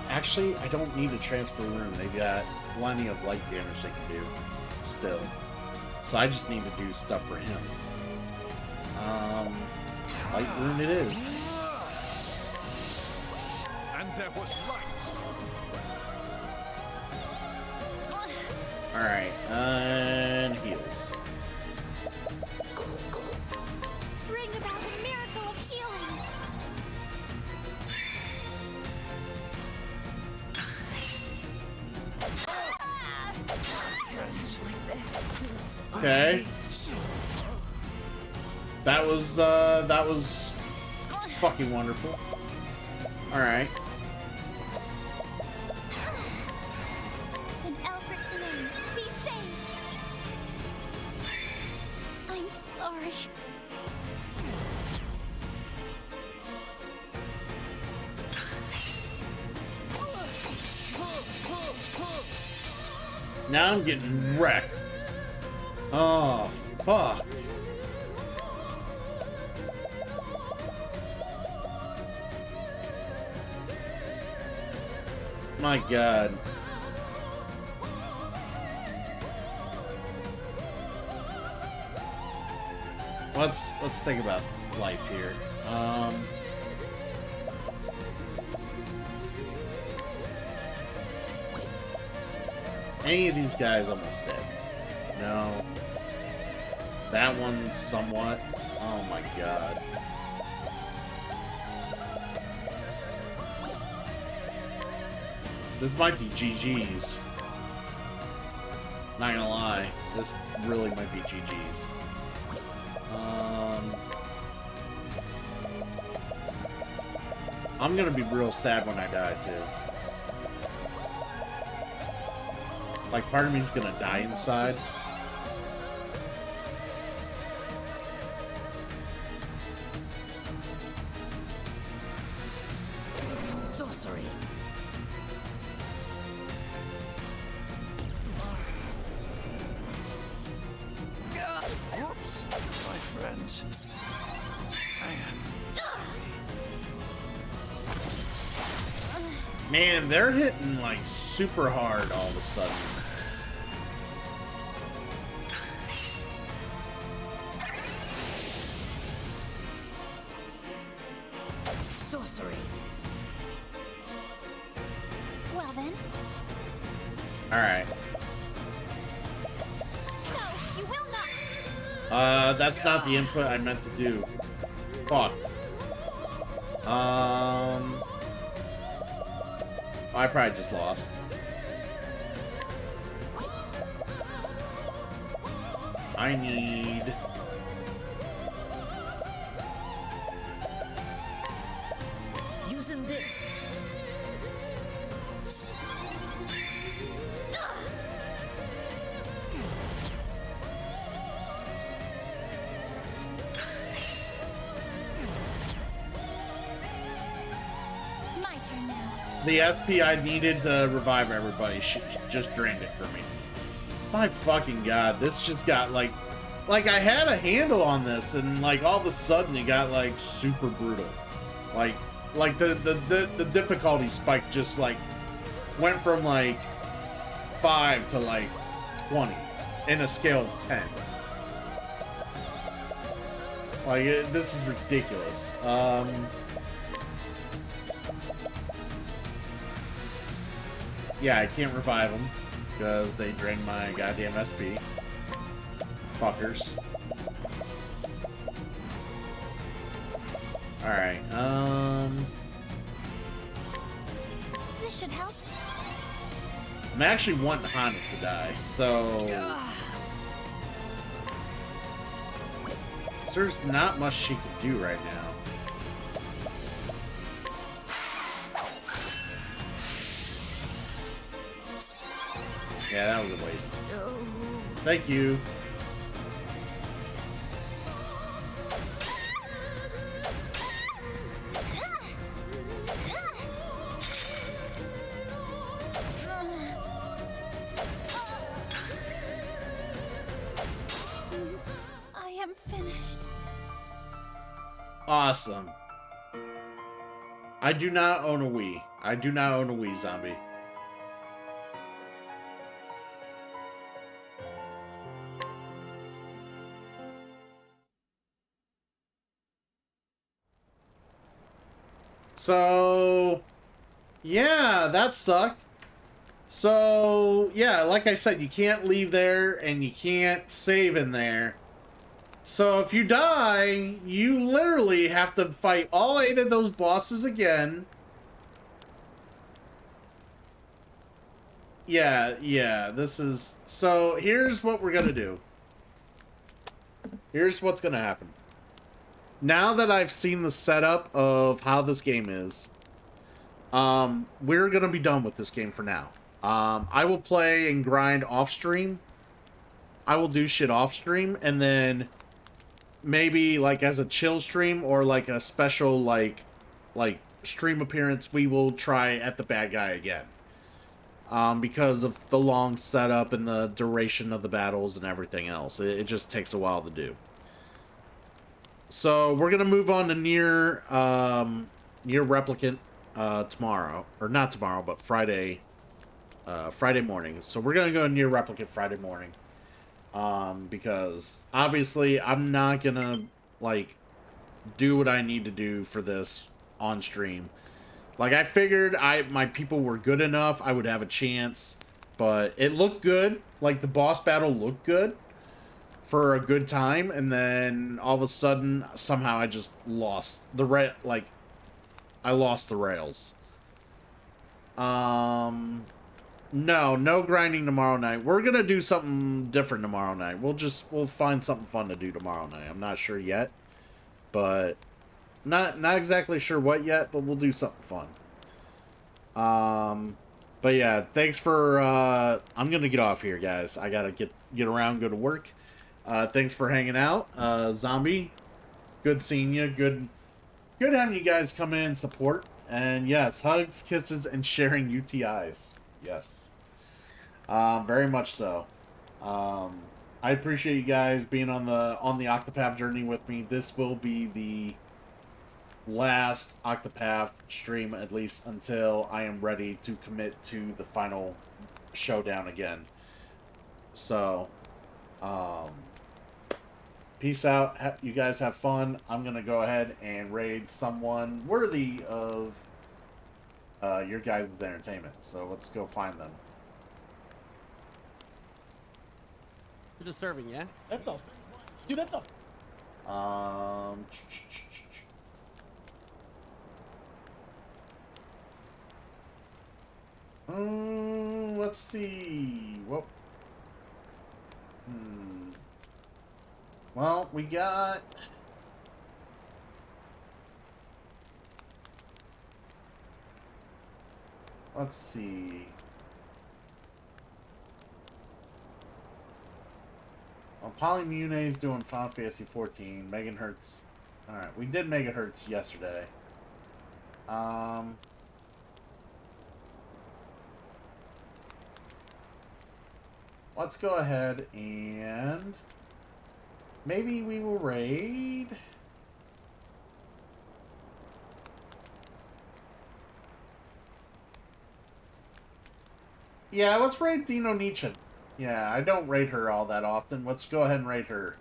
Actually, I don't need to transfer rune. They've got plenty of light damage they can do still. So I just need to do stuff for him. Light rune it is. And there was light. Alright, and heals. Bring about a miracle of healing. Okay. That was fucking wonderful. Alright. In Alfred's name, be safe. I'm sorry. Now I'm getting wrecked. Oh, fuck. My God. Let's think about life here. Any of these guys almost dead? No. That one somewhat. Oh my God. This might be GG's. Not gonna lie. This really might be GG's. I'm gonna be real sad when I die too. Like, part of me's gonna die inside. Sorcery. Whoops, my friends. I am sorry. Man, they're hitting like super hard all of a sudden. Sorcery. Well then, Alright. no, you will not. That's not the input I meant to do. Fuck. I probably just lost. I need... Using this. My turn now. The SP I needed to revive everybody just drained it for me. My fucking God, this just got like I had a handle on this, and like all of a sudden it got like super brutal. Like the difficulty spike just like went from like 5 to like 20 in a scale of 10. Like this is ridiculous. Yeah, I can't revive them because they drain my goddamn SP. Fuckers. Alright, This should help. I'm actually wanting Haunted to die, so... There's not much she can do right now. Yeah, that was a waste. Thank you. Seems I am finished. Awesome. I do not own a Wii. I do not own a Wii, zombie. So, yeah, that sucked. So, yeah, like I said, you can't leave there and you can't save in there. So if you die, you literally have to fight all 8 of those bosses again. Yeah, this is... So, here's what we're gonna do. Here's what's gonna happen. Now that I've seen the setup of how this game is, we're gonna be done with this game for now. I will play and grind off stream. I will do shit off stream, and then maybe like as a chill stream or like a special like stream appearance, we will try at the bad guy again. Because of the long setup and the duration of the battles and everything else. It just takes a while to do. So we're gonna move on to near Replicant tomorrow, or not tomorrow, but Friday morning. So we're gonna go near Replicant Friday morning, because obviously I'm not gonna like do what I need to do for this on stream. Like, I figured my people were good enough, I would have a chance, but it looked good. Like, the boss battle looked good for a good time, and then all of a sudden, somehow I just lost the I lost the rails. No grinding tomorrow night. We're gonna do something different tomorrow night. We'll find something fun to do tomorrow night. I'm not sure yet, but not exactly sure what yet, but we'll do something fun. But yeah, thanks for I'm gonna get off here, guys. I gotta get around, go to work. Thanks for hanging out. Zombie, good seeing you. Good having you guys come in and support. And yes, hugs, kisses, and sharing UTIs. Yes. Very much so. I appreciate you guys being on the Octopath journey with me. This will be the last Octopath stream, at least until I am ready to commit to the final showdown again. So, peace out. You guys have fun. I'm gonna go ahead and raid someone worthy of your guys' entertainment. So let's go find them. This is serving, yeah? That's all. Dude, that's all. Let's see. Whoop. Well, we got... Let's see. Well, Polymune's doing Final Fantasy 14. Megan Hertz. Alright, we did Megan Hertz yesterday. Let's go ahead and maybe we will raid. Yeah, let's raid Dino Nietzsche. Yeah, I don't raid her all that often. Let's go ahead and raid her.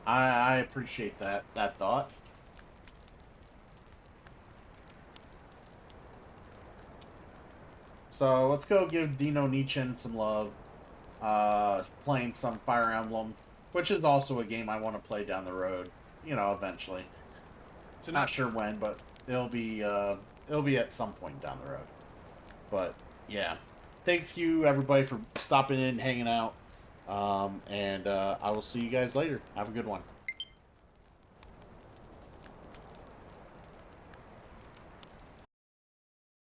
I appreciate that thought. So let's go give Dino Nietzsche some love. Playing some Fire Emblem, which is also a game I want to play down the road. You know, eventually. Not sure when, but it'll be at some point down the road. But yeah, thank you everybody for stopping in, hanging out, and I will see you guys later. Have a good one.